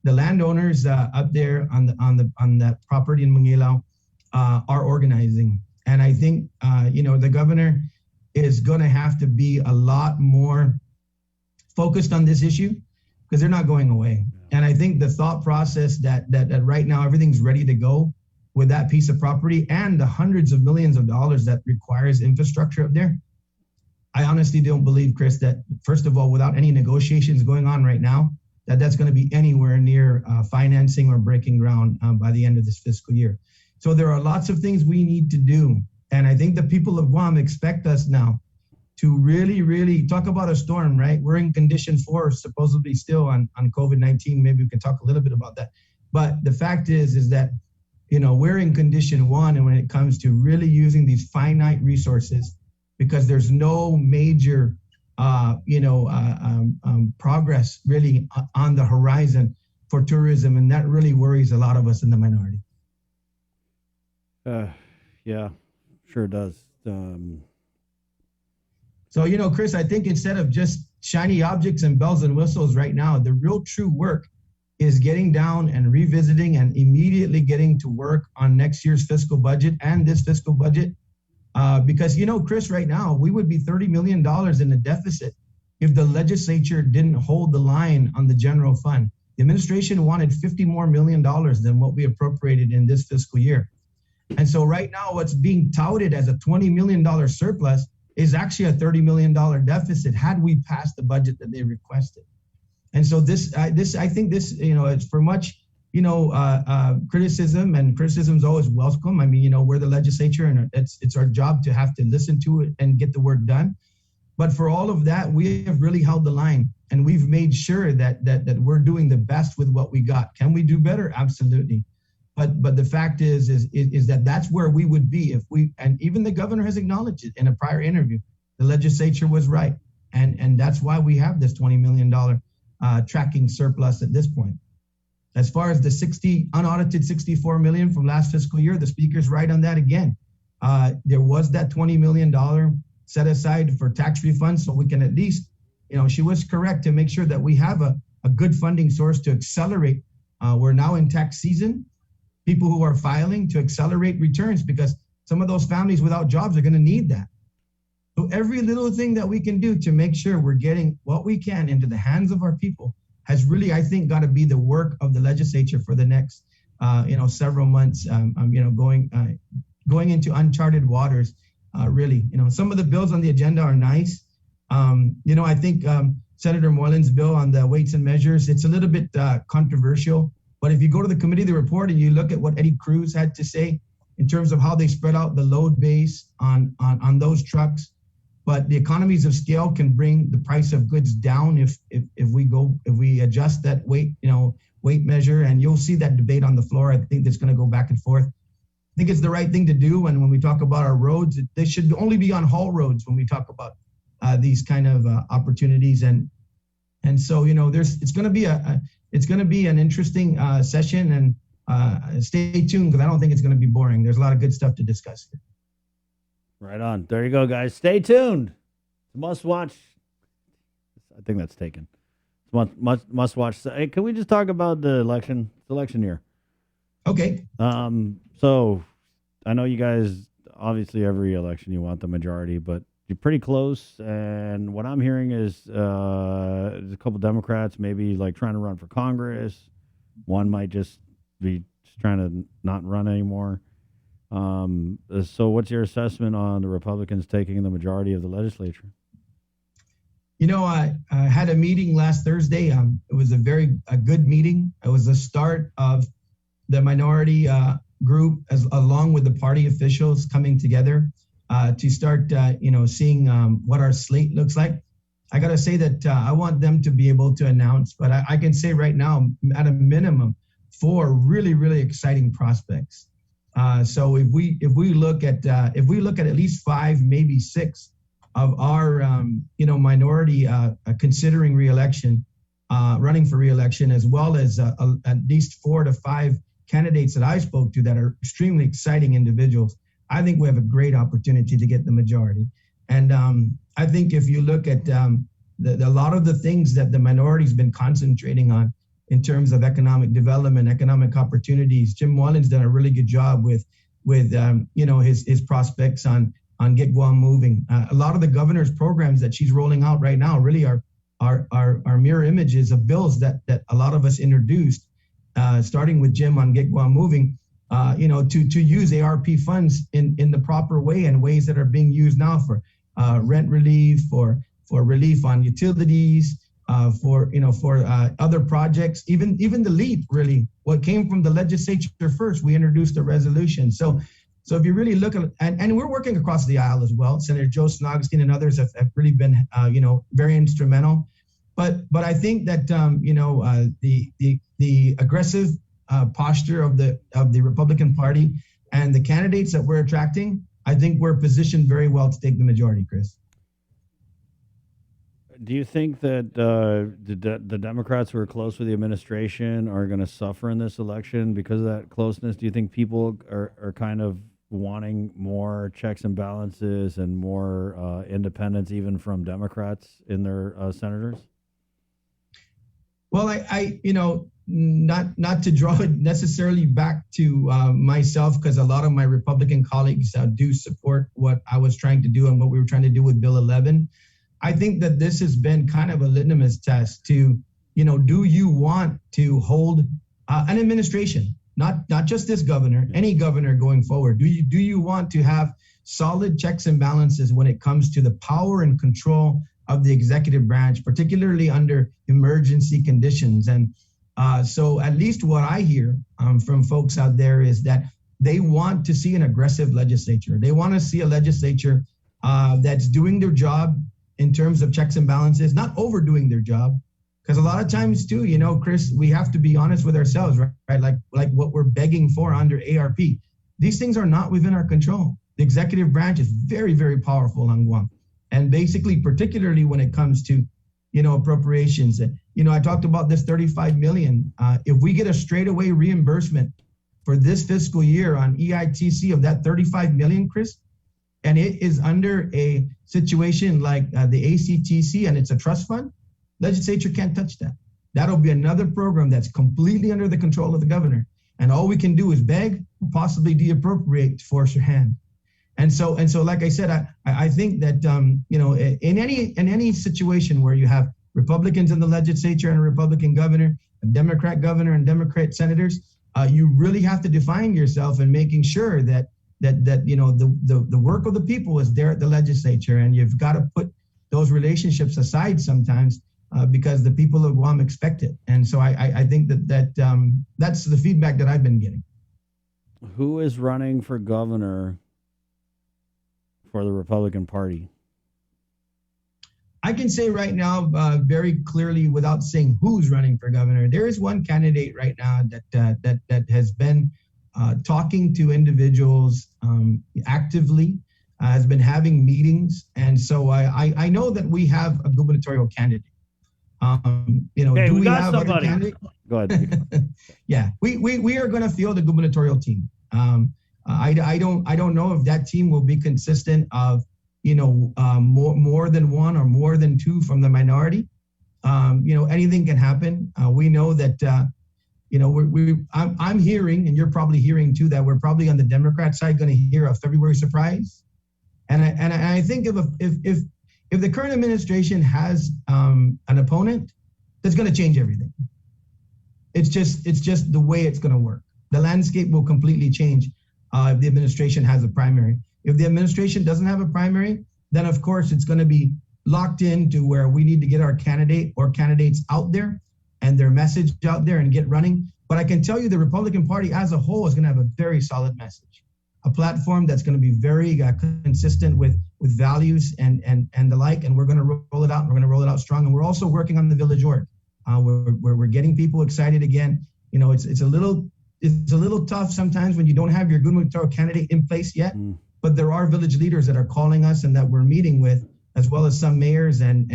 the landowners up there on that property in Manguilao are organizing. And I think, the governor is going to have to be a lot more focused on this issue because they're not going away. And I think the thought process that right now everything's ready to go with that piece of property and the hundreds of millions of dollars that requires infrastructure up there, I honestly don't believe, Chris, that first of all, without any negotiations going on right now, that's going to be anywhere near financing or breaking ground by the end of this fiscal year. So there are lots of things we need to do. And I think the people of Guam expect us now to really, really talk about a storm, right? We're in condition 4, supposedly still on COVID-19. Maybe we can talk a little bit about that. But the fact is that, we're in condition 1, and when it comes to really using these finite resources, because there's no major, progress really on the horizon for tourism. And that really worries a lot of us in the minority. Yeah, sure does. So, Chris, I think instead of just shiny objects and bells and whistles right now, the real true work is getting down and revisiting and immediately getting to work on next year's fiscal budget and this fiscal budget. Because, Chris, right now, we would be $30 million in the deficit if the legislature didn't hold the line on the general fund. The administration wanted $50 more million than what we appropriated in this fiscal year. And so right now, what's being touted as a $20 million surplus is actually a $30 million deficit had we passed the budget that they requested. And so I think this, it's for much, criticism, and criticism is always welcome. I mean, we're the legislature and it's our job to have to listen to it and get the work done. But for all of that, we have really held the line and we've made sure that we're doing the best with what we got. Can we do better? Absolutely. But the fact is that that's where we would be if and even the governor has acknowledged it in a prior interview. The legislature was right. And that's why we have this $20 million tracking surplus at this point. As far as the unaudited $64 million from last fiscal year, the speaker's right on that again. There was that $20 million set aside for tax refunds, so we can at least, she was correct to make sure that we have a good funding source to accelerate. We're now in tax season. People who are filing to accelerate returns because some of those families without jobs are going to need that. So every little thing that we can do to make sure we're getting what we can into the hands of our people has really, I think, got to be the work of the legislature for the next, several months. Going into uncharted waters. Really, some of the bills on the agenda are nice. I think Senator Moylan's bill on the weights and measures, it's a little bit controversial. But if you go to the committee of the report and you look at what Eddie Cruz had to say in terms of how they spread out the load base on those trucks, but the economies of scale can bring the price of goods down if we adjust that weight measure, and you'll see that debate on the floor. I think that's going to go back and forth. I think it's the right thing to do. And when we talk about our roads, they should only be on haul roads when we talk about these kind of opportunities. And so it's going to be an interesting session, and stay tuned because I don't think it's going to be boring. There's a lot of good stuff to discuss here. Right on. There you go, guys. Stay tuned. Must watch. I think that's taken. Must watch. Hey, can we just talk about the election? It's election year. Okay. So I know you guys, obviously every election you want the majority, but you're pretty close. And what I'm hearing is there's a couple Democrats maybe like trying to run for Congress. One might just be trying to not run anymore. So what's your assessment on the Republicans taking the majority of the legislature? You know, I had a meeting last Thursday. It was a good meeting. It was the start of the minority group, along with the party officials, coming together to start, seeing what our slate looks like. I got to say that I want them to be able to announce, but I can say right now, at a minimum, 4 really, really exciting prospects. So if we look at at least 5, maybe 6 of our minority considering reelection, running for reelection, as well as at least 4 to 5 candidates that I spoke to that are extremely exciting individuals, I think we have a great opportunity to get the majority. And I think if you look at a lot of the things that the minority's been concentrating on in terms of economic development, economic opportunities, Jim Mullins done a really good job with his prospects on Get Guam Moving. A lot of the governor's programs that she's rolling out right now really are mirror images of bills that a lot of us introduced, starting with Jim on Get Guam Moving, to use ARP funds in the proper way, and ways that are being used now for rent relief, for relief on utilities, for other projects, even the LEAP, really, what came from the legislature first, we introduced a resolution. So if you really look at, and we're working across the aisle as well, Senator Joe Snogstein and others have really been, very instrumental. But I think that, the aggressive posture of the Republican Party and the candidates that we're attracting, I think we're positioned very well to take the majority, Chris. Do you think that the Democrats who are close with the administration are going to suffer in this election because of that closeness? Do you think people are kind of wanting more checks and balances and more independence, even from Democrats in their senators? Well, I not to draw it necessarily back to myself, because a lot of my Republican colleagues do support what I was trying to do and what we were trying to do with Bill 11. I think that this has been kind of a litmus test to, do you want to hold an administration, not just this governor, any governor going forward? Do you want to have solid checks and balances when it comes to the power and control of the executive branch, particularly under emergency conditions? And so at least what I hear from folks out there is that they want to see an aggressive legislature. They want to see a legislature that's doing their job in terms of checks and balances, not overdoing their job. Because a lot of times too, Chris, we have to be honest with ourselves, right? Like what we're begging for under ARP. These things are not within our control. The executive branch is very, very powerful on Guam. And basically, particularly when it comes to, appropriations. I talked about this $35 million. If we get a straightaway reimbursement for this fiscal year on EITC of that $35 million, Chris, and it is under a situation like the ACTC and it's a trust fund, legislature can't touch that. That'll be another program that's completely under the control of the governor. And all we can do is beg, possibly de-appropriate to force your hand. And so, like I said, I think that, in any situation where you have Republicans in the legislature and a Republican governor, a Democrat governor and Democrat senators, you really have to define yourself in making sure that the work of the people is there at the legislature, and you've got to put those relationships aside sometimes because the people of Guam expect it. And so I think that's the feedback that I've been getting. Who is running for governor for the Republican Party? I can say right now very clearly, without saying who's running for governor, there is one candidate right now that has been talking to individuals actively, has been having meetings. And so I know that we have a gubernatorial candidate. Hey, do we got have somebody. Other candidates? Go ahead. Yeah, we are going to field a gubernatorial team. I don't know if that team will be consistent of more than one or more than two from the minority, anything can happen. We know that, I'm hearing, and you're probably hearing too, that we're probably on the Democrat side going to hear a February surprise. And I think if the current administration has an opponent, that's going to change everything. It's just the way it's going to work. The landscape will completely change if the administration has a primary. If the administration doesn't have a primary, then of course it's going to be locked into where we need to get our candidate or candidates out there and their message out there and get running. But I can tell you the Republican Party as a whole is going to have a very solid message, a platform that's going to be very consistent with values and the like. And we're going to roll it out. And we're going to roll it out strong. And we're also working on the village org. We're getting people excited again. It's a little tough sometimes when you don't have your gubernatorial candidate in place yet. But there are village leaders that are calling us and that we're meeting with, as well as some mayors, and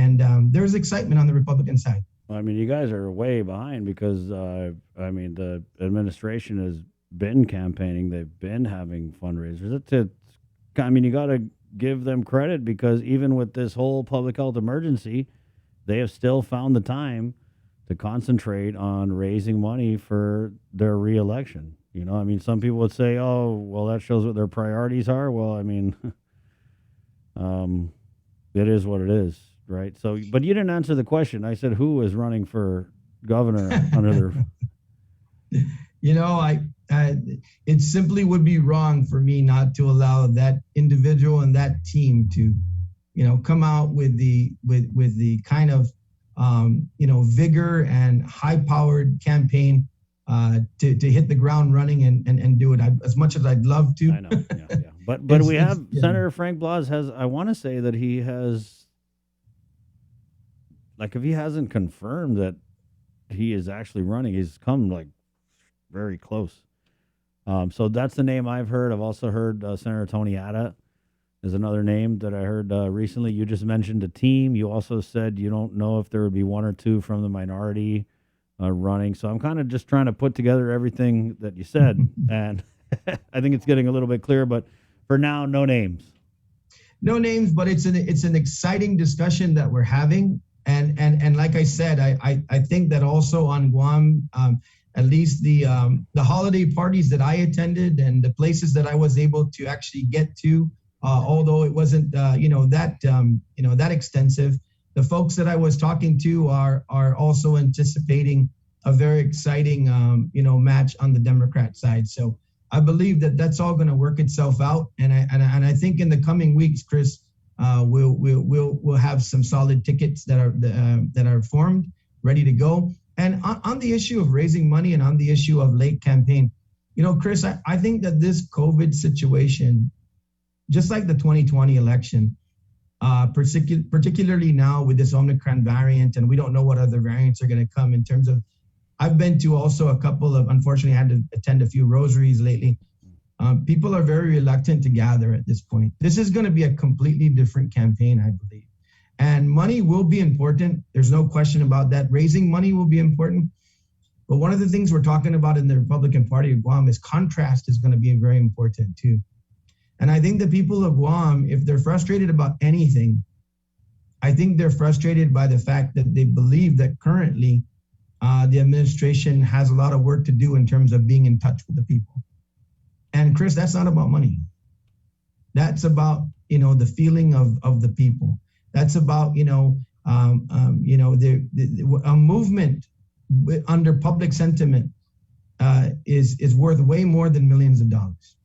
there's excitement on the Republican side. I mean, you guys are way behind because, the administration has been campaigning. They've been having fundraisers. You got to give them credit because even with this whole public health emergency, they have still found the time to concentrate on raising money for their reelection. Some people would say, oh, well, that shows what their priorities are. Well, it is what it is, right? So, but you didn't answer the question. I said, who is running for governor under their... It simply would be wrong for me not to allow that individual and that team to, come out with the kind of, vigor and high-powered campaign to hit the ground running and do it. As much as I'd love to. I know, yeah. But we have Senator Frank Blas has. I want to say that he has. If he hasn't confirmed that he is actually running, he's come very close. So that's the name I've heard. I've also heard Senator Tony Atta is another name that I heard recently. You just mentioned a team. You also said you don't know if there would be one or two from the minority running. So I'm kind of just trying to put together everything that you said. And I think it's getting a little bit clear. But for now, no names. No names, but it's an exciting discussion that we're having. And like I said, I think that also on Guam, at least the holiday parties that I attended and the places that I was able to actually get to, although it wasn't that extensive, the folks that I was talking to are also anticipating a very exciting match on the Democrat side. So I believe that that's all going to work itself out, and I think in the coming weeks, Chris, we'll have some solid tickets that are formed, ready to go. And on the issue of raising money and on the issue of late campaign, Chris, I think that this COVID situation, just like the 2020 election, particularly now with this Omicron variant, and we don't know what other variants are going to come in terms of, I've been to also a couple of, unfortunately, I had to attend a few rosaries lately. People are very reluctant to gather at this point. This is going to be a completely different campaign, I believe. And money will be important. There's no question about that. Raising money will be important. But one of the things we're talking about in the Republican Party of Guam is contrast is going to be very important too. And I think the people of Guam, if they're frustrated about anything, I think they're frustrated by the fact that they believe that currently the administration has a lot of work to do in terms of being in touch with the people. And Chris, that's not about money. That's about, the feeling of the people. That's about, a movement under public sentiment is worth way more than millions of dollars.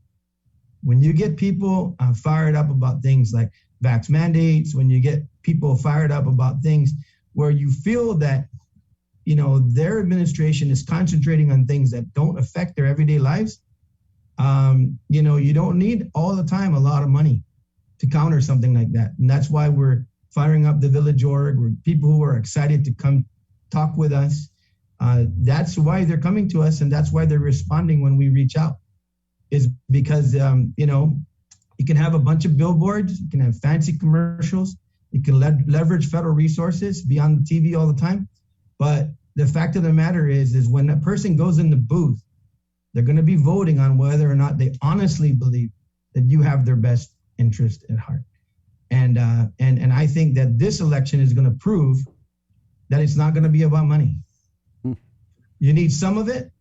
When you get people fired up about things like vax mandates, when you get people fired up about things where you feel that, their administration is concentrating on things that don't affect their everyday lives, you don't need all the time a lot of money to counter something like that. And that's why we're firing up the village org. We're people who are excited to come talk with us. That's why they're coming to us, and that's why they're responding when we reach out, is because, you can have a bunch of billboards, you can have fancy commercials, you can leverage federal resources, be on TV all the time. But the fact of the matter is when a person goes in the booth, they're going to be voting on whether or not they honestly believe that you have their best interest at heart. And I think that this election is going to prove that it's not going to be about money. You need some of it,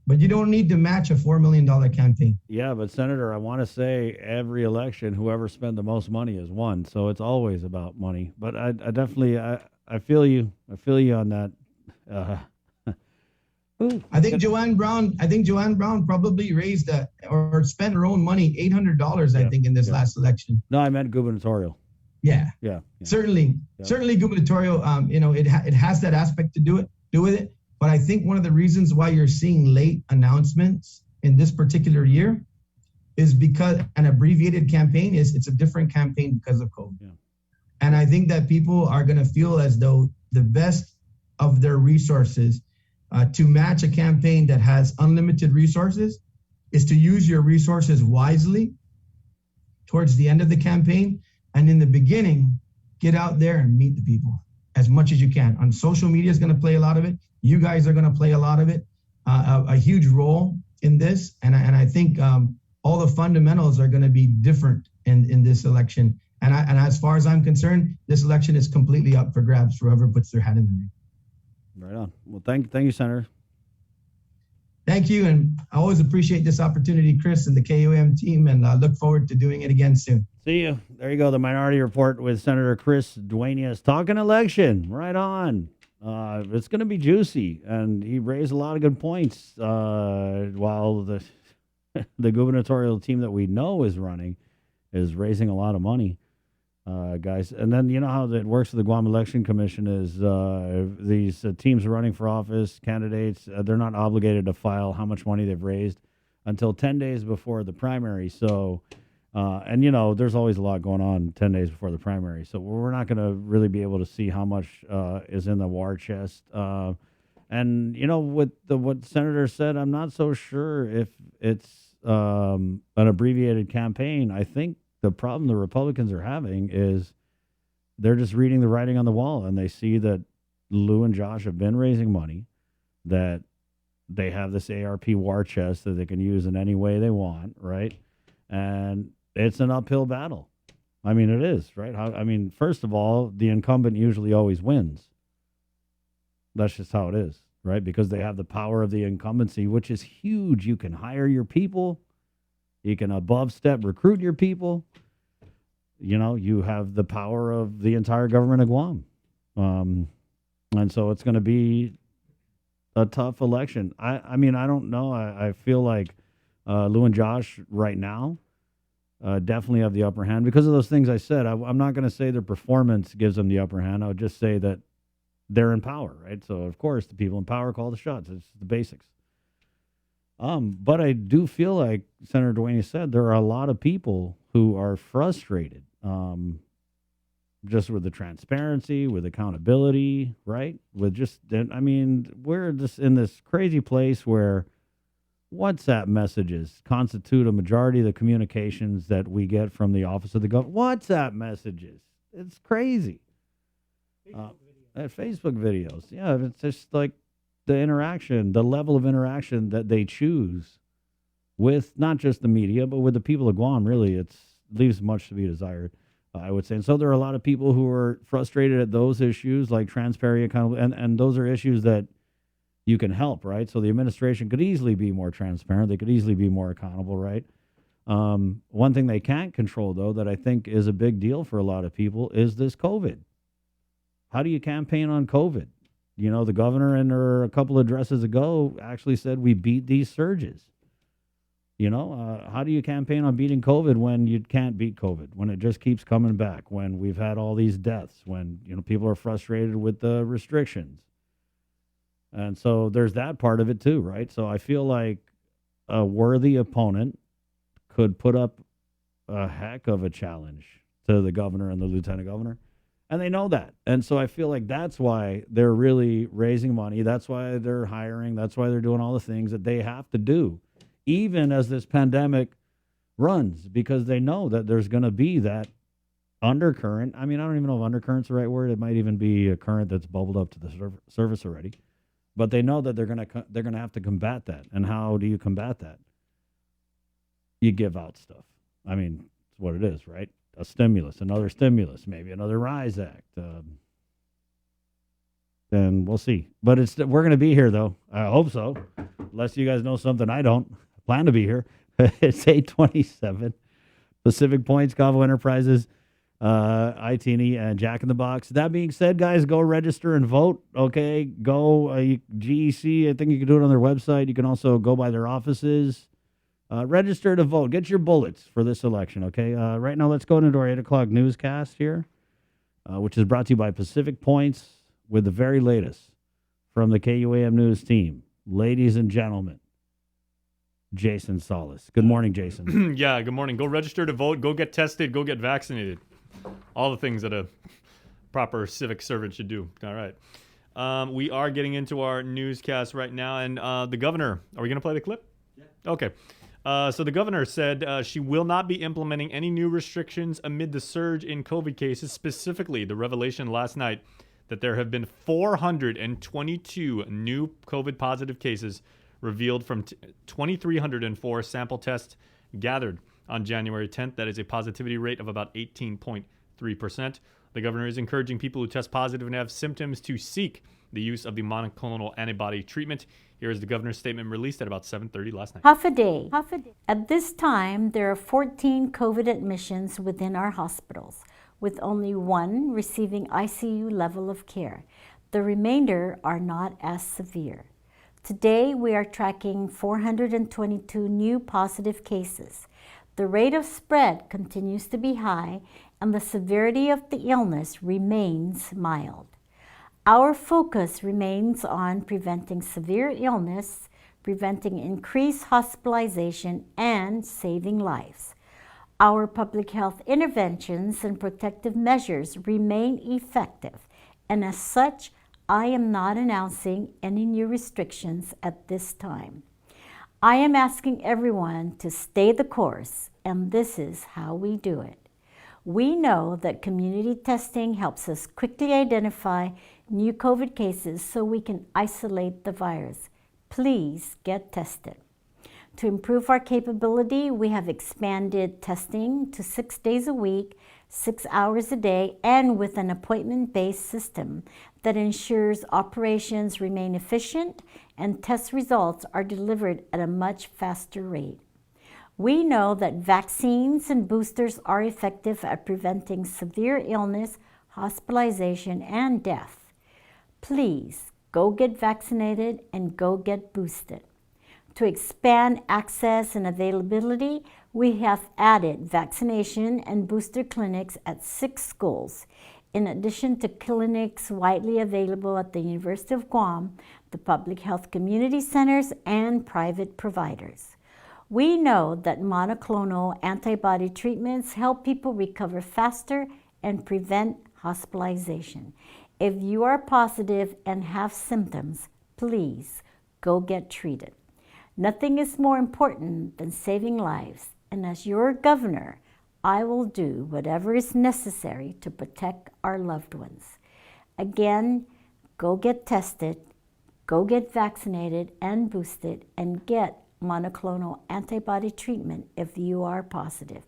but you don't need to match a $4 million campaign. Yeah, but Senator, I want to say every election, whoever spent the most money has won. So it's always about money. But I definitely, I feel you. I feel you on that. I think Joanne Brown probably raised or spent her own money, $800, I think, in this last election. No, I meant gubernatorial. Yeah. Certainly gubernatorial. It has that aspect to do with it. But I think one of the reasons why you're seeing late announcements in this particular year is because an abbreviated campaign it's a different campaign because of COVID. Yeah. And I think that people are going to feel as though the best of their resources to match a campaign that has unlimited resources is to use your resources wisely towards the end of the campaign. And in the beginning, get out there and meet the people as much as you can. On social media is going to play a lot of it. You guys are going to play a lot of it, a huge role in this. And I think all the fundamentals are going to be different in this election. And as far as I'm concerned, this election is completely up for grabs for whoever puts their hat in the ring. Right on. Well, thank you, Senator. Thank you. And I always appreciate this opportunity, Chris and the KUAM team, and I look forward to doing it again soon. See you. There you go. The Minority Report with Senator Chris Duenas talking election. Right on. It's going to be juicy. And he raised a lot of good points while the gubernatorial team that we know is running is raising a lot of money. Guys, and then you know how it works with the Guam Election Commission is these teams running for office, candidates, they're not obligated to file how much money they've raised until 10 days before the primary. So, and there's always a lot going on 10 days before the primary. So we're not going to really be able to see how much is in the war chest. And with what Senator said, I'm not so sure if it's an abbreviated campaign. I think the problem the Republicans are having is they're just reading the writing on the wall, and they see that Lou and Josh have been raising money, that they have this ARP war chest that they can use in any way they want, right? And it's an uphill battle. I mean, it is, right? First of all, the incumbent usually always wins. That's just how it is, right? Because they have the power of the incumbency, which is huge. You can hire your people. You can above step recruit your people. You have the power of the entire government of Guam. And so it's going to be a tough election. I don't know. I feel like Lou and Josh right now definitely have the upper hand because of those things I said. I'm not going to say their performance gives them the upper hand. I would just say that they're in power, right? So, of course, the people in power call the shots. It's the basics. But I do feel like Senator Duenas said there are a lot of people who are frustrated just with the transparency, with accountability, right? With just, we're just in this crazy place where WhatsApp messages constitute a majority of the communications that we get from the Office of the Governor. WhatsApp messages. It's crazy. Facebook videos. Yeah, it's just like the interaction, the level of interaction that they choose with not just the media, but with the people of Guam, really, it leaves much to be desired, I would say. And so there are a lot of people who are frustrated at those issues, like transparency, accountability, and those are issues that you can help, right? So the administration could easily be more transparent. They could easily be more accountable, right? One thing they can't control, though, that I think is a big deal for a lot of people is this COVID. How do you campaign on COVID? The governor in her a couple of addresses ago actually said we beat these surges. How do you campaign on beating COVID when you can't beat COVID, when it just keeps coming back, when we've had all these deaths, when, people are frustrated with the restrictions? And so there's that part of it too, right? So I feel like a worthy opponent could put up a heck of a challenge to the governor and the lieutenant governor. And they know that. And so I feel like that's why they're really raising money. That's why they're hiring. That's why they're doing all the things that they have to do, even as this pandemic runs, because they know that there's going to be that undercurrent. I don't even know if undercurrent's the right word. It might even be a current that's bubbled up to the surface already. But they know that they're going to have to combat that. And how do you combat that? You give out stuff. It's what it is, right? a stimulus, another stimulus, maybe another RISE Act. Then we'll see. But we're going to be here, though. I hope so. Unless you guys know something I don't. I plan to be here. It's 8:27. Pacific Points, Cavo Enterprises, ITNE, and Jack in the Box. That being said, guys, go register and vote. Okay, go GEC. I think you can do it on their website. You can also go by their offices. Register to vote. Get your bullets for this election. Okay. Right now, let's go into our 8 o'clock newscast here, which is brought to you by Pacific Points with the very latest from the KUAM News team. Ladies and gentlemen, Jason Solis. Good morning, Jason. Yeah, good morning. Go register to vote. Go get tested. Go get vaccinated. All the things that a proper civic servant should do. All right. We are getting into our newscast right now. And the governor, are we going to play the clip? Yeah. Okay. So the governor said she will not be implementing any new restrictions amid the surge in COVID cases, specifically the revelation last night that there have been 422 new COVID positive cases revealed from 2,304 sample tests gathered on January 10th. That is a positivity rate of about 18.3%. The governor is encouraging people who test positive and have symptoms to seek the use of the monoclonal antibody treatment. Here is the governor's statement released at about 7:30 last night. Half a day. At this time, there are 14 COVID admissions within our hospitals, with only one receiving ICU level of care. The remainder are not as severe. Today, we are tracking 422 new positive cases. The rate of spread continues to be high, and the severity of the illness remains mild. Our focus remains on preventing severe illness, preventing increased hospitalization, and saving lives. Our public health interventions and protective measures remain effective, and as such, I am not announcing any new restrictions at this time. I am asking everyone to stay the course, and this is how we do it. We know that community testing helps us quickly identify new COVID cases so we can isolate the virus. Please get tested. To improve our capability, we have expanded testing to 6 days a week, 6 hours a day, and with an appointment-based system that ensures operations remain efficient and test results are delivered at a much faster rate. We know that vaccines and boosters are effective at preventing severe illness, hospitalization, and death. Please go get vaccinated and go get boosted. To expand access and availability, we have added vaccination and booster clinics at 6 schools, in addition to clinics widely available at the University of Guam, the public health community centers, and private providers. We know that monoclonal antibody treatments help people recover faster and prevent hospitalization. If you are positive and have symptoms, please go get treated. Nothing is more important than saving lives, and as your governor, I will do whatever is necessary to protect our loved ones. Again, go get tested, go get vaccinated and boosted, and get monoclonal antibody treatment if you are positive.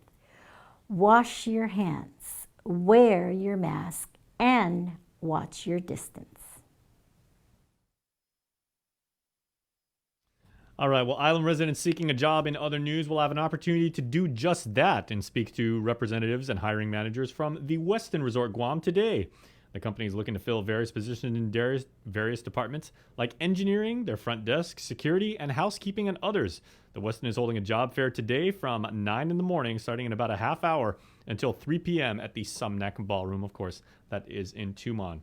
Wash your hands, wear your mask, and watch your distance. All right, well, island residents seeking a job in other news will have an opportunity to do just that and speak to representatives and hiring managers from the Westin Resort Guam today. The company is looking to fill various positions in various departments like engineering, their front desk, security, and housekeeping, and others. The Westin is holding a job fair today from 9 in the morning, starting in about a half hour, until 3 p.m. at the Sumnak Ballroom, of course. That is in Tumon.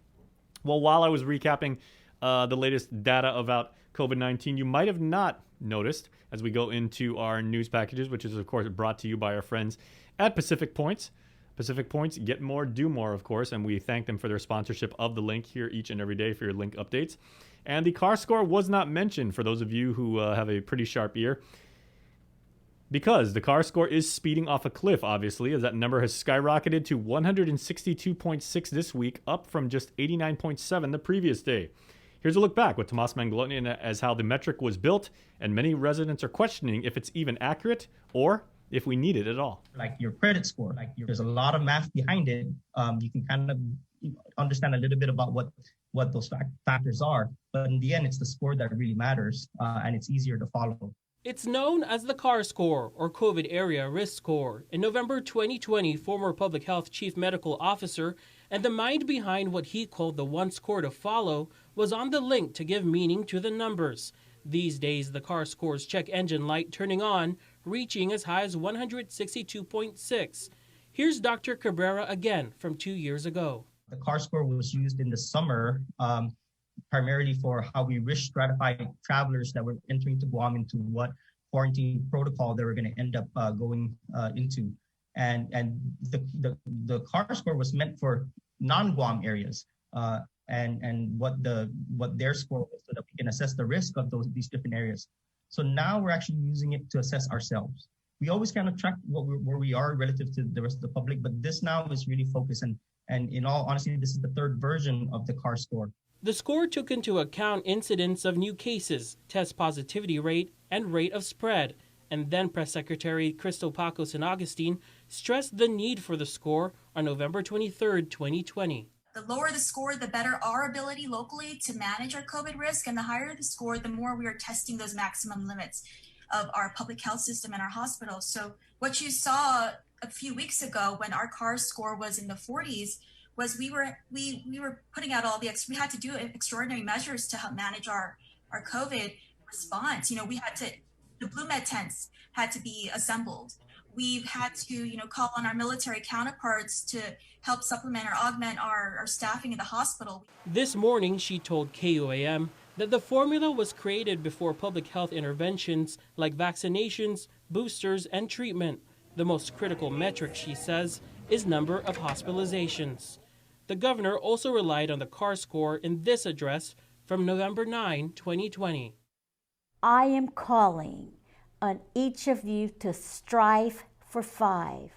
Well, while I was recapping the latest data about COVID-19, you might have not noticed as we go into our news packages, which is, of course, brought to you by our friends at Pacific Points. Pacific Points, get more, do more, of course, and we thank them for their sponsorship of the link here each and every day for your link updates. And the car score was not mentioned for those of you who have a pretty sharp ear, because the car score is speeding off a cliff, obviously, as that number has skyrocketed to 162.6 this week, up from just 89.7 the previous day. Here's a look back with Tomas Manglotnian as how the metric was built, and many residents are questioning if it's even accurate or if we need it at all. Like your credit score, there's a lot of math behind it. You can kind of understand a little bit about what those factors are. But in the end, it's the score that really matters, and it's easier to follow. It's known as the CAR score, or COVID Area Risk Score. In November 2020, former Public Health Chief Medical Officer and the mind behind what he called the one score to follow was on the link to give meaning to the numbers. These days, the CAR score's check engine light turning on, reaching as high as 162.6. Here's Dr. Cabrera again from 2 years ago. The CAR score was used in the summer primarily for how we risk stratify travelers that were entering to Guam into what quarantine protocol they were going to end up going into. And the CAR score was meant for non-Guam areas and what their score was so that we can assess the risk of these different areas. So now we're actually using it to assess ourselves. We always kind of track where we are relative to the rest of the public, but this now is really focused and in all honesty, this is the third version of the CAR score. The score took into account incidence of new cases, test positivity rate, and rate of spread. And then Press Secretary Crystal Paco San Agustin stressed the need for the score on November 23, 2020. The lower the score, the better our ability locally to manage our COVID risk, and the higher the score, the more we are testing those maximum limits of our public health system and our hospitals. So what you saw a few weeks ago when our CAR score was in the 40s was we were putting out we had to do extraordinary measures to help manage our COVID response. The Blue Med tents had to be assembled. We've had to, call on our military counterparts to help supplement or augment our staffing in the hospital. This morning, she told KUAM that the formula was created before public health interventions like vaccinations, boosters, and treatment. The most critical metric, she says, is number of hospitalizations. The governor also relied on the CAR score in this address from November 9, 2020. I am calling on each of you to strive for 5,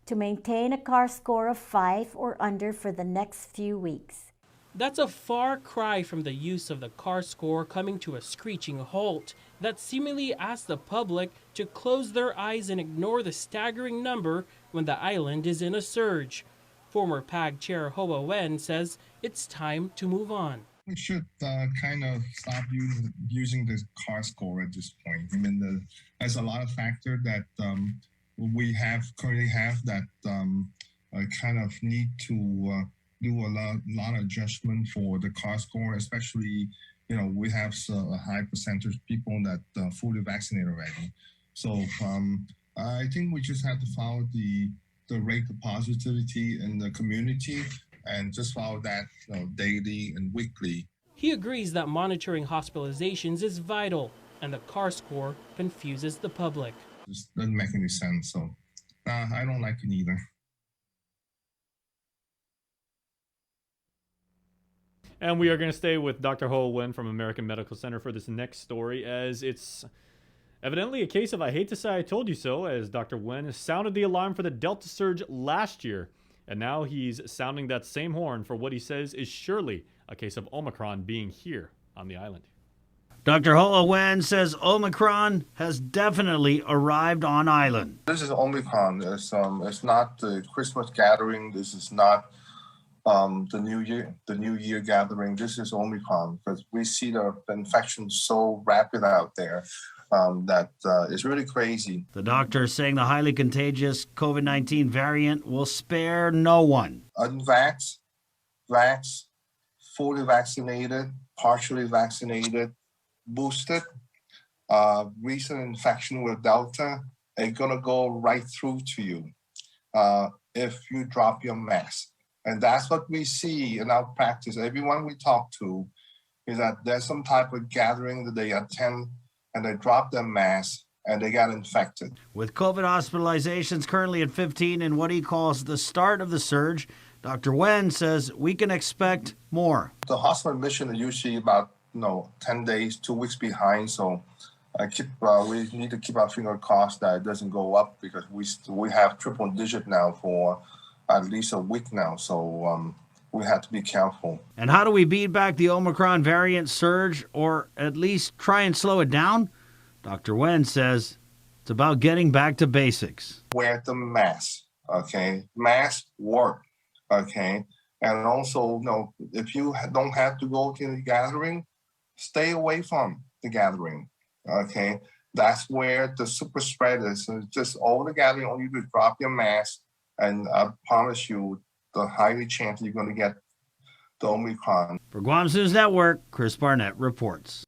to maintain a CAR score of 5 or under for the next few weeks. That's a far cry from the use of the CAR score coming to a screeching halt that seemingly asks the public to close their eyes and ignore the staggering number when the island is in a surge. Former PAG Chair Hoa Wen says it's time to move on. We should kind of stop using the CAR score at this point. I mean, there's a lot of factors that we currently have that kind of need to do a lot of adjustment for the CAR score, especially, we have a high percentage of people that are fully vaccinated already. So I think we just have to follow the rate of positivity in the community and just follow that daily and weekly. He agrees that monitoring hospitalizations is vital and the CAR score confuses the public. It doesn't make any sense, so I don't like it either. And we are going to stay with Dr. Hoa Wen from American Medical Center for this next story, as it's evidently a case of I hate to say I told you so, as Dr. Wen sounded the alarm for the Delta surge last year. And now he's sounding that same horn for what he says is surely a case of Omicron being here on the island. Dr. Hoa Wen says Omicron has definitely arrived on island. This is Omicron. It's not the Christmas gathering. This is not the New Year gathering. This is Omicron because we see the infection so rapid out there that is really crazy. The doctor is saying the highly contagious COVID-19 variant will spare no one. Unvaxxed, vaxxed, fully vaccinated, partially vaccinated, boosted, recent infection with Delta, it's going to go right through to you if you drop your mask. And that's what we see in our practice. Everyone we talk to is that there's some type of gathering that they attend and they drop their mask and they got infected. With COVID hospitalizations currently at 15 and what he calls the start of the surge, Dr. Wen says we can expect more. The hospital admission is usually about 10 days, 2 weeks behind. So we need to keep our finger crossed that it doesn't go up because we have triple digit now for at least a week now. So we have to be careful. And how do we beat back the Omicron variant surge or at least try and slow it down? Dr. Wen says It's about getting back to basics. Wear the mask, okay? Masks work, okay? And also, if you don't have to go to the gathering, stay away from the gathering, okay? That's where the super spread is. It's just all the gathering, all you do is drop your mask, and I promise you, the highly chance you're going to get the Omicron. For Guam's News Network, Chris Barnett reports.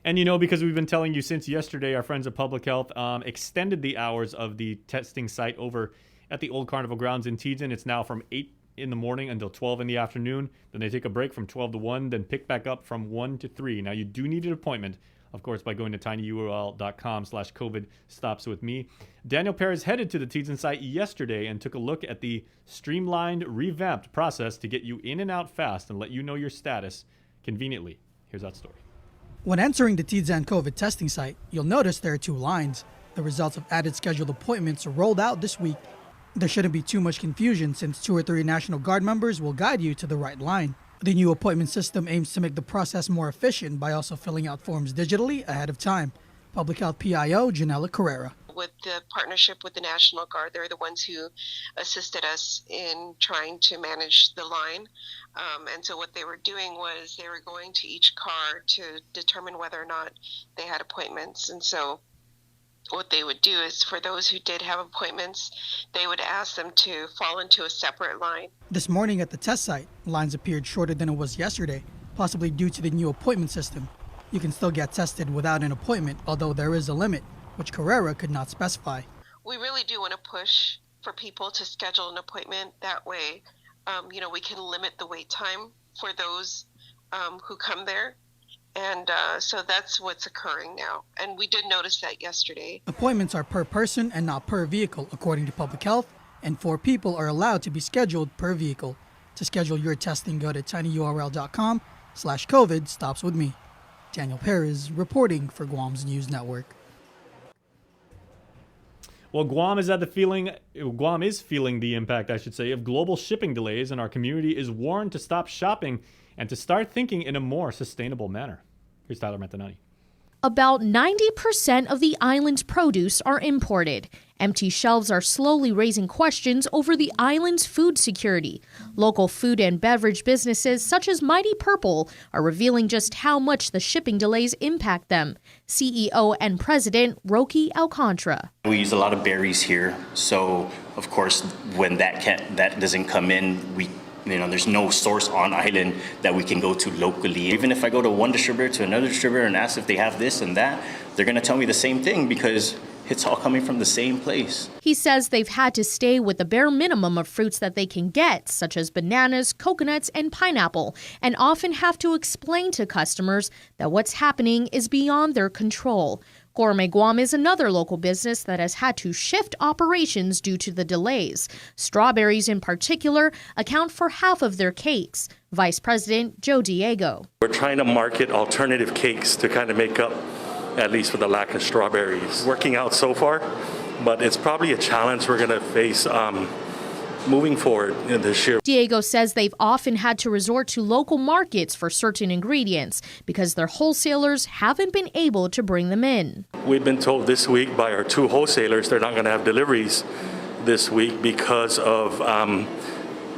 And because we've been telling you since yesterday, our friends at Public Health extended the hours of the testing site over at the Old Carnival Grounds in Teadston. It's now from 8 in the morning until 12 in the afternoon. Then they take a break from 12 to 1, then pick back up from 1 to 3. Now, you do need an appointment, of course, by going to tinyurl.com/COVID-stops-with-me. Daniel Perez headed to the Teadston site yesterday and took a look at the streamlined, revamped process to get you in and out fast and let you know your status conveniently. Here's that story. When entering the Teadston COVID testing site, you'll notice there are 2 lines. The results of added scheduled appointments are rolled out this week. There shouldn't be too much confusion since 2 or 3 National Guard members will guide you to the right line. The new appointment system aims to make the process more efficient by also filling out forms digitally ahead of time. Public Health PIO Janela Carrera. With the partnership with the National Guard, they're the ones who assisted us in trying to manage the line. And so what they were doing was they were going to each car to determine whether or not they had appointments. And so what they would do is for those who did have appointments, they would ask them to fall into a separate line. This morning at the test site, lines appeared shorter than it was yesterday, possibly due to the new appointment system. You can still get tested without an appointment, although there is a limit, which Carrera could not specify. We really do want to push for people to schedule an appointment. That way, we can limit the wait time for those who come there. And so that's what's occurring now. And we did notice that yesterday. Appointments are per person and not per vehicle, according to Public Health, and 4 people are allowed to be scheduled per vehicle. To schedule your testing, go to tinyurl.com/COVID-stops-with-me. Daniel Perez reporting for Guam's News Network. Well, Guam is feeling the impact, I should say, of global shipping delays, and our community is warned to stop shopping and to start thinking in a more sustainable manner. Here's Tyler Mantanani. About 90% of the island's produce are imported. Empty shelves are slowly raising questions over the island's food security. Local food and beverage businesses such as Mighty Purple are revealing just how much the shipping delays impact them. CEO and President Rocky Alcantara. We use a lot of berries here, so of course when that doesn't come in, there's no source on island that we can go to locally. Even if I go to one distributor to another distributor and ask if they have this and that, they're going to tell me the same thing because it's all coming from the same place. He says they've had to stay with the bare minimum of fruits that they can get, such as bananas, coconuts, and pineapple, and often have to explain to customers that what's happening is beyond their control. Gourmet Guam is another local business that has had to shift operations due to the delays. Strawberries in particular account for half of their cakes. Vice President Joe Diego. We're trying to market alternative cakes to kind of make up at least for the lack of strawberries. Working out so far, but it's probably a challenge we're going to face moving forward this year. Diego says they've often had to resort to local markets for certain ingredients because their wholesalers haven't been able to bring them in. We've been told this week by our 2 wholesalers they're not going to have deliveries this week because of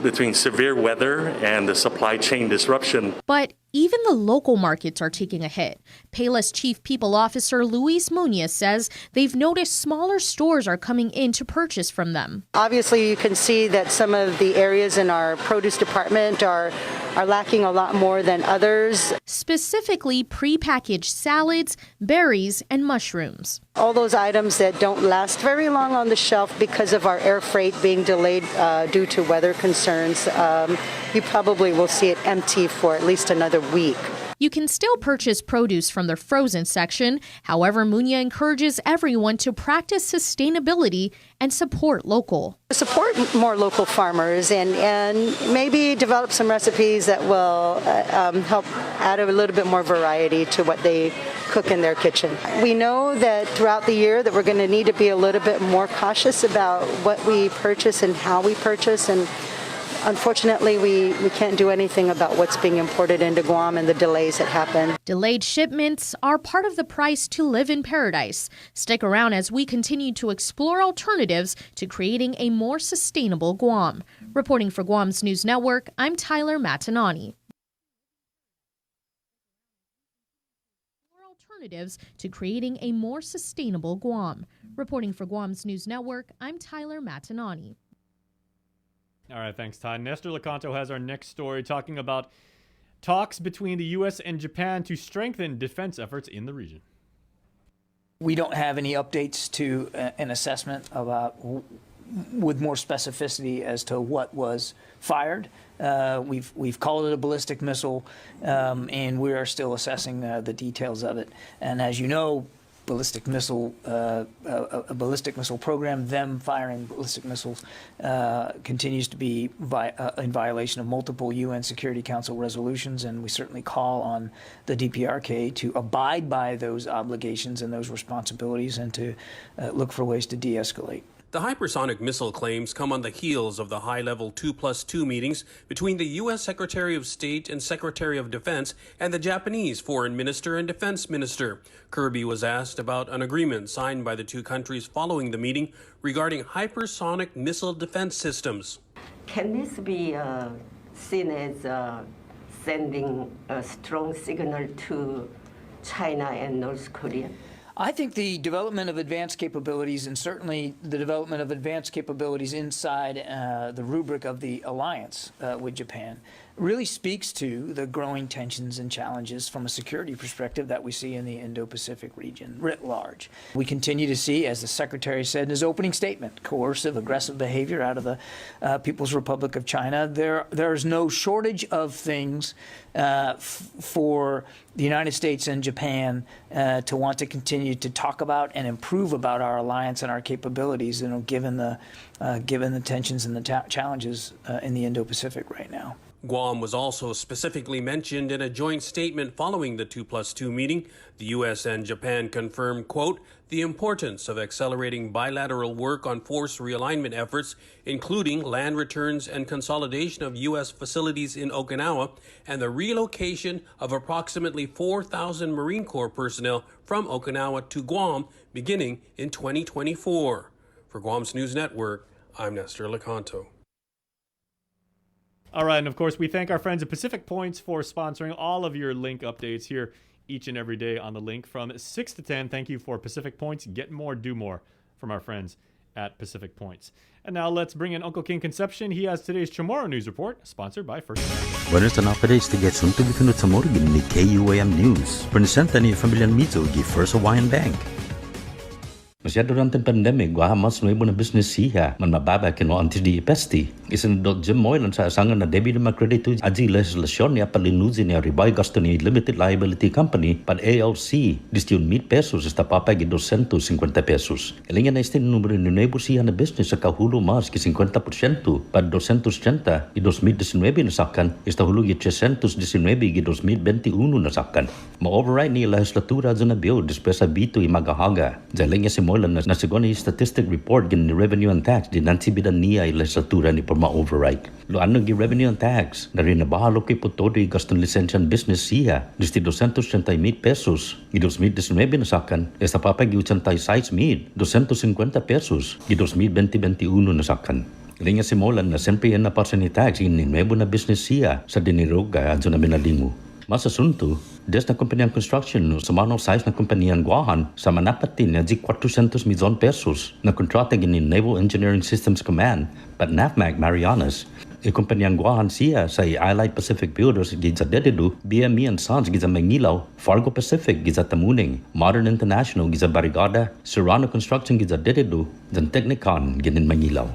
between severe weather and the supply chain disruption. But even the local markets are taking a hit. Payless Chief People Officer Luis Munoz says they've noticed smaller stores are coming in to purchase from them. Obviously, you can see that some of the areas in our produce department are lacking a lot more than others. Specifically, prepackaged salads, berries, and mushrooms. All those items that don't last very long on the shelf because of our air freight being delayed due to weather concerns, you probably will see it empty for at least another week. You can still purchase produce from their frozen section. However, Munya encourages everyone to practice sustainability and support local. Support more local farmers and maybe develop some recipes that will help add a little bit more variety to what they cook in their kitchen. We know that throughout the year that we're going to need to be a little bit more cautious about what we purchase and how we purchase, and unfortunately, we can't do anything about what's being imported into Guam and the delays that happen. Delayed shipments are part of the price to live in paradise. Stick around as we continue to explore alternatives to creating a more sustainable Guam. Reporting for Guam's News Network, I'm Tyler Matanani. Alternatives to creating a more sustainable Guam. Reporting for Guam's News Network, I'm Tyler Matanani. All right, thanks, Todd. Nestor Lecanto has our next story talking about talks between the U.S. and Japan to strengthen defense efforts in the region. We don't have any updates to an assessment about with more specificity as to what was fired. We've called it a ballistic missile, and we are still assessing the details of it. And as you know, a ballistic missile program, them firing ballistic missiles, continues to be in violation of multiple UN Security Council resolutions, and we certainly call on the DPRK to abide by those obligations and those responsibilities and to look for ways to de-escalate. The hypersonic missile claims come on the heels of the high-level 2+2 meetings between the U.S. Secretary of State and Secretary of Defense and the Japanese Foreign Minister and Defense Minister. Kirby was asked about an agreement signed by the two countries following the meeting regarding hypersonic missile defense systems. Can this be seen as sending a strong signal to China and North Korea? I think the development of advanced capabilities, and certainly the development of advanced capabilities inside the rubric of the alliance with Japan, really speaks to the growing tensions and challenges from a security perspective that we see in the Indo-Pacific region writ large. We continue to see, as the Secretary said in his opening statement, coercive, aggressive behavior out of the People's Republic of China. There's no shortage of things for the United States and Japan to want to continue to talk about and improve about our alliance and our capabilities, given the tensions and the challenges in the Indo-Pacific right now. Guam was also specifically mentioned in a joint statement following the 2+2 meeting. The U.S. and Japan confirmed, quote, the importance of accelerating bilateral work on force realignment efforts, including land returns and consolidation of U.S. facilities in Okinawa, and the relocation of approximately 4,000 Marine Corps personnel from Okinawa to Guam beginning in 2024. For Guam's News Network, I'm Nestor Lecanto. All right, and of course, we thank our friends at Pacific Points for sponsoring all of your link updates here each and every day on the link from 6 to 10. Thank you for Pacific Points. Get more, do more from our friends at Pacific Points. And now let's bring in Uncle King Concepcion. He has today's Chamorro News Report, sponsored by First Bank. Buenos updates to get sunto gitunut sa morgan ni KUAM News. Presenta ni Familian Mizo gi First Hawaiian Bank. Masyado durante ang pandemic, wala mas nuevo na business siya, man mababa kino antes di pesti. Isan dot Jim Moylan sa asangan na debit na makredito aji legislasyon niya palinuzi niya ribay gasto ni Limited Liability Company pad ALC, $1,000,000 pesos hasta papay 250 pesos. Ilingan na istin numero ni nuevo siya na business sa kahulo mas ki 50% pad 280 i 2019 nasakan, hasta hulo gi 319 gi 2021 nasakan. Ma-override ni legislatura dyan na biyo despesa bito i magahaga. Jaling si Moylan na según yung statistic report gin ni Revenue and Tax di nansibidan niya yung legislatura ni por ma-override. Lo ano gi Revenue and Tax na rin nabahalo kay po todo yung gastong lisensyan business siya disti 280,000 pesos i 2019 nasakan esta papag 86,250 pesos i 2020-21 nasakan. Linya si Moylan na siyempre yan na parsa ni tax in nuevo na business siya sa diniroga adyo na minalingo. Mas asunto, des na kumpanyang construction no samano size na kumpanyang Guahan sa manapatin na di 400 milyon pesos na kontrata gini Naval Engineering Systems Command but NAVMAC Marianas. E kumpanyang Guahan siya sa Allied Pacific Builders gidsa Dededu, BME and Sons gidsa Mangilaw, Fargo Pacific gidsa Tamuning, Modern International gidsa Barrigada, Serrano Construction gidsa Dededu, dan Technicon ginin Mangilaw.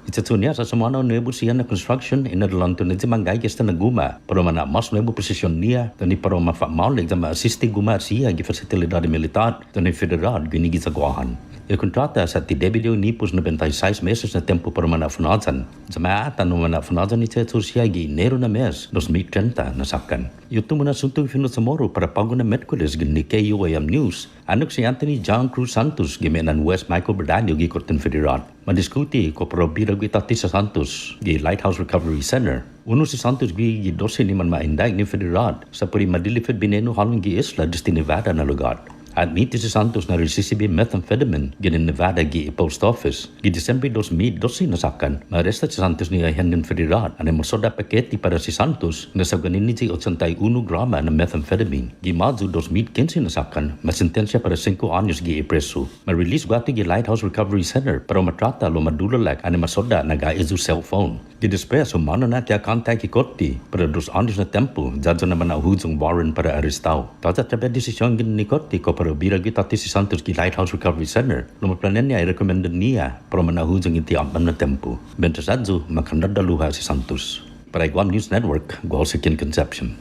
Itatunya sa sumano nuevo siya na construction inadelanto na di manggay kesta na guma pero mana mas nuevo posisyon niya tani para mafamaw na ma-assiste guma siya gi fasilidad militar tani federal ginigi sa Guahan. E kontrata sa TW nipos 96 meses na tempo para manafunasan. Sa maatan no manafunasan ni Tetur siya gi Enero na mes 2030 nasakkan. Yuto mo na sunto finot sa moro para pagod na Merkules ni KUAM News. Anok si Anthony John Cruz Santos gimenan West Michael Berdalio gi Korten Federal. Madiskuti ko para birag itati sa Santos gi Lighthouse Recovery Center. Uno si Santos gi 12 ni man maindag ni Federal sa puri madilifed bineno halong gi Isla Desti Nevada na lugar. At miti si Santos na resisibi methamphetamine ginin Nevada gi post office. Gi December 2012 nasakan, maaresta si Santos ni Ahendan Federal. Ane masoda paketi para si Santos na sa ganin ni 81 grama na methamphetamine. Gi Marzo 2015 nasakan, masentensya para 5 anyos gi ipreso. Ma-release gwati gi Lighthouse Recovery Center para matrata lo madulolak ane masoda na ga-izu cellphone. Gi despreso mano na tiya kontak ki Korti para 2 anyos na tempo, jadyo naman na hujong warrant para arestao. Tata tabi desisyon ginin ni Korti ko para birag itati si Santos ki Lighthouse Recovery Center. Lumaplanen niya i-recommended niya para manahujang iti ampan na tempo. Bentas adzo, makandadaluha si Santos. Para Guam News Network, Gualsikin Conception.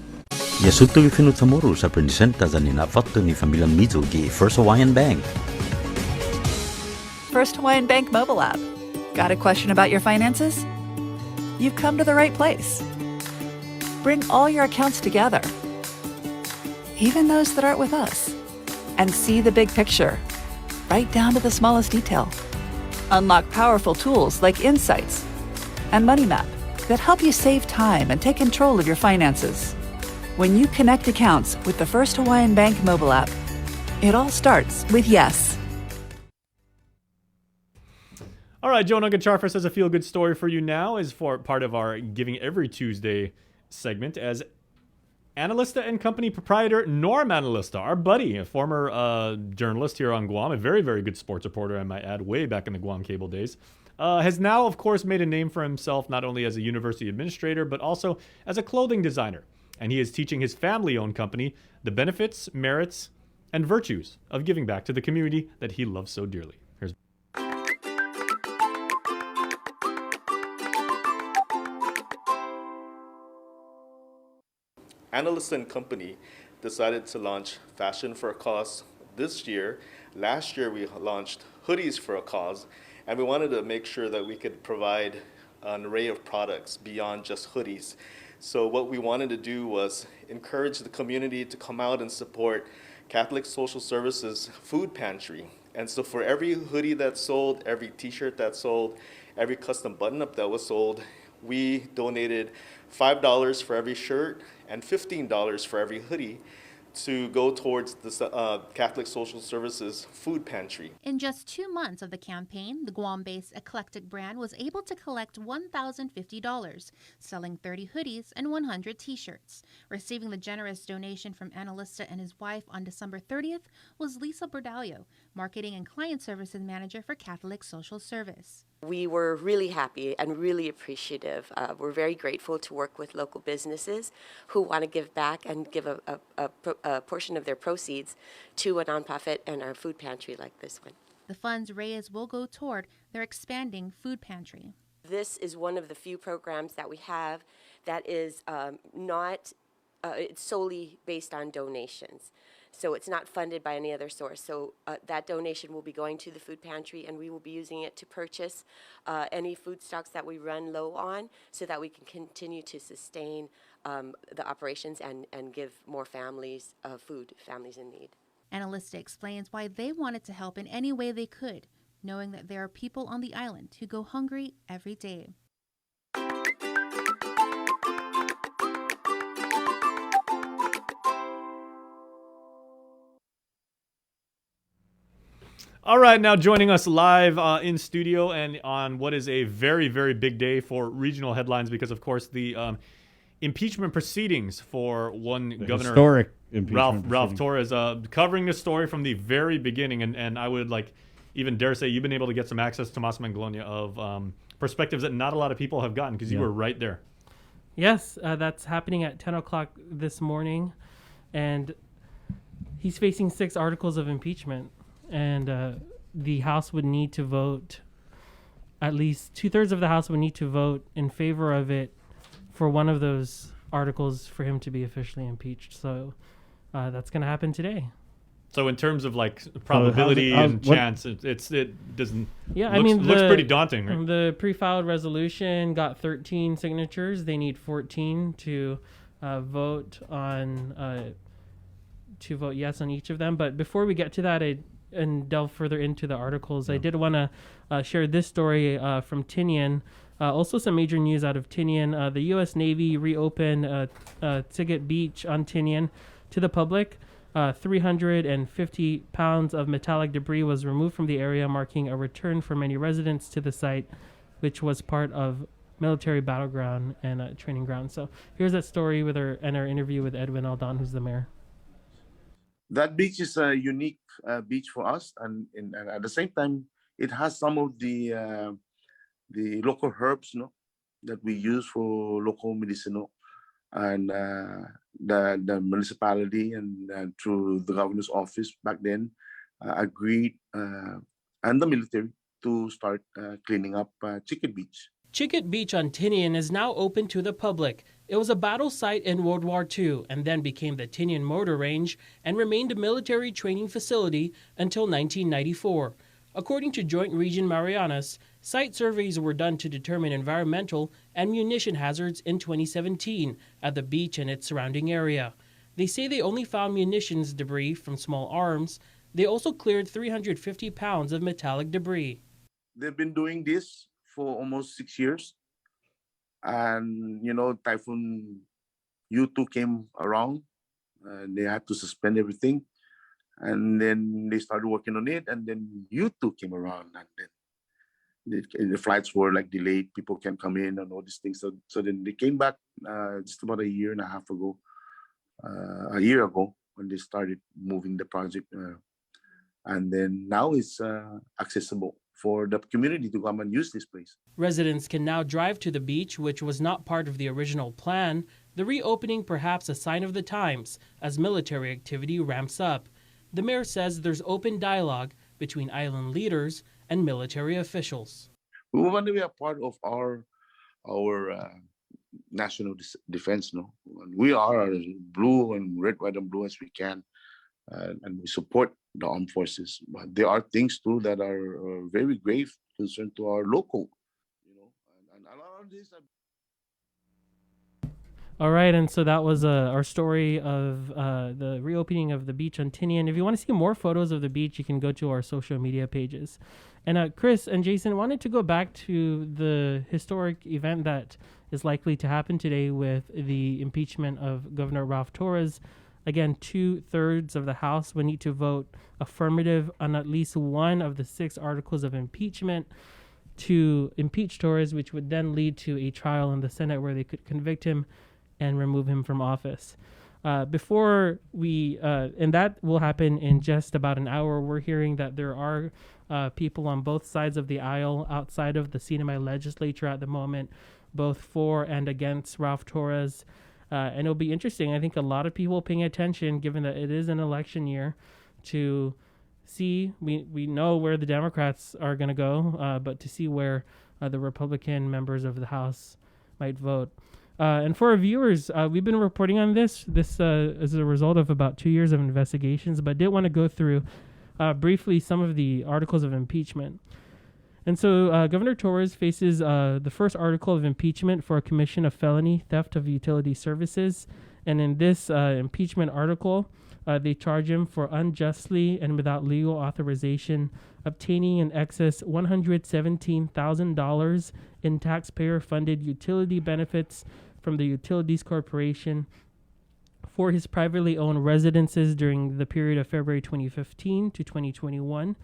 Yasuto ifinut sa moro sa presenta sa ninafato ni Familiang Mizo ki First Hawaiian Bank. First Hawaiian Bank mobile app. Got a question about your finances? You've come to the right place. Bring all your accounts together, even those that aren't with us, and see the big picture, right down to the smallest detail. Unlock powerful tools like Insights and Money Map that help you save time and take control of your finances. When you connect accounts with the First Hawaiian Bank mobile app, it all starts with yes. All right, Joe Nungan-Charfus has a feel-good story for you now as for part of our Giving Every Tuesday segment as Analista and Company proprietor Norm Analista, our buddy, a former journalist here on Guam, a very, very good sports reporter, I might add, way back in the Guam cable days, has now, of course, made a name for himself not only as a university administrator, but also as a clothing designer. And he is teaching his family-owned company the benefits, merits, and virtues of giving back to the community that he loves so dearly. Here's Analista & Company decided to launch Fashion for a Cause this year. Last year we launched Hoodies for a Cause, and we wanted to make sure that we could provide an array of products beyond just hoodies. So what we wanted to do was encourage the community to come out and support Catholic Social Services Food Pantry. And so for every hoodie that's sold, every t-shirt that's sold, every custom button-up that was sold, we donated $5 for every shirt and $15 for every hoodie to go towards the Catholic Social Services Food Pantry. In just 2 months of the campaign, the Guam-based Eclectic brand was able to collect $1,050, selling 30 hoodies and 100 t-shirts. Receiving the generous donation from Analista and his wife on December 30th was Lisa Bordalio, Marketing and Client Services Manager for Catholic Social Service. We were really happy and really appreciative. We're very grateful to work with local businesses who want to give back and give a portion of their proceeds to a nonprofit and our food pantry like this one. The funds raised will go toward their expanding food pantry. This is one of the few programs that we have that is not it's solely based on donations. So it's not funded by any other source. So that donation will be going to the food pantry, and we will be using it to purchase any food stocks that we run low on so that we can continue to sustain the operations and give more families food, families in need. Analista explains why they wanted to help in any way they could, knowing that there are people on the island who go hungry every day. All right, now joining us live in studio and on what is a very, very big day for regional headlines because, of course, the impeachment proceedings for Governor historic impeachment Ralph Torres, covering this story from the very beginning. And I would even dare say you've been able to get some access to Mas Manglonia of perspectives that not a lot of people have gotten because you were right there. Yes, that's happening at 10 o'clock this morning. And he's facing 6 articles of impeachment. And the House would need to vote, at least 2/3 of the House would need to vote in favor of it for one of those articles for him to be officially impeached. So that's going to happen today. So in terms of like probability and chance, it doesn't. Yeah, looks pretty daunting, right? The pre-filed resolution got 13 signatures. They need 14 to vote yes on each of them. But before we get to that and delve further into the articles, I did want to share this story from Tinian. Also, some major news out of Tinian. The U.S. Navy reopened Tsigat Beach on Tinian to the public. 350 pounds of metallic debris was removed from the area, marking a return for many residents to the site, which was part of military battleground and training ground. So here's that story with our interview with Edwin Aldon, who's the mayor. That beach is a unique beach for us, and at the same time, it has some of the local herbs, that we use for local medicinal. And the municipality and through the governor's office back then agreed, and the military, to start cleaning up Tsigat Beach. Tsigat Beach on Tinian is now open to the public. It was a battle site in World War II and then became the Tinian Motor Range and remained a military training facility until 1994. According to Joint Region Marianas, site surveys were done to determine environmental and munition hazards in 2017 at the beach and its surrounding area. They say they only found munitions debris from small arms. They also cleared 350 pounds of metallic debris. They've been doing this for almost 6 years. And, Typhoon U2 came around. They had to suspend everything. And then they started working on it, and then U2 came around, and then the flights were like delayed. People can't come in and all these things. So then they came back just about a year ago, when they started moving the project. And then now it's accessible for the community to come and use this place. Residents can now drive to the beach, which was not part of the original plan. The reopening perhaps a sign of the times as military activity ramps up. The mayor says there's open dialogue between island leaders and military officials. We want to be a part of our national defense. We are as blue and red, white, and blue as we can, and we support the armed forces. But there are things too that are very grave concern to our local. And a lot of this. All right, and so that was our story of the reopening of the beach on Tinian. If you want to see more photos of the beach, you can go to our social media pages. And Chris and Jason wanted to go back to the historic event that is likely to happen today with the impeachment of Governor Ralph Torres. Again, 2/3 of the House will need to vote affirmative on at least one of the 6 articles of impeachment to impeach Torres, which would then lead to a trial in the Senate where they could convict him and remove him from office. Before we, and that will happen in just about an hour, we're hearing that there are people on both sides of the aisle outside of the CNMI legislature at the moment, both for and against Ralph Torres. And it'll be interesting. I think a lot of people paying attention, given that it is an election year, to see, we know where the Democrats are going to go, but to see where the Republican members of the House might vote. And for our viewers, we've been reporting on this. This is a result of about 2 years of investigations, but did want to go through briefly some of the articles of impeachment. And so Governor Torres faces the first article of impeachment for a commission of felony theft of utility services. And in this impeachment article, they charge him for unjustly and without legal authorization obtaining in excess $117,000 in taxpayer-funded utility benefits from the Utilities Corporation for his privately owned residences during the period of February 2015 to 2021,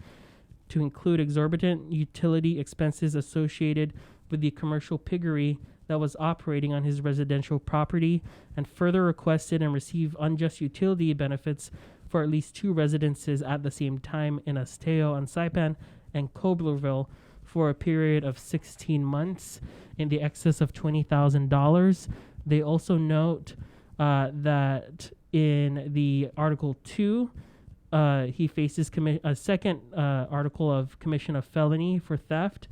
to include exorbitant utility expenses associated with the commercial piggery that was operating on his residential property, and further requested and received unjust utility benefits for at least 2 residences at the same time in Asteo on Saipan and Coblerville for a period of 16 months in the excess of $20,000. They also note that in the Article 2, he faces a second article of commission of felony for theft.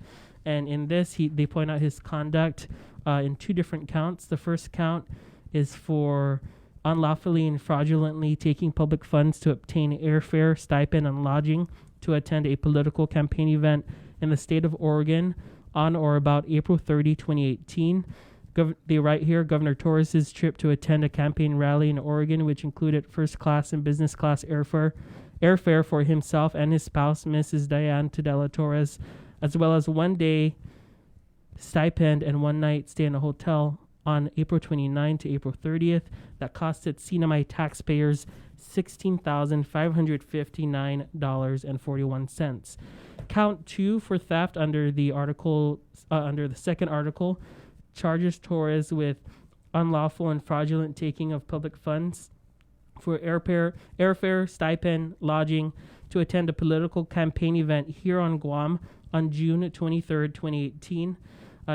And in this, they point out his conduct in 2 different counts. The first count is for unlawfully and fraudulently taking public funds to obtain airfare, stipend, and lodging to attend a political campaign event in the state of Oregon on or about April 30, 2018. They write here, Governor Torres' trip to attend a campaign rally in Oregon, which included first class and business class airfare for himself and his spouse, Mrs. Diane Tudela Torres, as well as 1 day stipend and 1 night stay in a hotel on April 29 to April 30th that costed CNMI taxpayers $16,559.41. Count 2 for theft under the second article charges Torres with unlawful and fraudulent taking of public funds for airfare, stipend, lodging to attend a political campaign event here on Guam on June 23rd, 2018.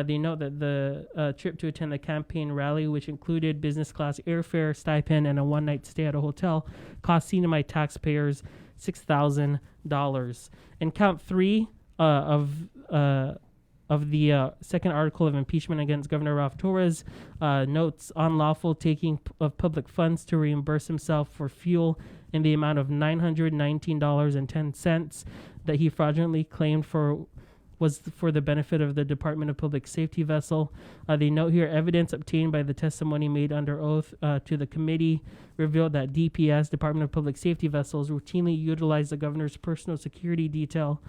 They note that the trip to attend the campaign rally, which included business class airfare, stipend, and a 1 night stay at a hotel, cost CNMI taxpayers $6,000. And count 3 of the second article of impeachment against Governor Ralph Torres notes unlawful taking of public funds to reimburse himself for fuel in the amount of $919.10 that he fraudulently claimed was for the benefit of the Department of Public Safety vessel. They note here evidence obtained by the testimony made under oath to the committee revealed that DPS, Department of Public Safety vessels, routinely utilize the governor's personal security detail,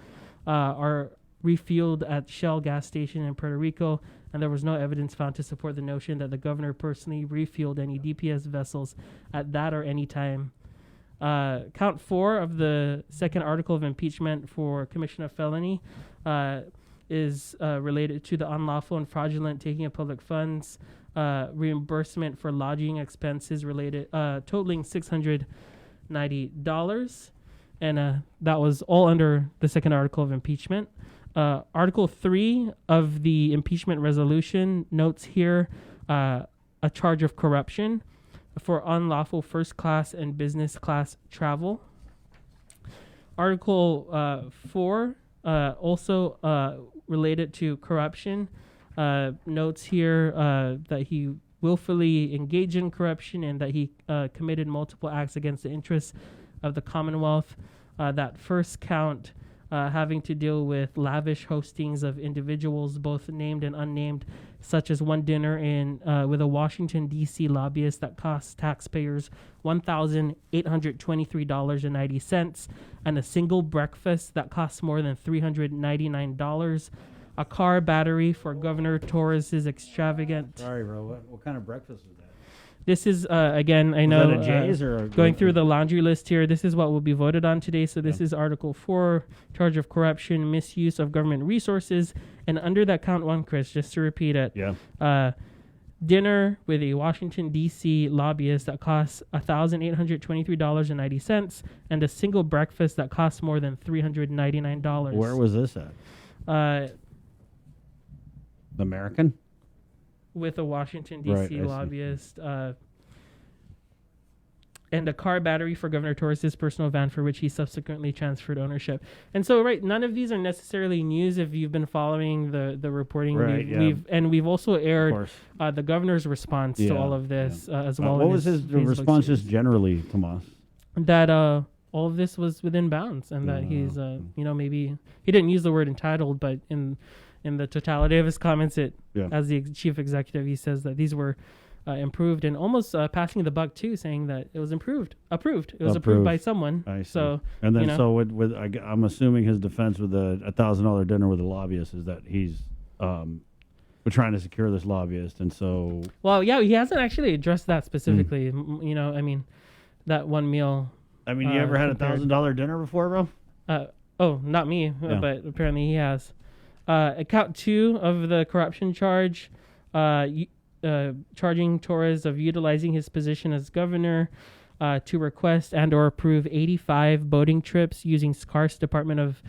are refueled at Shell gas station in Puerto Rico, and there was no evidence found to support the notion that the governor personally refueled any DPS vessels at that or any time. Count 4 of the second article of impeachment for commission of felony is related to the unlawful and fraudulent taking of public funds, reimbursement for lodging expenses related, totaling $690. And that was all under the second article of impeachment. Article 3 of the impeachment resolution notes here a charge of corruption for unlawful first class and business class travel. Article 4 also related to corruption notes here that he willfully engaged in corruption and that he committed multiple acts against the interests of the Commonwealth. That first count having to deal with lavish hostings of individuals, both named and unnamed, such as one dinner with a Washington, D.C. lobbyist that cost taxpayers $1,823.90, and a single breakfast that costs more than $399, a car battery for Governor Torres' extravagant... Sorry, bro. What kind of breakfast is that? This is, again, I know, that a Jay's or going through the laundry list here, this is what will be voted on today. So this is Article 4, charge of corruption, misuse of government resources. And under that count 1, Chris, just to repeat it, dinner with a Washington, D.C. lobbyist that costs $1,823.90 and a single breakfast that costs more than $399. Where was this at? The American? With a Washington, D.C. lobbyist, and a car battery for Governor Torres' personal van for which he subsequently transferred ownership. And so, none of these are necessarily news if you've been following the reporting. We've also aired the governor's response to all of this as well. What was his response just generally, Tomas? That all of this was within bounds and that he's, maybe he didn't use the word entitled, but in the totality of his comments, as the chief executive, he says that these were improved and almost passing the buck too, saying that it was approved. It was approved by someone. I see. So and then I'm assuming his defense with the $1,000 dinner with the lobbyist is that he's we're trying to secure this lobbyist, and so. Well, he hasn't actually addressed that specifically. That one meal. You ever had $1,000 dinner before, bro? Not me, but apparently he has. Count 2 of the corruption charge, charging Torres of utilizing his position as governor to request and or approve 85 boating trips using scarce Department of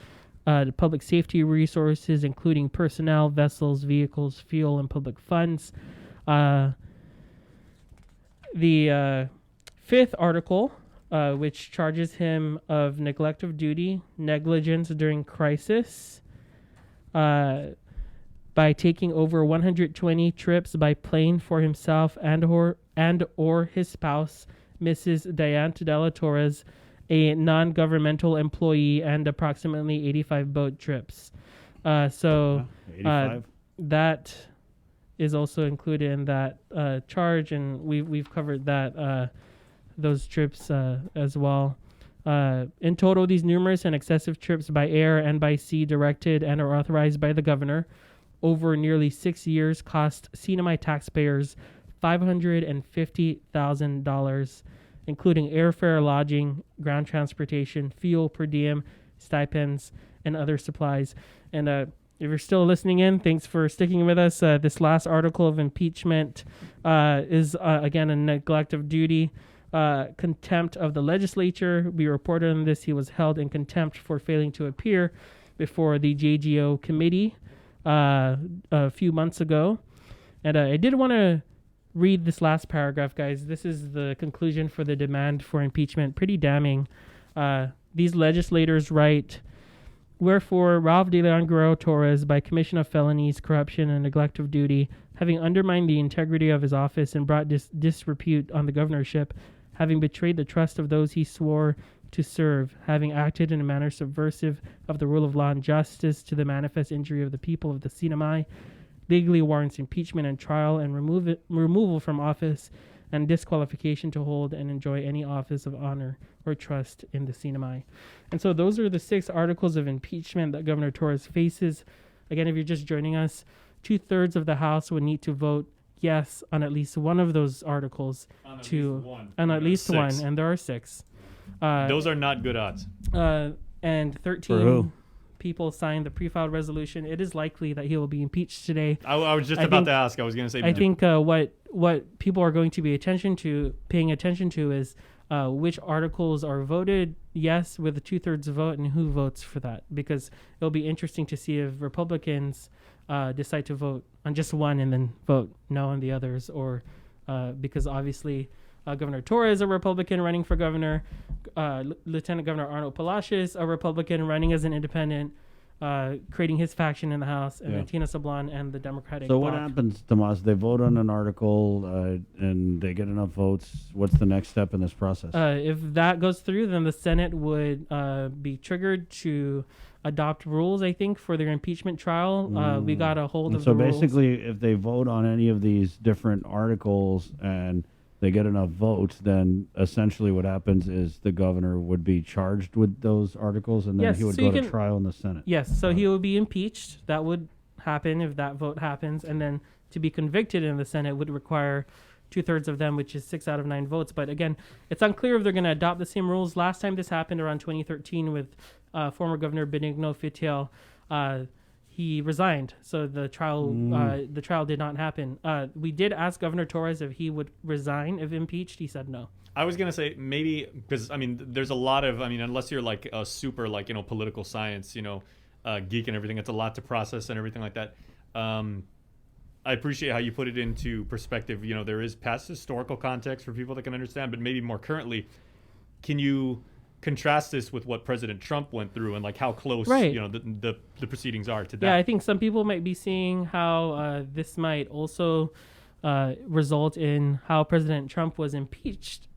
Public Safety resources, including personnel, vessels, vehicles, fuel, and public funds. The fifth article, which charges him of neglect of duty, negligence during crisis, by taking over 120 trips by plane for himself and and or his spouse, Mrs. Diantha Dela Torres, a non-governmental employee, and approximately 85 boat trips. 85? That is also included in that charge, and we've covered that those trips as well. In total, these numerous and excessive trips by air and by sea directed and are authorized by the governor over nearly 6 years cost CNMI taxpayers $550,000, including airfare, lodging, ground transportation, fuel per diem, stipends, and other supplies. And if you're still listening in, thanks for sticking with us. This last article of impeachment is, again, a neglect of duty. Contempt of the legislature. We reported on this. He was held in contempt for failing to appear before the JGO committee a few months ago. And I did want to read this last paragraph, guys. This is the conclusion for the demand for impeachment. Pretty damning. These legislators write, wherefore, Ralph De Leon Guerrero Torres, by commission of felonies, corruption, and neglect of duty, having undermined the integrity of his office and brought disrepute on the governorship, having betrayed the trust of those he swore to serve, having acted in a manner subversive of the rule of law and justice to the manifest injury of the people of the CNMI, legally warrants impeachment and trial and removal from office and disqualification to hold and enjoy any office of honor or trust in the CNMI. And so those are the 6 articles of impeachment that Governor Torres faces. Again, if you're just joining us, 2/3 of the House would need to vote yes on at least one of those articles. And at least one, and there are 6. Those are not good odds. And 13 people signed the pre-filed resolution. It is likely that he will be impeached today. I was just about to ask. I was going to say. I think what people are going to be paying attention to is which articles are voted yes with a 2/3 vote and who votes for that, because it'll be interesting to see if Republicans decide to vote on just one and then vote no on the others, or because obviously Governor Torres, a Republican running for governor, Lieutenant Governor Arnold Palacios, a Republican running as an independent, creating his faction in the House, and then Tina Sablan and the Democratic So bloc. what happens, Tomas? They vote on an article and they get enough votes. What's the next step in this process? If that goes through, then the Senate would be triggered to adopt rules, I think, for their impeachment trial. We got a hold of so the rules. basically, if they vote on any of these different articles and they get enough votes, then essentially what happens is the governor would be charged with those articles, and then he would go to trial in the Senate. Yes, so he would be impeached. That would happen if that vote happens, and then to be convicted in the Senate would require 2/3 of them, which is 6 out of 9 votes. But again, it's unclear if they're going to adopt the same rules. Last time this happened around 2013 with former Governor Benigno Fitiel, he resigned, so the trial did not happen. We did ask Governor Torres if he would resign if impeached. He said no. I was gonna say maybe because there's a lot of unless you're like a super political science geek and everything, it's a lot to process and everything like that. I appreciate how you put it into perspective. There is past historical context for people that can understand, but maybe more currently, can you contrast this with what President Trump went through and like how close the proceedings are to that? Yeah, I think some people might be seeing how this might also result in how President Trump was impeached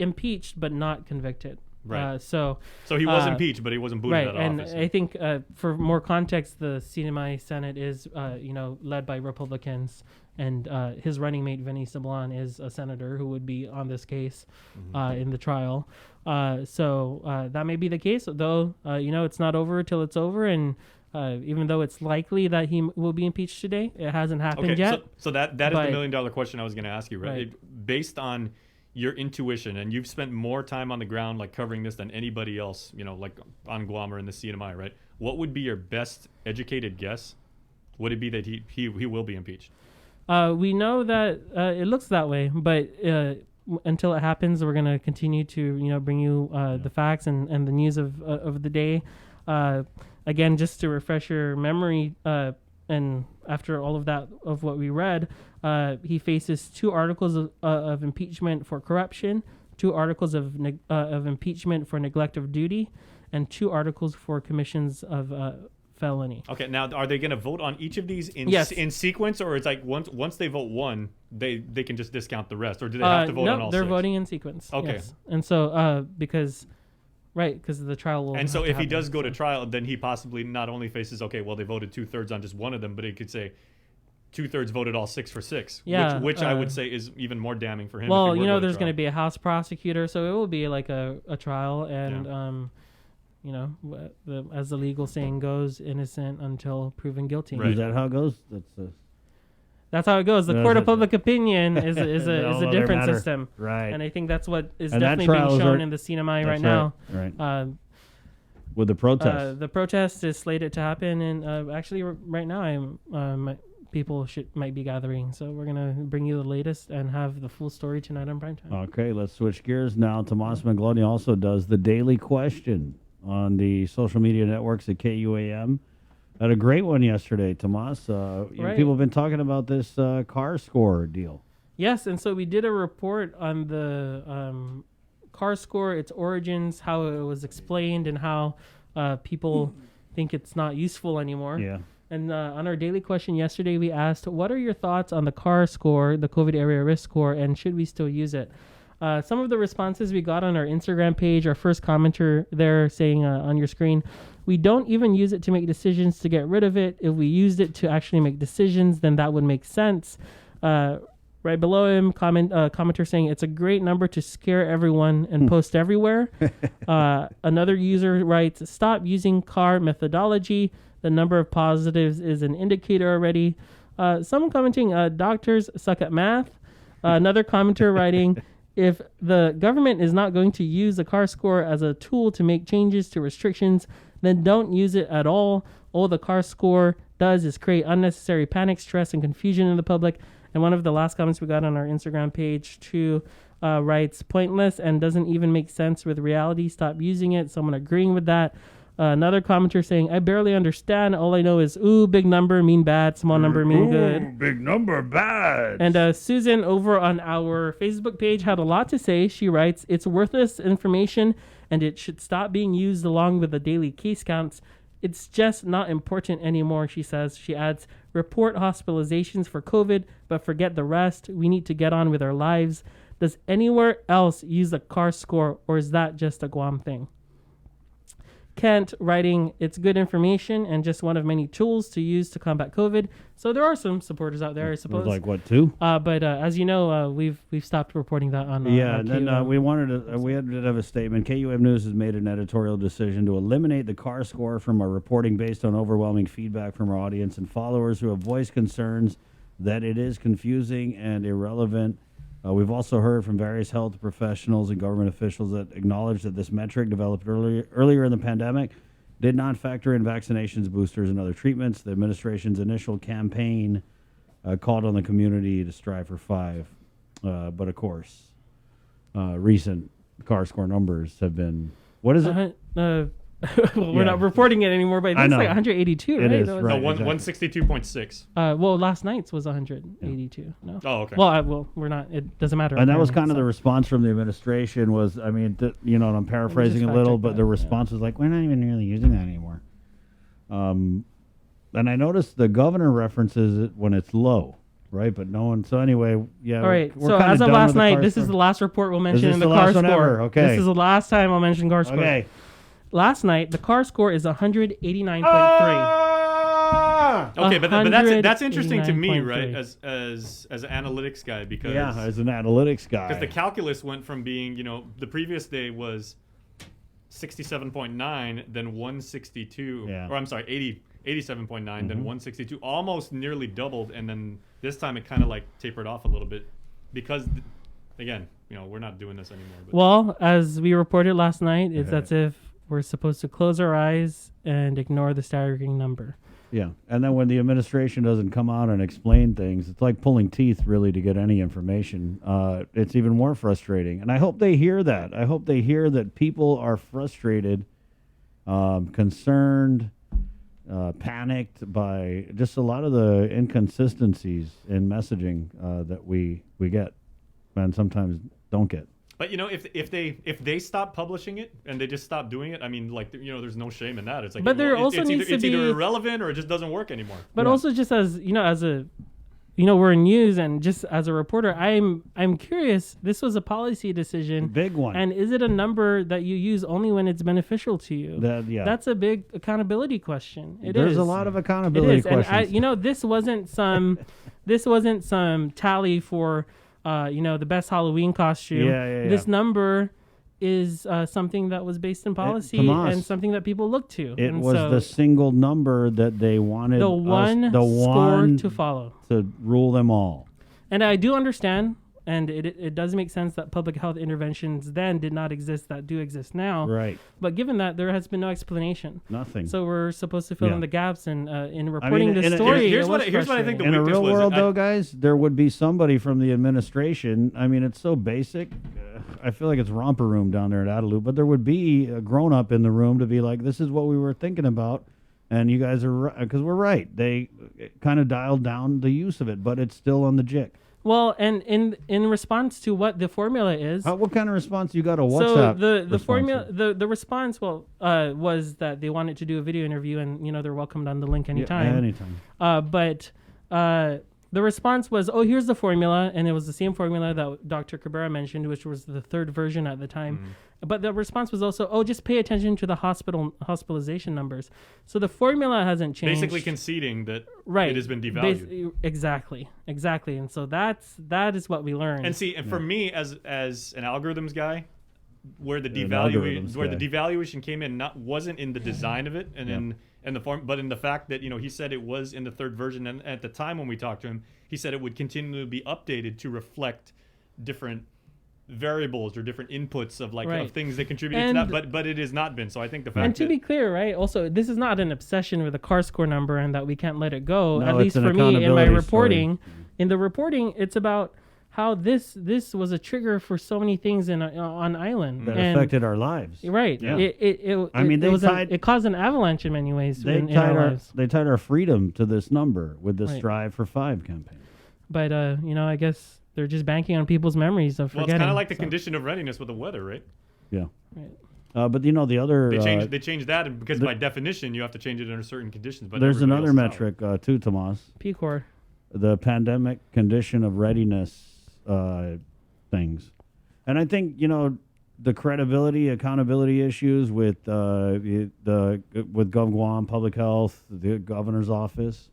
but not convicted. Right. So he was impeached, but he wasn't booted out of office. And I think for more context, the CNMI Senate is led by Republicans, and his running mate Vinny Sablan is a senator who would be on this case in the trial. So that may be the case, though. It's not over till it's over, and even though it's likely that he will be impeached today, it hasn't happened yet. So that is the $1 million question I was going to ask you, right? Based on your intuition, and you've spent more time on the ground like covering this than anybody else, like on Guam or in the CNMI, right? What would be your best educated guess? Would it be that he will be impeached? We know that it looks that way, but until it happens, we're going to continue to bring you the facts and the news of the day. Again, just to refresh your memory, and after all of that, of what we read, he faces 2 articles of impeachment for corruption, 2 articles of impeachment for neglect of duty, and 2 articles for commissions of felony. Okay, now are they going to vote on each of these in Yes. in sequence, or it's like once they vote one, they can just discount the rest, or do they have to vote no, on all they're six? voting in sequence. Okay. Yes. And so because the trial will. And so have if to he does happen, go to trial, then he possibly not only faces, okay, well, they voted 2/3 on just one of them, but he could say 2/3 voted all 6 for 6, Yeah, which I would say is even more damning for him. Well, if he were there's going to to be a House prosecutor, so it will be like a trial, and as the legal saying goes, innocent until proven guilty. Is that how it goes? That's how it goes. The That's court of it. public opinion is a whole different other matter. system, Right. And I think that's what is And that definitely being trial is shown already- in the CNMI That's right now. right. With the protest. The protest is slated to happen, and actually, right now, people might be gathering. So we're gonna bring you the latest and have the full story tonight on Primetime. Okay, let's switch gears now. Tomas Magloni also does the Daily Question on the social media networks at KUAM. Had a great one yesterday, Tomas. Right. People have been talking about this car score deal. Yes, and so we did a report on the car score, its origins, how it was explained, and how people think it's not useful anymore. Yeah. And on our daily question yesterday, we asked, what are your thoughts on the car score, the COVID area risk score, and should we still use it? Some of the responses we got on our Instagram page, our first commenter there saying on your screen, we don't even use it to make decisions to get rid of it. If we used it to actually make decisions, then that would make sense. Right below him, commenter saying it's a great number to scare everyone and post everywhere. Another user writes, stop using CAR methodology. The number of positives is an indicator already. Someone commenting, doctors suck at math. Another commenter writing, if the government is not going to use the CAR score as a tool to make changes to restrictions, then don't use it at all. All the CAR score does is create unnecessary panic, stress, and confusion in the public. And one of the last comments we got on our Instagram page too writes, pointless and doesn't even make sense with reality. Stop using it. Someone agreeing with that. Another commenter saying, I barely understand. All I know is, ooh, big number mean bad, small number mean good. Big number bad. And Susan over on our Facebook page had a lot to say. She writes, it's worthless information and it should stop being used along with the daily case counts. It's just not important anymore, she says. She adds, report hospitalizations for COVID, but forget the rest. We need to get on with our lives. Does anywhere else use the CAR score, or is that just a Guam thing? Kent writing, it's good information and just one of many tools to use to combat COVID. So there are some supporters out there, I suppose. Like what, two? But as you know, we've stopped reporting that on. Yeah, and then we wanted to we had to have a statement. KUM News has made an editorial decision to eliminate the CAR score from our reporting based on overwhelming feedback from our audience and followers who have voiced concerns that it is confusing and irrelevant. We've also heard from various health professionals and government officials that acknowledge that this metric developed earlier in the pandemic did not factor in vaccinations, boosters, and other treatments. The administration's initial campaign called on the community to strive for 5. But of course, recent CAR score numbers have been, what is it? We're not reporting it anymore, but I think it's like 182, right? It is, No, right. 162.6. Well, last night's was 182. No. Oh, okay. Well, we're not. It doesn't matter. And that was apparently, kind of the response from the administration was, I mean, and I'm paraphrasing a little, but the response was like, we're not even really using that anymore. And I noticed the governor references it when it's low, right? But no one. So anyway, yeah. All right. We're So kinda as of done last with the night, CAR this score. is the last report we'll mention Is in this the the CAR last one score. ever? Okay. This is the last time I'll mention CAR score. Okay. Last night, the CAR score is 189.3. Okay, but that's interesting to me, right? As an analytics guy, because as an analytics guy, because the calculus went from being, the previous day was 67.9, then 162, or I'm sorry, 87.9, then 162, almost nearly doubled, and then this time it kind of like tapered off a little bit because, again, we're not doing this anymore. But. Well, as we reported last night, it's as if we're supposed to close our eyes and ignore the staggering number. Yeah, and then when the administration doesn't come out and explain things, it's like pulling teeth, really, to get any information. It's even more frustrating, and I hope they hear that. I hope they hear that people are frustrated, concerned, panicked by just a lot of the inconsistencies in messaging that we get, and sometimes don't get. But if they stop publishing it and they just stop doing it, I mean, like there's no shame in that. It's like, but there also needs to be, it's either irrelevant or it just doesn't work anymore. But also just as a we're in news, and just as a reporter, I'm curious. This was a policy decision, big one, and is it a number that you use only when it's beneficial to you? That's a big accountability question. There's a lot of accountability questions. And this wasn't some tally for the best Halloween costume. This number is something that was based in policy and something that people look to. It was the single number that they wanted the one score to follow, to rule them all. And I do understand, and it does make sense that public health interventions then did not exist that do exist now. Right. But given that, there has been no explanation. Nothing. So we're supposed to fill in the gaps, and in reporting the story, here's what I think the in a weakness real was. world, though, guys, there would be somebody from the administration. I mean, it's so basic. I feel like it's romper room down there at Adelup, but there would be a grown-up in the room to be like, this is what we were thinking about, and you guys are right, because we're right. They kind of dialed down the use of it, but it's still on the jig. Well, and in response to what the formula is, what kind of response you got to WhatsApp? So the formula, the response, was that they wanted to do a video interview, and they're welcomed on the link anytime. Yeah, anytime. But the response was, here's the formula, and it was the same formula that Dr. Cabrera mentioned, which was the third version at the time. Mm-hmm. But the response was also, just pay attention to the hospitalization numbers. So the formula hasn't changed. Basically conceding that it has been devalued. Exactly. And so that is what we learned. And see, and for me as an algorithms guy, where the devaluation came in wasn't in the design of it and in the form, but in the fact that he said it was in the third version, and at the time when we talked to him, he said it would continue to be updated to reflect different variables or different inputs of things that contributed to that, but it has not been. So I think the fact, and to be clear, right, also this is not an obsession with the CAR score number and that we can't let it go. No, at least for me in my reporting, in the reporting, it's about how this was a trigger for so many things on island that affected our lives. Right. Yeah. It caused an avalanche in many ways. In our lives. They tied our freedom to this number with the Strive for 5 campaign. But I guess they're just banking on people's memories of forgetting. Well, it's kind of like the condition of readiness with the weather, right? Yeah. Right. But the other they changed that because by definition you have to change it under certain conditions. But there's another metric too, Tomas. PCOR. The pandemic condition of readiness things, and I think the credibility, accountability issues with with GovGuam, public health, the governor's office.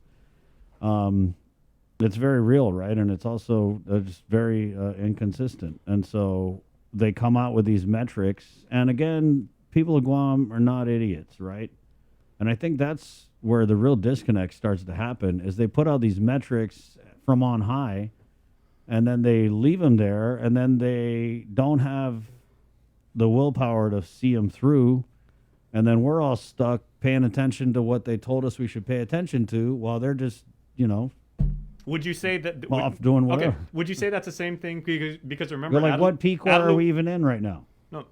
It's very real, right? And it's also just very inconsistent. And so they come out with these metrics. And again, people of Guam are not idiots, right? And I think that's where the real disconnect starts to happen, is they put out these metrics from on high, and then they leave them there, and then they don't have the willpower to see them through. And then we're all stuck paying attention to what they told us we should pay attention to while they're just, would you say that off doing whatever? Okay. Would you say that's the same thing? Because remember, like, what PCOR are we even in right now? No.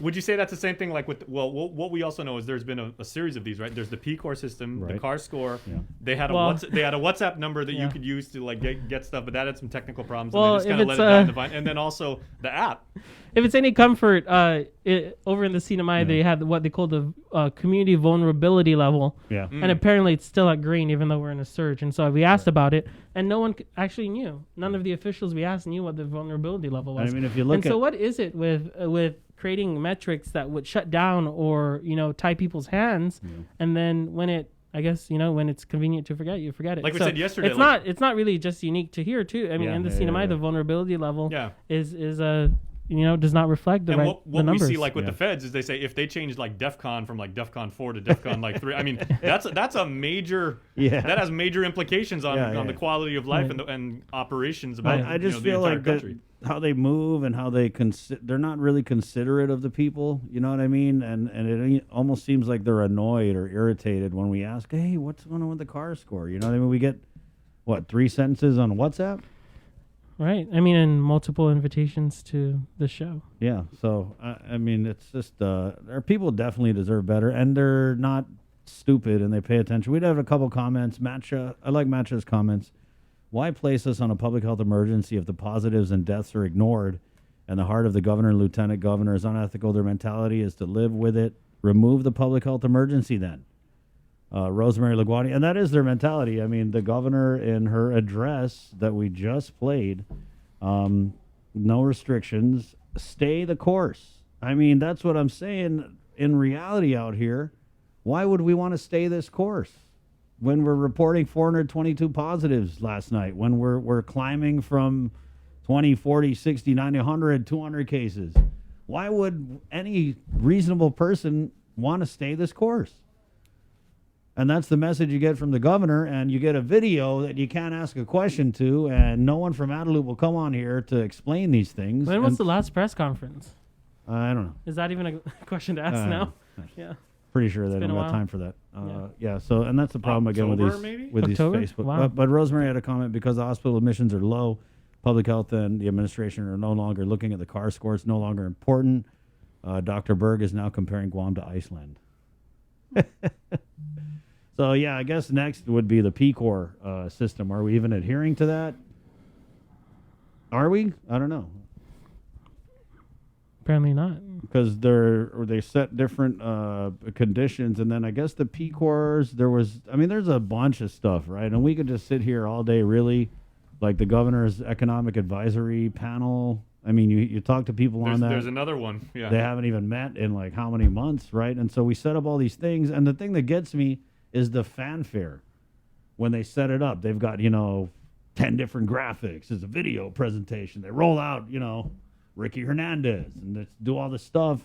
Would you say that's the same thing? Like with what we also know is there's been a series of these, right? There's the PCOR system, the CAR score. Yeah. They had a WhatsApp number that you could use to get stuff, but that had some technical problems. And they just kind of let it die in the vine. And then also the app. If it's any comfort, over in the CNMI, they had what they call the community vulnerability level. Yeah. And apparently it's still at green, even though we're in a surge. And so we asked about it, and no one actually knew. None of the officials we asked knew what the vulnerability level was. I mean, if you look so what is it with creating metrics that would shut down or tie people's hands, and then when it's convenient to forget, you forget it. Like we said yesterday, it's not really just unique to here too. I mean, in the CNMI, the vulnerability level is does not reflect the what numbers. We see with the feds is they say if they change DEFCON from DEFCON 4 to DEFCON 3, I mean that's a major that has major implications on the quality of life and operations about I just the feel entire like country. How they move and how they they're not really considerate of the people, you know what I mean? And it almost seems like they're annoyed or irritated when we ask, hey, what's going on with the CAR score? You know what I mean? We get 3 sentences on WhatsApp. Right. I mean, and multiple invitations to the show. Yeah. So, I mean, it's just, our people definitely deserve better, and they're not stupid, and they pay attention. We'd have a couple comments. Matcha, I like Matcha's comments. Why place us on a public health emergency if the positives and deaths are ignored and the heart of the governor and lieutenant governor is unethical. Their mentality is to live with it. Remove the public health emergency then. Rosemary LaGuardia, and that is their mentality. I mean, the governor in her address that we just played, no restrictions, stay the course. I mean, that's what I'm saying. In reality out here, why would we want to stay this course when we're reporting 422 positives last night, when we're climbing from 20, 40, 60, 90, 100, 200 cases? Why would any reasonable person want to stay this course? And that's the message you get from the governor, and you get a video that you can't ask a question to, and no one from Adelup will come on here to explain these things. When was the last press conference? I don't know. Is that even a question to ask now? Yeah. Pretty sure they don't got time for that. So, and that's the problem again with these Facebook. Wow. But Rosemary had a comment, because the hospital admissions are low, public health and the administration are no longer looking at the CAR score. It's no longer important. Dr. Berg is now comparing Guam to Iceland. So, yeah, I guess next would be the PCOR system. Are we even adhering to that? Are we? I don't know. Apparently not. Because they set different conditions, and then I guess the PCORs, there's a bunch of stuff, right? And we could just sit here all day, really, like the governor's economic advisory panel. I mean, you talk to people on that. There's another one. Yeah. They haven't even met in like how many months, right? And so we set up all these things, and the thing that gets me is the fanfare when they set it up. They've got 10 different graphics. It's a video presentation. They roll out Ricky Hernandez and let's do all this stuff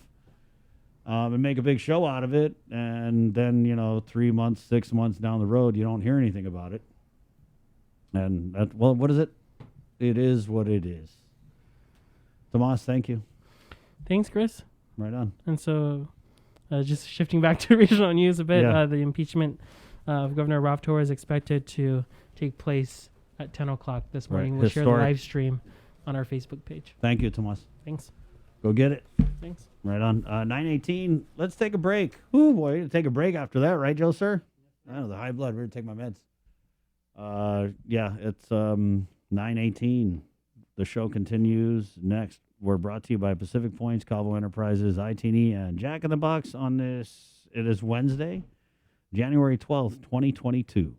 and make a big show out of it. And then, 3 months, 6 months down the road, you don't hear anything about it. And what is it? It is what it is. Tomas, thank you. Thanks, Chris. Right on. And so just shifting back to regional news a bit, the impeachment of Governor Ralph Tovar is expected to take place at 10 o'clock this morning. Right. We'll share the live stream on our Facebook page. Thank you, Tomas. Thanks. Go get it. Thanks. Right on. 9:18. Let's take a break. Ooh, boy, take a break after that, right, Joe, sir? I know, the high blood. We're going to take my meds. It's 9:18. The show continues next. We're brought to you by Pacific Points, Calvo Enterprises, IT&E, and Jack in the Box on this. It is Wednesday, January 12th, 2022.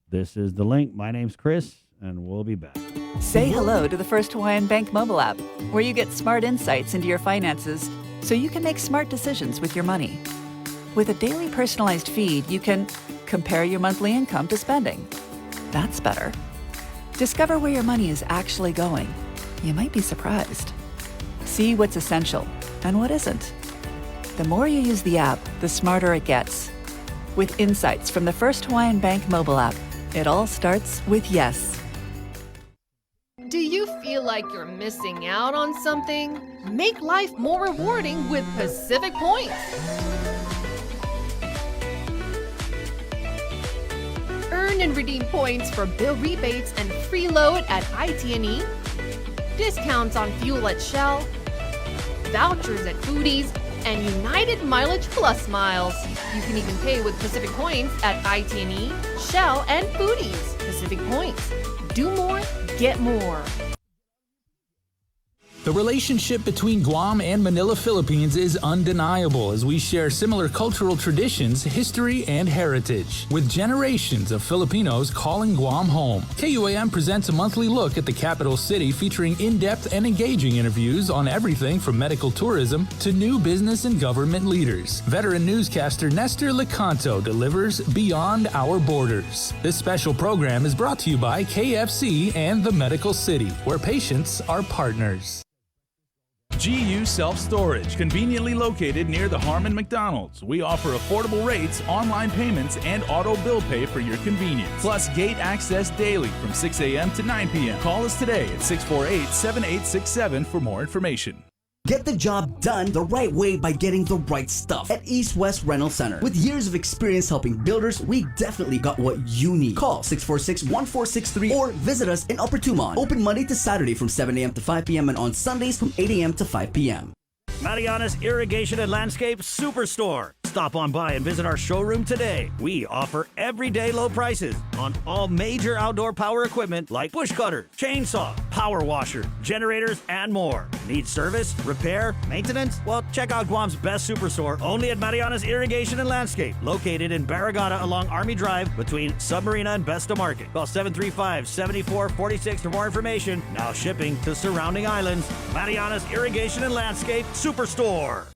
This is The Link. My name's Chris, and we'll be back. Say hello to the First Hawaiian Bank mobile app, where you get smart insights into your finances so you can make smart decisions with your money. With a daily personalized feed, you can compare your monthly income to spending. That's better. Discover where your money is actually going. You might be surprised. See what's essential and what isn't. The more you use the app, the smarter it gets. With insights from the First Hawaiian Bank mobile app, it all starts with yes. Do you feel like you're missing out on something? Make life more rewarding with Pacific Points. Earn and redeem points for bill rebates and free load at IT&E, discounts on fuel at Shell, vouchers at Foodies, and United Mileage Plus miles. You can even pay with Pacific Points at IT&E, Shell, and Foodies. Pacific Points. Do more, get more. The relationship between Guam and Manila, Philippines is undeniable as we share similar cultural traditions, history, and heritage. With generations of Filipinos calling Guam home, KUAM presents a monthly look at the capital city featuring in-depth and engaging interviews on everything from medical tourism to new business and government leaders. Veteran newscaster Nestor Lecanto delivers Beyond Our Borders. This special program is brought to you by KFC and the Medical City, where patients are partners. GU Self-Storage, conveniently located near the Harmon McDonald's. We offer affordable rates, online payments, and auto bill pay for your convenience. Plus gate access daily from 6 a.m. to 9 p.m. Call us today at 648-7867 for more information. Get the job done the right way by getting the right stuff at East West Rental Center. With years of experience helping builders, we definitely got what you need. Call 646-1463 or visit us in Upper Tumon. Open Monday to Saturday from 7 a.m. to 5 p.m. and on Sundays from 8 a.m. to 5 p.m. Mariana's Irrigation and Landscape Superstore. Stop on by and visit our showroom today. We offer everyday low prices on all major outdoor power equipment like bush cutter, chainsaw, power washer, generators, and more. Need service, repair, maintenance? Well, check out Guam's best superstore, only at Mariana's Irrigation and Landscape, located in Barragata along Army Drive between Submarina and Besta Market. Call 735-7446 for more information. Now shipping to surrounding islands. Mariana's Irrigation and Landscape Superstore.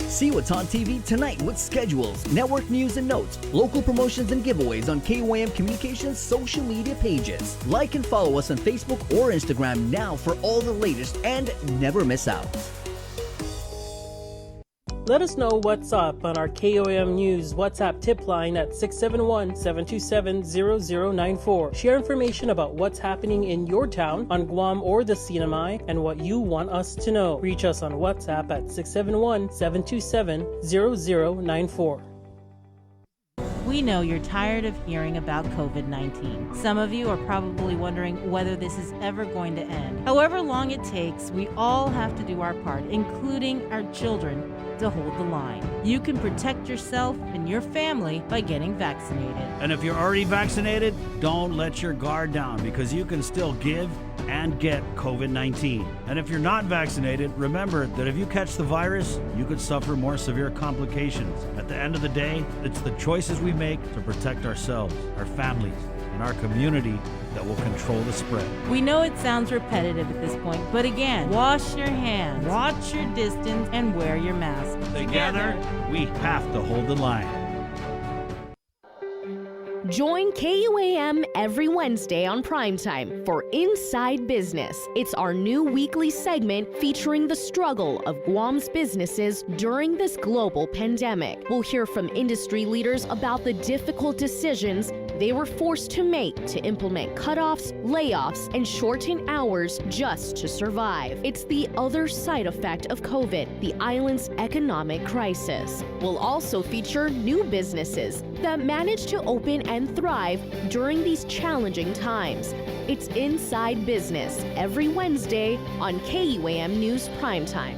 See what's on TV tonight with schedules, network news and notes, local promotions and giveaways on KYM Communications social media pages. Like and follow us on Facebook or Instagram now for all the latest and never miss out. Let us know what's up on our KOM News WhatsApp tip line at 671-727-0094. Share information about what's happening in your town, on Guam or the CNMI, and what you want us to know. Reach us on WhatsApp at 671-727-0094. We know you're tired of hearing about COVID-19. Some of you are probably wondering whether this is ever going to end. However long it takes, we all have to do our part, including our children, to hold the line. You can protect yourself and your family by getting vaccinated. And if you're already vaccinated, don't let your guard down because you can still give and get COVID-19. And if you're not vaccinated, remember that if you catch the virus, you could suffer more severe complications. At the end of the day, it's the choices we make to protect ourselves, our families, and our community that will control the spread. We know it sounds repetitive at this point, but again, wash your hands, watch your distance, and wear your mask. Together, we have to hold the line. Join KUAM every Wednesday on Primetime for Inside Business. It's our new weekly segment featuring the struggle of Guam's businesses during this global pandemic. We'll hear from industry leaders about the difficult decisions they were forced to make to implement cutoffs, layoffs, and shorten hours just to survive. It's the other side effect of COVID, the island's economic crisis. We'll also feature new businesses that managed to open and thrive during these challenging times. It's Inside Business every Wednesday on KUAM News Primetime.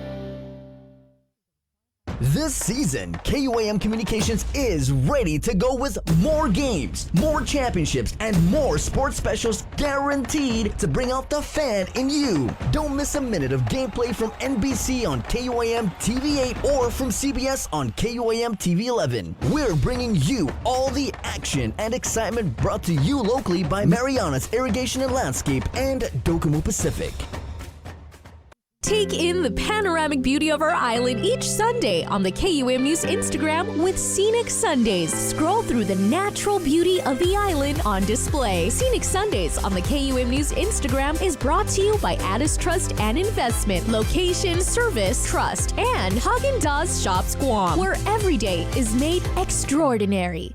This season, KUAM Communications is ready to go with more games, more championships, and more sports specials guaranteed to bring out the fan in you. Don't miss a minute of gameplay from NBC on KUAM TV8 or from CBS on KUAM TV11. We're bringing you all the action and excitement brought to you locally by Mariana's Irrigation and Landscape and Docomo Pacific. Take in the panoramic beauty of our island each Sunday on the KUM News Instagram with Scenic Sundays. Scroll through the natural beauty of the island on display. Scenic Sundays on the KUM News Instagram is brought to you by Addis Trust and Investment, Location, Service, Trust, and Haagen-Dazs Shops Guam, where every day is made extraordinary.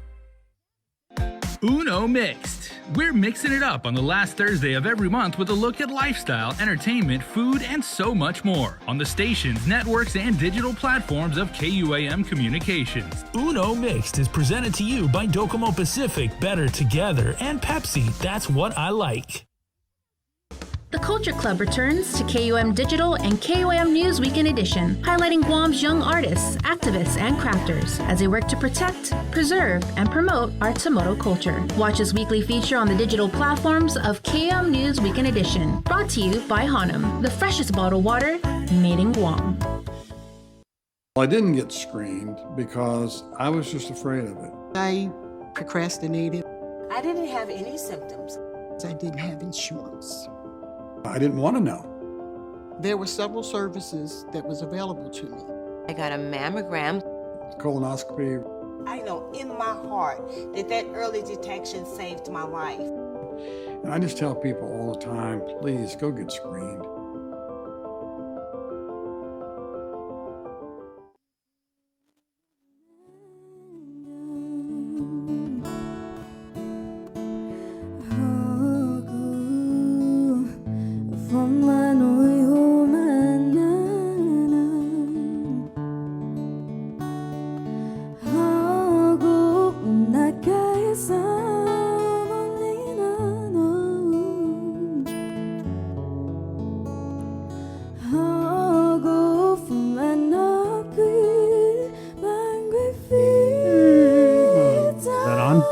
Uno Mixed. We're mixing it up on the last Thursday of every month with a look at lifestyle, entertainment, food, and so much more on the stations, networks, and digital platforms of KUAM Communications. Uno Mixed is presented to you by Docomo Pacific, Better Together, and Pepsi. That's what I like. The Culture Club returns to KUM Digital and KUM News Weekend Edition, highlighting Guam's young artists, activists, and crafters as they work to protect, preserve, and promote our Tamoto culture. Watch this weekly feature on the digital platforms of KUM News Weekend Edition, brought to you by Hanum, the freshest bottled water made in Guam. I didn't get screened because I was just afraid of it. I procrastinated. I didn't have any symptoms. I didn't have insurance. I didn't want to know. There were several services that was available to me. I got a mammogram. Colonoscopy. I know in my heart that early detection saved my life. And I just tell people all the time, please go get screened.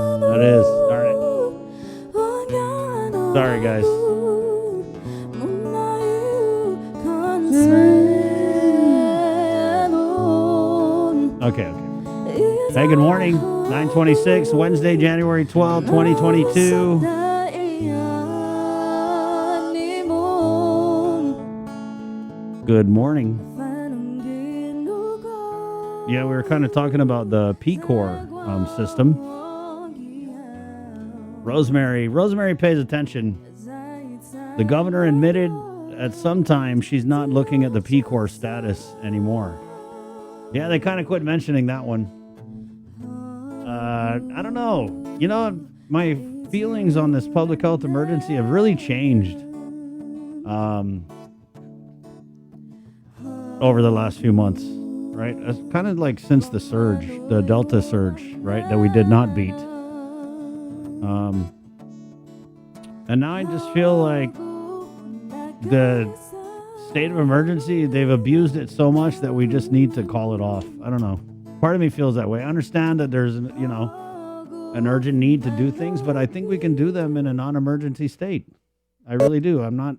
That is. Darn it. Sorry, guys. Okay. Hey, good morning. 9:26, Wednesday, January 12, 2022. Good morning. Yeah, we were kind of talking about the PCOR system. Rosemary pays attention. The governor admitted at some time she's not looking at the PCOR status anymore. Yeah, they kind of quit mentioning that one. I don't know. You know, my feelings on this public health emergency have really changed over the last few months, right? It's kind of like since the surge, the Delta surge, right, that we did not beat. And now I just feel like the state of emergency, they've abused it so much that we just need to call it off. I don't know. Part of me feels that way. I understand that there's, you know, an urgent need to do things, but I think we can do them in a non-emergency state. I really do. I'm not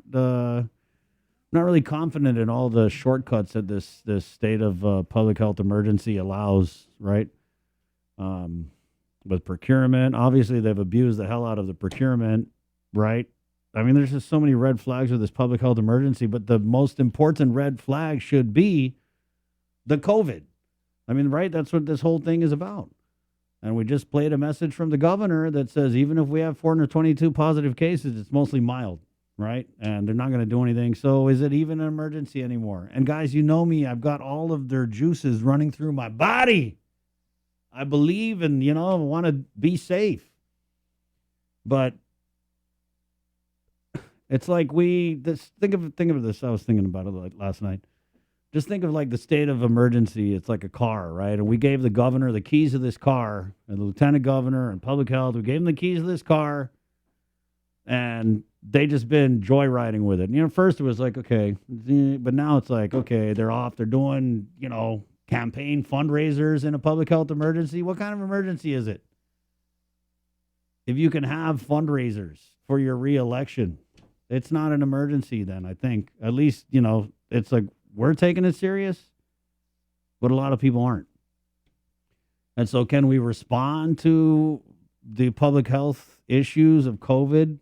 really confident in all the shortcuts that this state of public health emergency allows, right? With procurement, obviously they've abused the hell out of the procurement, right? I mean, there's just so many red flags with this public health emergency, but the most important red flag should be the COVID. I mean, right? That's what this whole thing is about. And we just played a message from the governor that says even if we have 422 positive cases, it's mostly mild, right? And they're not going to do anything. So is it even an emergency anymore? And guys, you know me, I've got all of their juices running through my body. I believe and, you know, I want to be safe. But it's like think of this. I was thinking about it like last night. Just think of like the state of emergency. It's like a car, right? And we gave the governor the keys of this car, and the lieutenant governor and public health. We gave them the keys of this car, and they just been joyriding with it. And, you know, first it was like, okay, but now it's like, okay, they're off. They're doing, you know, campaign fundraisers in a public health emergency. What kind of emergency is it? If you can have fundraisers for your reelection, it's not an emergency then, I think. At least, you know, it's like we're taking it serious, but a lot of people aren't. And so can we respond to the public health issues of COVID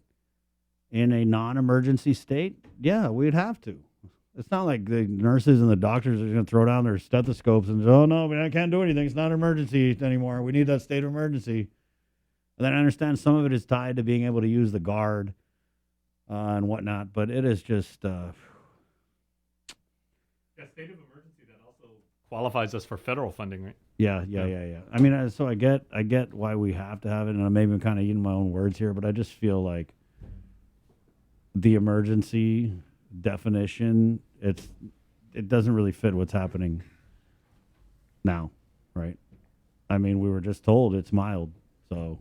in a non-emergency state? Yeah, we'd have to. It's not like the nurses and the doctors are going to throw down their stethoscopes and say, oh, no, I can't do anything. It's not an emergency anymore. We need that state of emergency. And then I understand some of it is tied to being able to use the guard and whatnot, but it is just... Yeah, state of emergency that also qualifies us for federal funding, right? Yeah. I mean, so I get why we have to have it, and maybe I'm kind of eating my own words here, but I just feel like the emergency definition, it doesn't really fit what's happening now, right? I mean, we were just told it's mild, so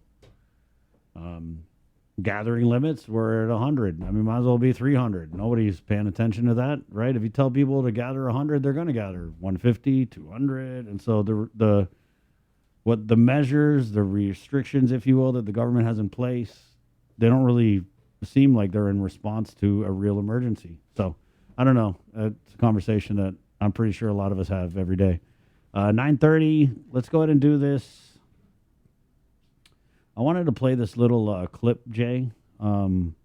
gathering limits were at 100. I mean, might as well be 300. Nobody's paying attention to that, right? If you tell people to gather 100, they're going to gather 150, 200, and so the measures, the restrictions, if you will, that the government has in place, they don't really seem like they're in response to a real emergency. So I don't know. It's a conversation that I'm pretty sure a lot of us have every day. 9:30. Let's go ahead and do this. I wanted to play this little clip, Jay, from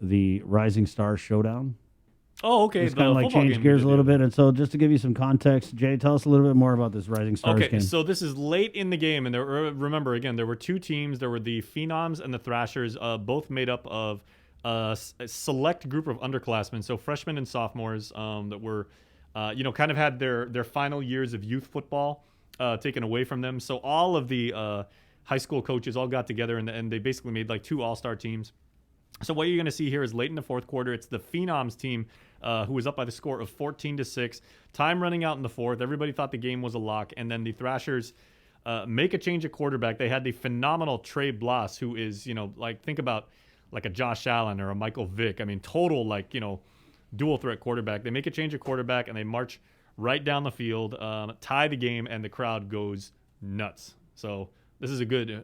the Rising Stars Showdown. Oh, okay. It's kind of like change gears a little bit. And so just to give you some context, Jay, tell us a little bit more about this Rising Stars game. Okay, so this is late in the game. And remember, again, there were two teams. There were the Phenoms and the Thrashers, both made up of a select group of underclassmen. So freshmen and sophomores that were, kind of had their final years of youth football taken away from them. So all of the high school coaches all got together and they basically made like two all-star teams. So what you're going to see here is late in the fourth quarter, it's the Phenoms team who was up by the score of 14-6. Time running out in the fourth. Everybody thought the game was a lock. And then the Thrashers make a change at quarterback. They had the phenomenal Trey Blas, who is, think about like a Josh Allen or a Michael Vick. I mean, total dual threat quarterback. They make a change at quarterback and they march right down the field, tie the game, and the crowd goes nuts. So this is a good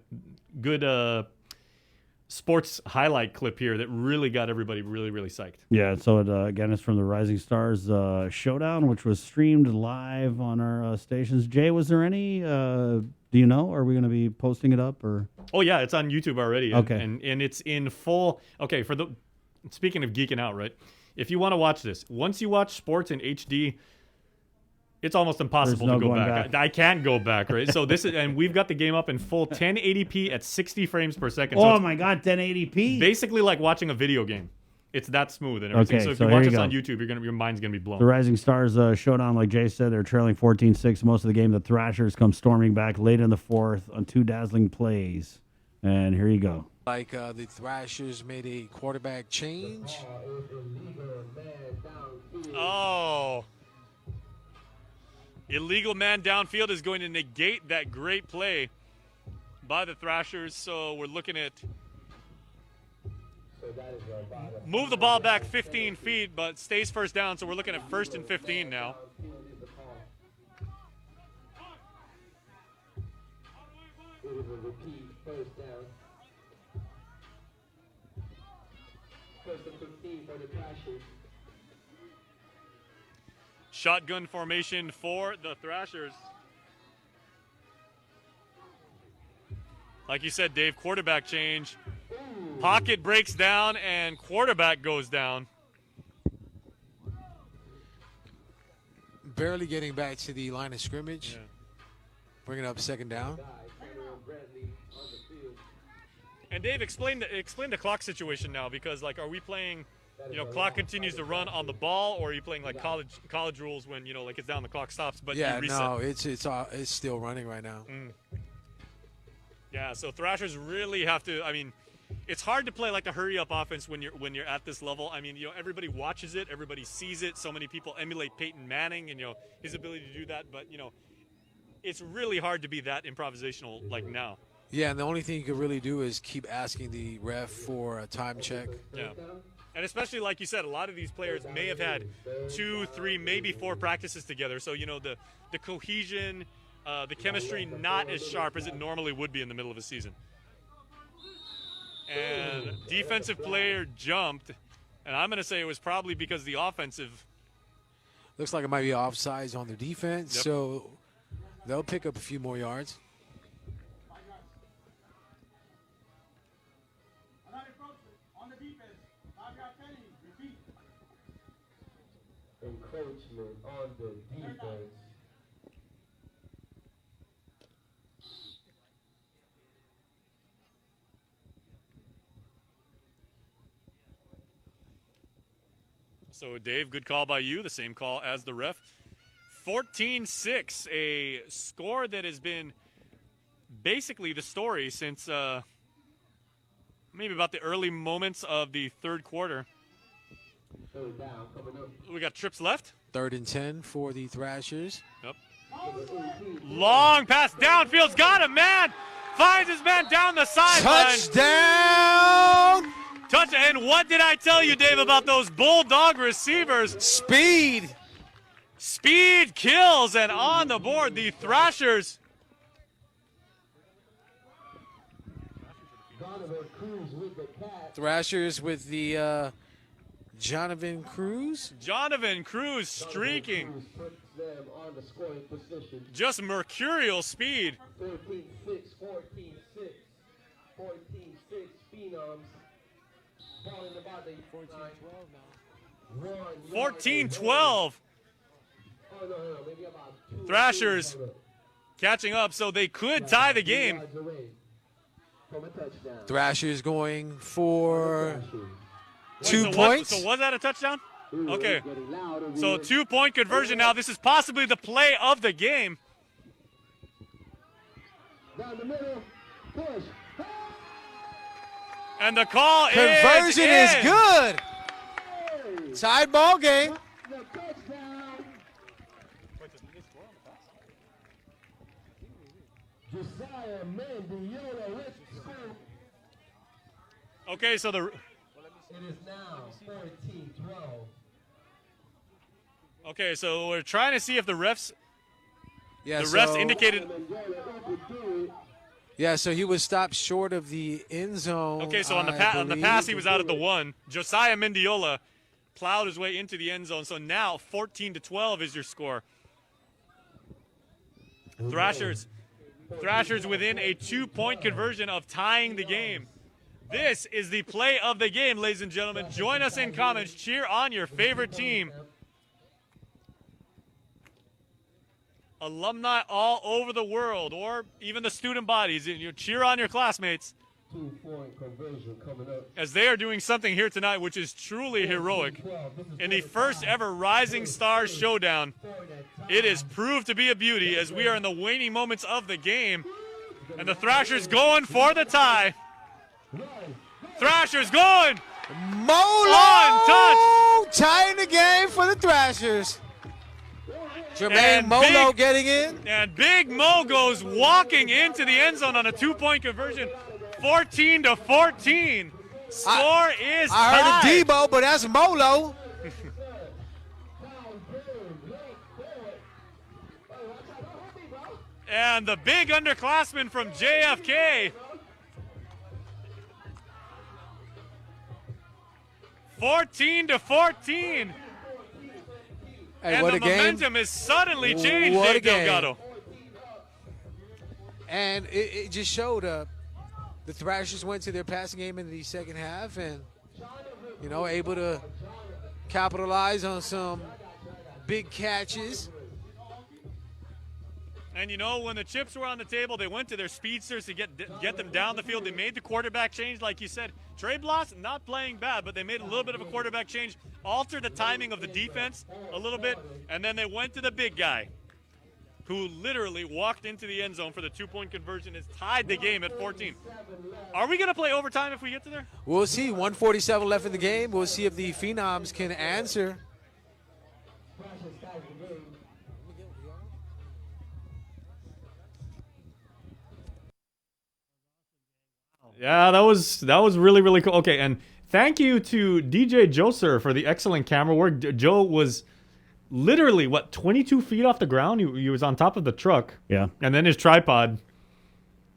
sports highlight clip here that really got everybody really, really psyched. Yeah, so again, it's from the Rising Stars Showdown, which was streamed live on our stations. Jay, was there any, do you know, are we going to be posting it up? Or? Oh, yeah, it's on YouTube already. Okay. And it's in full. Okay, speaking of geeking out, right? If you want to watch this, once you watch sports in HD, it's almost impossible to go back. I can't go back, right? So and we've got the game up in full 1080p at 60 frames per second. Oh my God, 1080p! Basically like watching a video game. It's that smooth and everything. Okay, so if so you watch here this you on go. YouTube, your mind's gonna be blown. The Rising Stars Showdown, like Jay said, they're trailing 14-6 most of the game. The Thrashers come storming back late in the fourth on 2 dazzling plays. And here you go. Like the Thrashers made a quarterback change. Oh. Illegal man downfield is going to negate that great play by the Thrashers. So we're looking at move the ball back 15 feet, but stays first down. So we're looking at 1st and 15 now. Shotgun formation for the Thrashers. Like you said, Dave, quarterback change. Pocket breaks down and quarterback goes down. Barely getting back to the line of scrimmage. Yeah. Bringing up 2nd down. And Dave, explain the clock situation now, because like, are we playing, clock continues to run on the ball, or are you playing like college rules when like it's down, the clock stops, but you reset? No, it's still running right now. Yeah, so Thrashers really have to. I mean, it's hard to play like a hurry up offense when you're at this level. I mean, everybody watches it, everybody sees it. So many people emulate Peyton Manning and his ability to do that, but it's really hard to be that improvisational like now. Yeah, and the only thing you could really do is keep asking the ref for a time check. Yeah. And especially, like you said, a lot of these players may have had 2, 3, maybe 4 practices together. So, the cohesion, the chemistry not as sharp as it normally would be in the middle of a season. And defensive player jumped, and I'm going to say it was probably because the offensive. Looks like it might be offsides on their defense, Yep. so they'll pick up a few more yards. Encroachment on the defense. So, Dave, good call by you. The same call as the ref. 14-6, a score that has been basically the story since maybe about the early moments of the third quarter. We got trips left. 3rd and 10 for the Thrashers. Yep. Long pass downfield's got him, man. Finds his man down the sideline. Touchdown! And what did I tell you, Dave, about those Bulldog receivers? Speed kills, and on the board, the Thrashers. Thrashers with the Jonathan Cruz. Jonathan Cruz streaking. Just mercurial speed. 14-6, 14-6 phenoms. 14-12. Thrashers catching up, so they could tie the game. Thrashers going for 2 Wait, points. So was that a touchdown? Okay. So 2-point conversion now. This is possibly the play of the game. Down the middle, push. And the call Conversion is good. Tied ball game. Okay, so the. It is now 14-12. Okay, so we're trying to see if the refs. Yeah, the refs so- indicated. Yeah, so he was stopped short of the end zone. Okay, so on the pass, he was out at the 1. Josiah Mendiola plowed his way into the end zone. So now 14-12 is your score. Thrashers within a 2-point conversion of tying the game. This is the play of the game, ladies and gentlemen. Join us in comments. Cheer on your favorite team. Alumni all over the world, or even the student bodies. You cheer on your classmates as they are doing something here tonight which is truly heroic. In the first ever Rising Stars Showdown, it is proved to be a beauty as we are in the waning moments of the game. And the Thrashers going for the tie. Thrashers going. Molo tying the game for the Thrashers. Jermaine Molo getting in. And Big Mo goes walking into the end zone on a 2-point conversion. 14-14. Score is tied. I heard a Debo, but that's Molo. And the big underclassman from JFK. 14-14. Hey, and what the a game. momentum is suddenly changed, What a Dave game. Delgado. And it just showed the Thrashers went to their passing game in the second half and, able to capitalize on some big catches. And when the chips were on the table, they went to their speedsters to get them down the field. They made the quarterback change, like you said. Trey Bloss not playing bad, but they made a little bit of a quarterback change, altered the timing of the defense a little bit, and then they went to the big guy, who literally walked into the end zone for the 2-point conversion, has tied the game at 14. Are we going to play overtime if we get to there? We'll see. 1:47 left in the game. We'll see if the Phenoms can answer. Yeah, that was really, really cool. Okay, and thank you to DJ Joe Sir for the excellent camera work. Joe was literally, 22 feet off the ground? He was on top of the truck. Yeah. And then his tripod.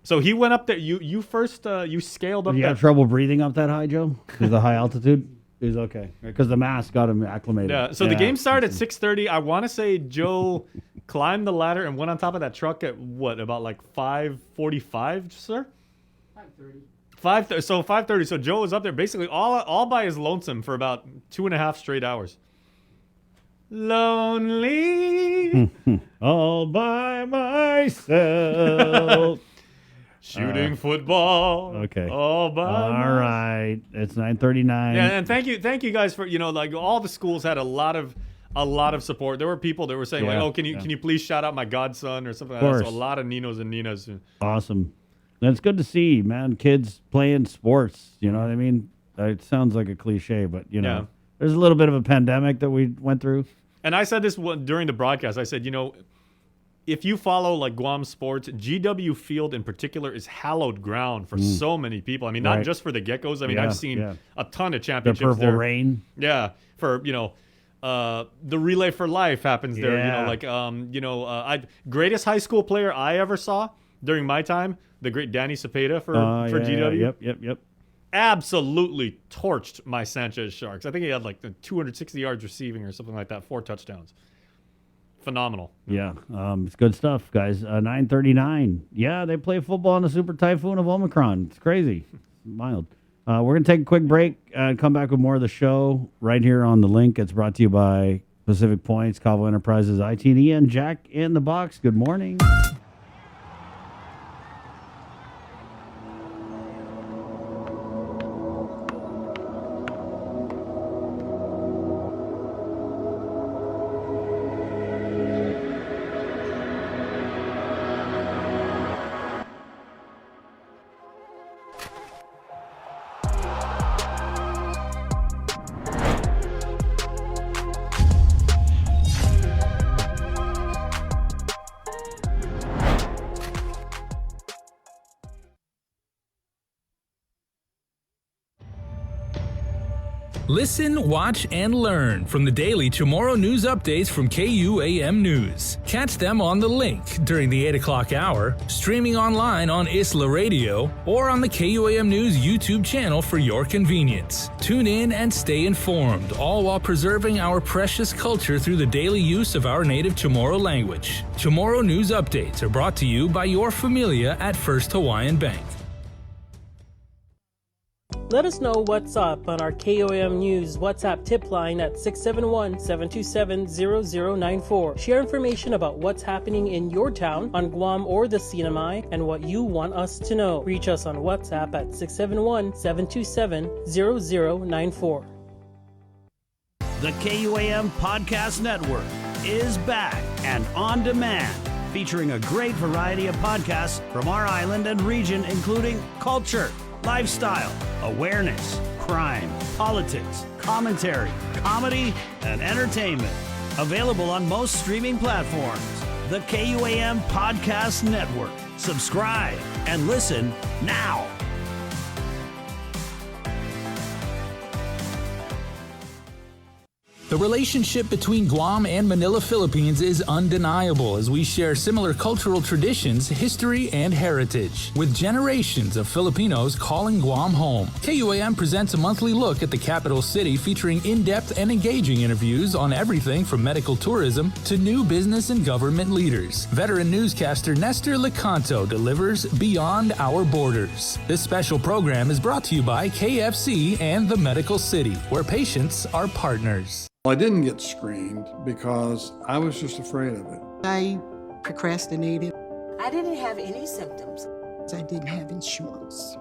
So he went up there. You first scaled up You that. have trouble breathing up that high, Joe? Because the high altitude? He's okay. Because the mask got him acclimated. Yeah, so the game started at 6:30. I want to say Joe climbed the ladder and went on top of that truck at about 5:45, sir? 5:30. So 5:30. So Joe was up there basically all by his lonesome for about 2.5 straight hours. Lonely. All by myself. Shooting football. Okay. All by All right. It's 9:39. Yeah, and thank you guys for all the schools had a lot of support. There were people that were saying can you please shout out my godson or something like that. So a lot of Ninos and Ninas. Awesome. And it's good to see, man, kids playing sports. You know what I mean? It sounds like a cliche, but there's a little bit of a pandemic that we went through. And I said this during the broadcast. I said, if you follow Guam sports, GW Field in particular is hallowed ground for so many people. I mean, not just for the Geckos. I mean, I've seen a ton of championships the Purple there. Rain. Yeah, for the Relay for Life happens there. Greatest high school player I ever saw during my time, the great Danny Cepeda for GW. Yep. Absolutely torched my Sanchez Sharks. I think he had 260 yards receiving or something like that, 4 touchdowns. Phenomenal. Yeah, it's good stuff, guys. 9:39. Yeah, they play football in the Super Typhoon of Omicron. It's crazy. Mild. We're going to take a quick break and come back with more of the show right here on The Link. It's brought to you by Pacific Points, Cavo Enterprises, IT&E, and Jack in the Box. Good morning. Listen, watch, and learn from the daily Chamorro news updates from KUAM News. Catch them on the link during the 8 o'clock hour, streaming online on Isla Radio, or on the KUAM News YouTube channel for your convenience. Tune in and stay informed, all while preserving our precious culture through the daily use of our native Chamorro language. Chamorro news updates are brought to you by your familia at First Hawaiian Bank. Let us know what's up on our KOM News WhatsApp tip line at 671-727-0094. Share information about what's happening in your town, on Guam or the Sinamai, and what you want us to know. Reach us on WhatsApp at 671-727-0094. The KUAM Podcast Network is back and on demand, featuring a great variety of podcasts from our island and region, including culture, lifestyle, awareness, crime, politics, commentary, comedy, and entertainment. Available on most streaming platforms. The KUAM Podcast Network. Subscribe and listen now. The relationship between Guam and Manila, Philippines is undeniable as we share similar cultural traditions, history, and heritage, with generations of Filipinos calling Guam home. KUAM presents a monthly look at the capital city featuring in-depth and engaging interviews on everything from medical tourism to new business and government leaders. Veteran newscaster Nestor Lecanto delivers Beyond Our Borders. This special program is brought to you by KFC and the Medical City, where patients are partners. I didn't get screened because I was just afraid of it. I procrastinated. I didn't have any symptoms. I didn't have insurance.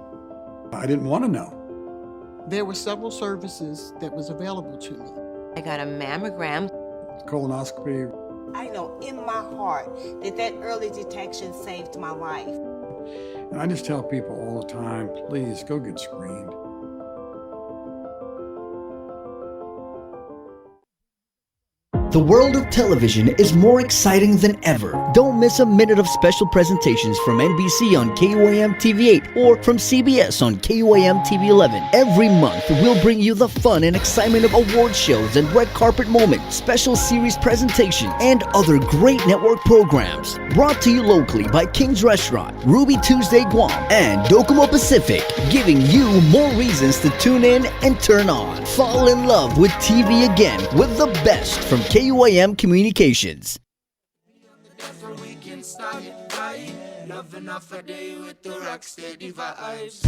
I didn't want to know. There were several services that was available to me. I got a mammogram. Colonoscopy. I know in my heart that early detection saved my life. And I just tell people all the time, please go get screened. The world of television is more exciting than ever. Don't miss a minute of special presentations from NBC on KUAM TV8 or from CBS on KUAM TV11. Every month, we'll bring you the fun and excitement of award shows and red carpet moments, special series presentations, and other great network programs. Brought to you locally by King's Restaurant, Ruby Tuesday Guam, and Docomo Pacific, giving you more reasons to tune in and turn on. Fall in love with TV again with the best from KUAM Communications. Loving off a day with the rock steady vibes.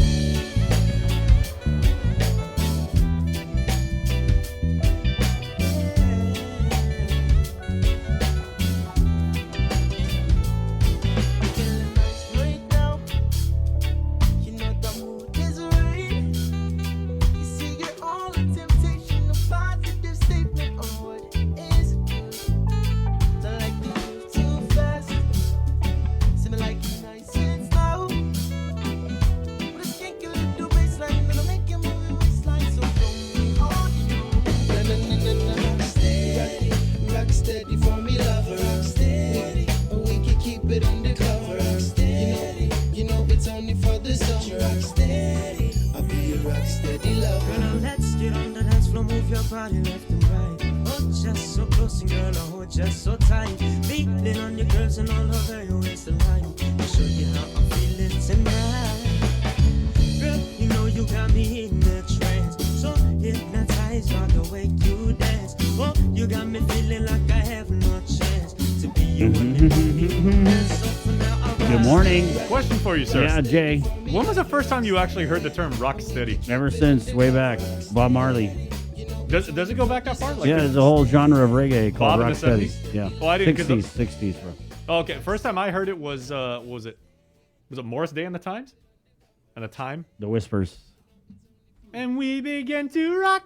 Body left and right. Oh, just so close and girl, I hold just so tight. Feeling on your curves and all over your waistline. I'll show you how I'm feeling tonight. Girl, you know you got me in the trance. So hypnotized by the way you dance. Oh, you got me feeling like I have no chance to be you. Good morning. Question for you, sir. Yeah, Jay. When was the first time you actually heard the term rock steady? Ever since way back, Bob Marley. Does it go back that far? Like Yeah, there's a whole genre of reggae called Bob in the rocksteady. 70s? Yeah. Oh, I didn't. 60s, bro. Oh, okay, first time I heard it was it Morris Day and the Times? And the Time? The Whispers. And we begin to rock.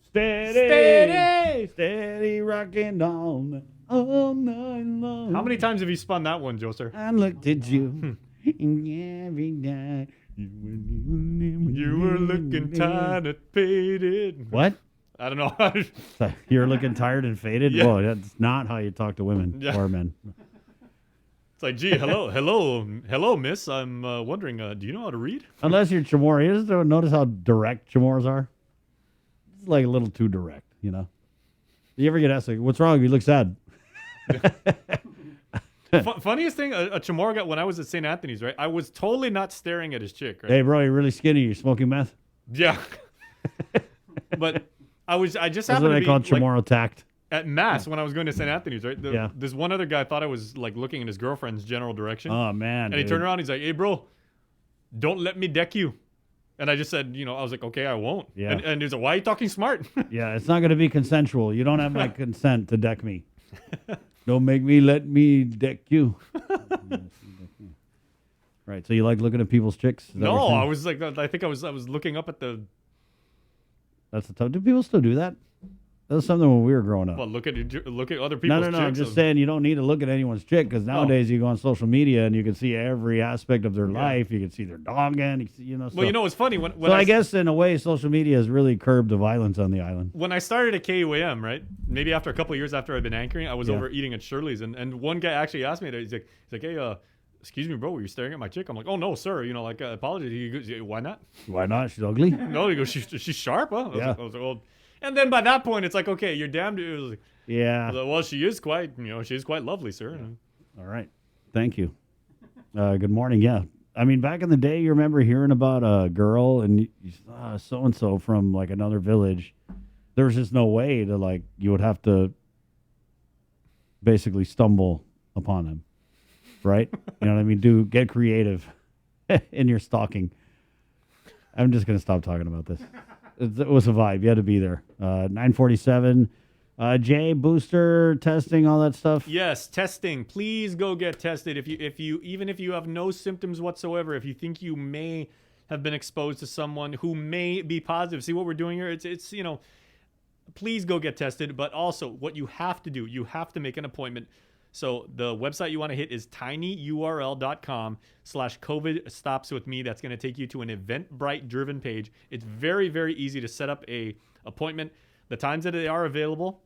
Steady rocking all night long. How many times have you spun that one, Joe, sir? I looked at you every night. You were looking tired and faded. What? I don't know. So you're looking tired and faded? Yeah. Whoa, that's not how you talk to women or men. It's like, gee, hello, miss. I'm wondering, do you know how to read? Unless you're Chamorro. You just don't notice how direct Chamorros are? like a little too direct, you know? You ever get asked, like, what's wrong? You look sad. Funniest thing, a Chamorro got when I was at St. Anthony's, right? I was totally not staring at his chick, right? Hey, bro, you're really skinny. You're smoking meth? Yeah. But I just That's happened what to I be call Chamorro tact. at Mass when I was going to St. Anthony's, right? Yeah. This one other guy thought I was like looking in his girlfriend's general direction. Oh, man. And he turned around, he's like, hey, bro, don't let me deck you. And I just said, I was like, okay, I won't. Yeah. And he's like, why are you talking smart? Yeah, it's not going to be consensual. You don't have my consent to deck me. Don't make me let me deck you. Right. So you like looking at people's chicks? Is that what No, you're saying? I was like, I think I was looking up at the. That's the tough. Do people still do that? That was something when we were growing up. Well, look at other people's No. I'm chicks. just saying you don't need to look at anyone's chick because nowadays you go on social media and you can see every aspect of their life. You can see their dog and Well, it's funny when I guess in a way social media has really curbed the violence on the island. when I started at KUAM, right? Maybe after a couple of years after I'd been anchoring, I was Yeah. over eating at Shirley's, and one guy actually asked me that. He's like, hey, excuse me, bro, were you staring at my chick? I'm like, oh no, sir. Apologies. He goes, yeah, why not? Why not? She's ugly. No, he goes, she's sharp, huh? Yeah. I was like, well. And then by that point, it's like, okay, you're damned. It was like, Yeah. I was like, well, she is quite, she is quite lovely, sir. All right. Thank you. Good morning. Yeah. I mean, back in the day, you remember hearing about a girl and so-and-so from like another village. There was just no way to like, you would have to basically stumble upon them. Right? You know what I mean? Get creative in your stalking. I'm just going to stop talking about this. It was a vibe. You had to be there. 947. Jay, booster, testing, all that stuff. Yes, testing. Please go get tested. Even if you have no symptoms whatsoever, if you think you may have been exposed to someone who may be positive. See what we're doing here? It's please go get tested. But also, what you have to do, you have to make an appointment. So the website you want to hit is tinyurl.com/COVID stops with me. That's going to take you to an Eventbrite driven page. It's very, very easy to set up a appointment. The times that they are available.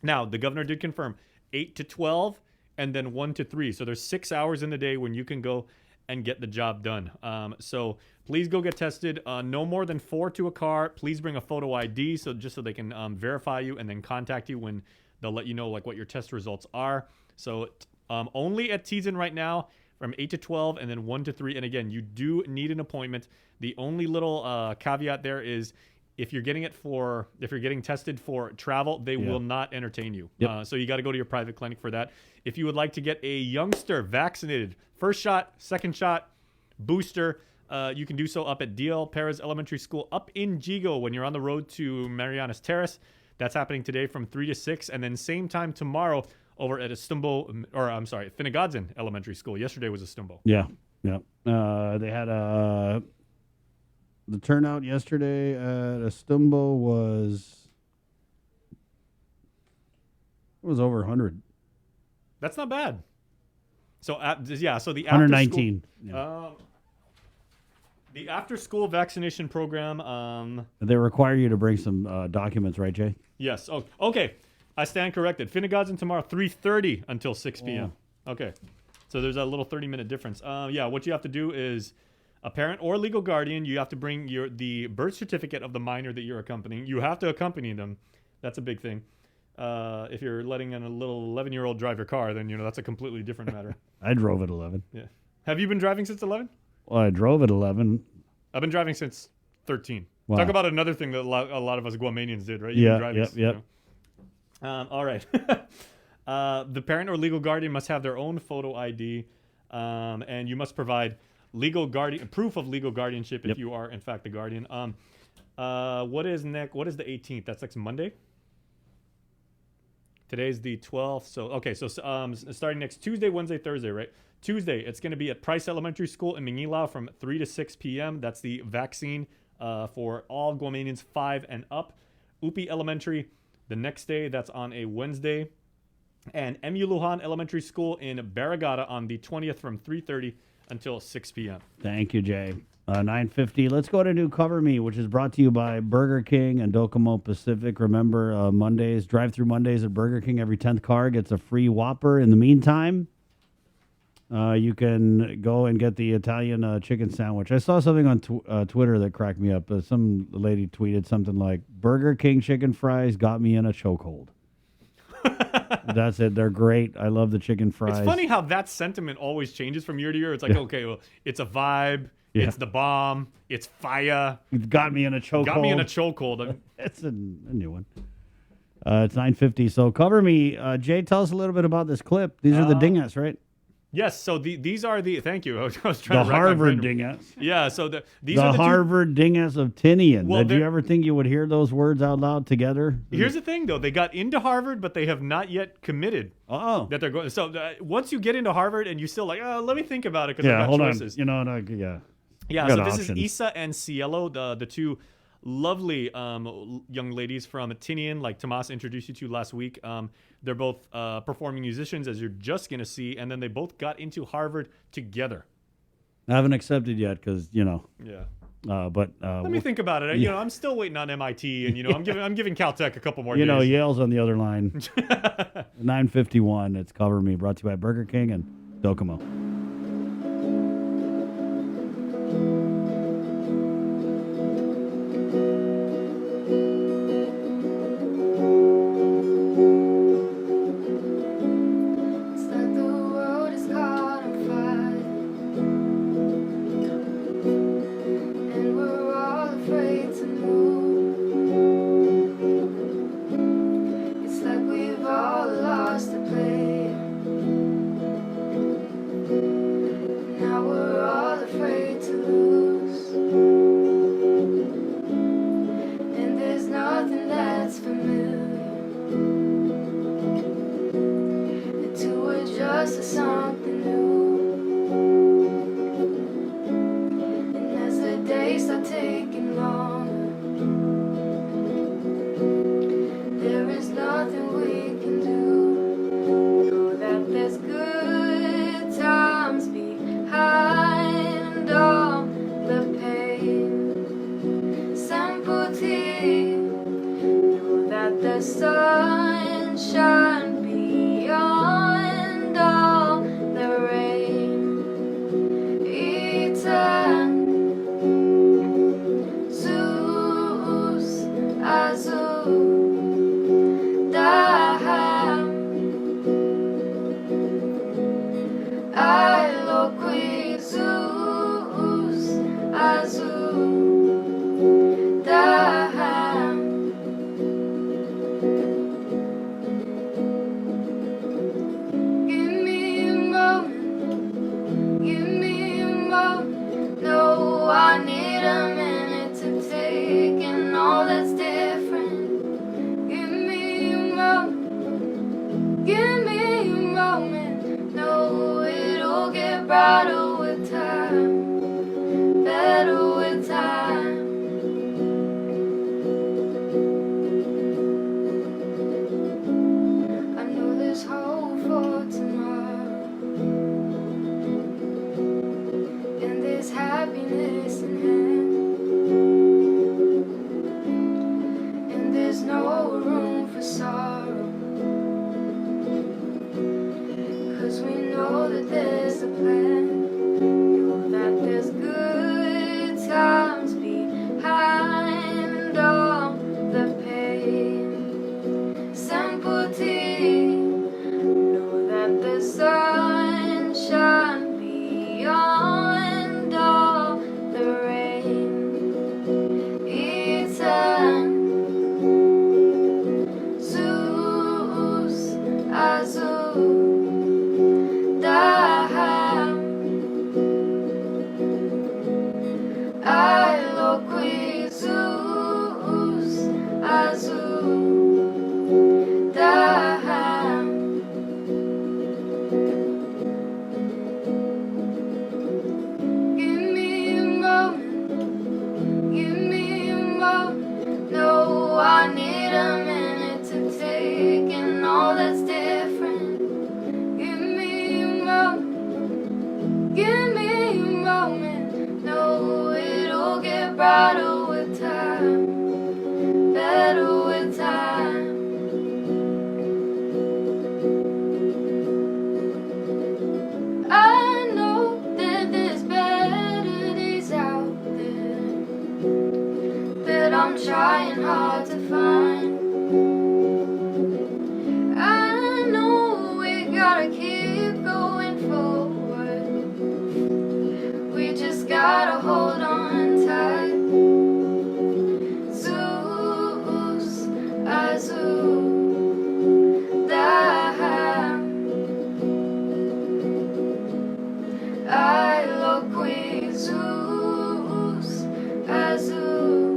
Now, the governor did confirm 8 to 12 and then 1 to 3. So there's 6 hours in the day when you can go and get the job done. So please go get tested. No more than 4 to a car. Please bring a photo ID so they can verify you and then contact you when they'll let you know like what your test results are. So only at Teason right now from 8 to 12 and then 1 to 3. And again, you do need an appointment. The only little caveat there is if you're getting tested for travel, they will not entertain you. Yep. So you got to go to your private clinic for that. If you would like to get a youngster vaccinated, first shot, second shot, booster, you can do so up at DL Perez Elementary School up in Jigo when you're on the road to Marianas Terrace. That's happening today from 3 to 6. And then same time tomorrow over at Finnegodzin Elementary School. Yesterday was Estumbo. Yeah. They had the turnout yesterday at Estumbo was over 100. That's not bad. So so the 119. The after-school vaccination program. They require you to bring some documents, right, Jay? Yes. Oh, okay. I stand corrected. Finnegodzin tomorrow, 3:30 until 6 p.m. Okay. So there's a little 30-minute difference. What you have to do is a parent or legal guardian. You have to bring the birth certificate of the minor that you're accompanying. You have to accompany them. That's a big thing. If you're letting a little 11-year-old drive your car, then that's a completely different matter. I drove at 11. Yeah. Have you been driving since 11? Well, I drove at 11. I've been driving since 13. Wow. Talk about another thing that a lot of us Guamanians did, right? Yep. All right. The parent or legal guardian must have their own photo ID, and you must provide proof of legal guardianship if you are in fact the guardian. What is the 18th? That's next Monday. Today's the 12th. So starting next Tuesday, Wednesday, Thursday, right? Tuesday, it's going to be at Price Elementary School in Mingilao from 3 to 6 p.m. That's the vaccine for all Guamanians 5 and up. Upi Elementary, the next day, that's on a Wednesday. And MU Lujan Elementary School in Barragata on the 20th from 3:30 until 6 p.m. Thank you, Jay. 9:50. Let's go to New Cover Me, which is brought to you by Burger King and Docomo Pacific. Remember, drive-through Mondays at Burger King. Every 10th car gets a free Whopper. In the meantime, You can go and get the Italian chicken sandwich. I saw something on Twitter that cracked me up. Some lady tweeted something like, Burger King chicken fries got me in a chokehold. That's it. They're great. I love the chicken fries. It's funny how that sentiment always changes from year to year. It's like, okay, well, it's a vibe. Yeah. It's the bomb. It's fire. It got me in a chokehold. Got me in a chokehold. It's a new one. It's 9:50. So cover me. Jay, tell us a little bit about this clip. These are the dingas, right? Yes. So these are the. Thank you. I was trying the to Harvard dingas. Yeah. So these are the Harvard dingas of Tinian. Well, did you ever think you would hear those words out loud together? Here's the thing, though. They got into Harvard, but they have not yet committed. Oh. That they're going. So once you get into Harvard and you still like, let me think about it because I've got hold choices. on. You know, yeah. Yeah. So this is Isa and Cielo, the two lovely young ladies from Tinian, like Tomas introduced you to last week. They're both performing musicians, as you're just going to see, and then they both got into Harvard together. I haven't accepted yet because, Yeah. But let me think about it. I'm still waiting on MIT, and I'm giving Caltech a couple more days. Yale's on the other line. 9:51. It's Cover Me, brought to you by Burger King and Docomo. I I'm trying hard to find. I know we gotta keep going forward. We just gotta hold on tight. Zeus, Azul, I loqui Zeus, Azul,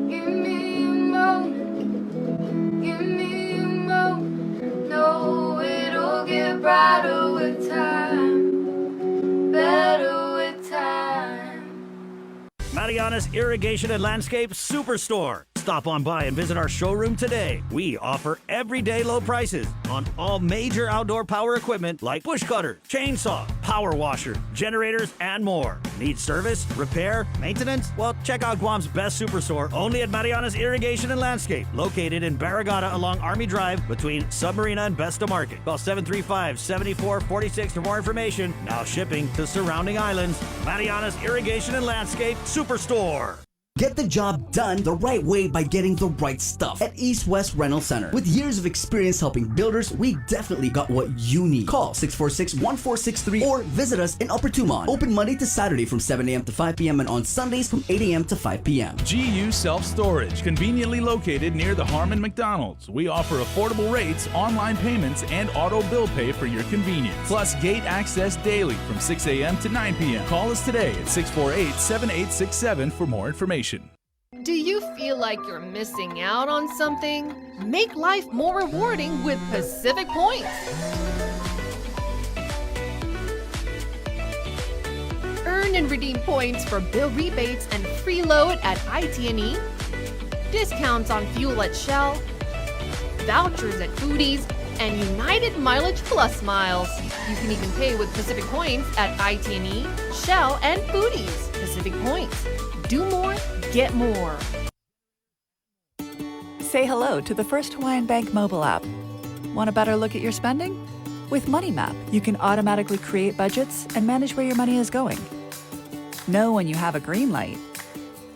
give me a moment, give me a moment. No, it'll get brighter with time, better with time. Mariana's Irrigation and Landscape Superstore. Stop on by and visit our showroom today. We offer everyday low prices on all major outdoor power equipment like bush cutters, chainsaw, power washer, generators, and more. Need service, repair, maintenance? Well, check out Guam's best superstore only at Mariana's Irrigation and Landscape, located in Barragata along Army Drive between Submarina and Besta Market. Call 735-7446 for more information. Now shipping to surrounding islands. Mariana's Irrigation and Landscape Superstore. Get the job done the right way by getting the right stuff at East West Rental Center. With years of experience helping builders, we definitely got what you need. Call 646-1463 or visit us in Upper Tumon. Open Monday to Saturday from 7 a.m. to 5 p.m. and on Sundays from 8 a.m. to 5 p.m. GU Self Storage, conveniently located near the Harmon McDonald's. We offer affordable rates, online payments, and auto bill pay for your convenience. Plus gate access daily from 6 a.m. to 9 p.m. Call us today at 648-7867 for more information. Do you feel like you're missing out on something? Make life more rewarding with Pacific Points. Earn and redeem points for bill rebates and free load at IT&E, discounts on fuel at Shell, vouchers at Foodies, and United Mileage Plus miles. You can even pay with Pacific Points at IT&E, Shell, and Foodies. Pacific Points. Do more, get more. Say hello to the First Hawaiian Bank mobile app. Want a better look at your spending? With Money Map, you can automatically create budgets and manage where your money is going. Know when you have a green light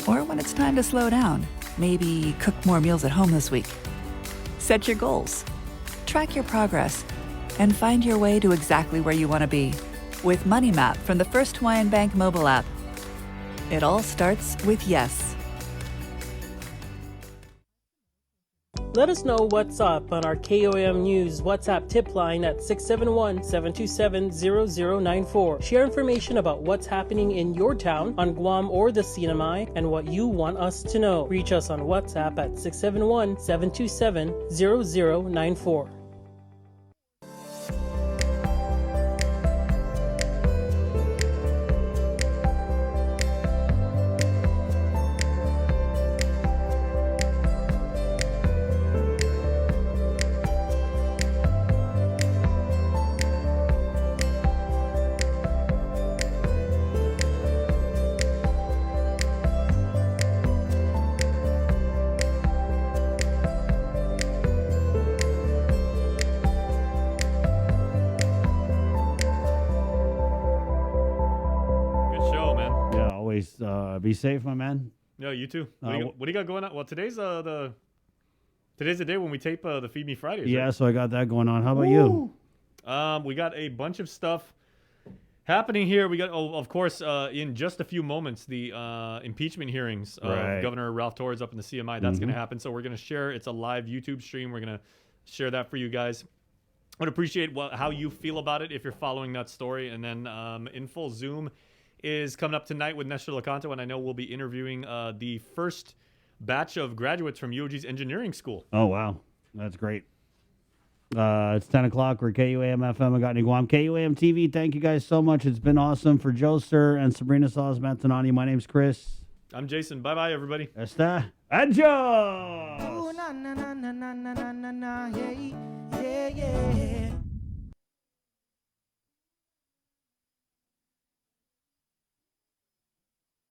or when it's time to slow down. Maybe cook more meals at home this week. Set your goals, track your progress, and find your way to exactly where you want to be with Money Map from the First Hawaiian Bank mobile app. It all starts with yes. Let us know what's up on our KOM News WhatsApp tip line at 671-727-0094. Share information about what's happening in your town, on Guam or the CNMI, and what you want us to know. Reach us on WhatsApp at 671-727-0094. Be safe, my man. Yeah, you too. What do you got going on? Well, today's the day when we tape the Feed Me Fridays. Yeah, right? So I got that going on. How about you? We got a bunch of stuff happening here. We got, of course, in just a few moments, the impeachment hearings of Governor Ralph Torres up in the CMI. That's going to happen. So we're going to share. It's a live YouTube stream. We're going to share that for you guys. I would appreciate how you feel about it if you're following that story. And then In Full Zoom is coming up tonight with Nestor Lecanto, and I know we'll be interviewing the first batch of graduates from UOG's engineering school. Oh, wow. That's great. It's 10 o'clock. We're KUAM-FM. I got Guam. KUAM-TV, thank you guys so much. It's been awesome. For Joe Sir and Sabrina Salas Mantanani, my name's Chris. I'm Jason. Bye-bye, everybody. Esta. Adios! Oh, na, na, na, na, na, na, na, na, yeah, yeah, yeah.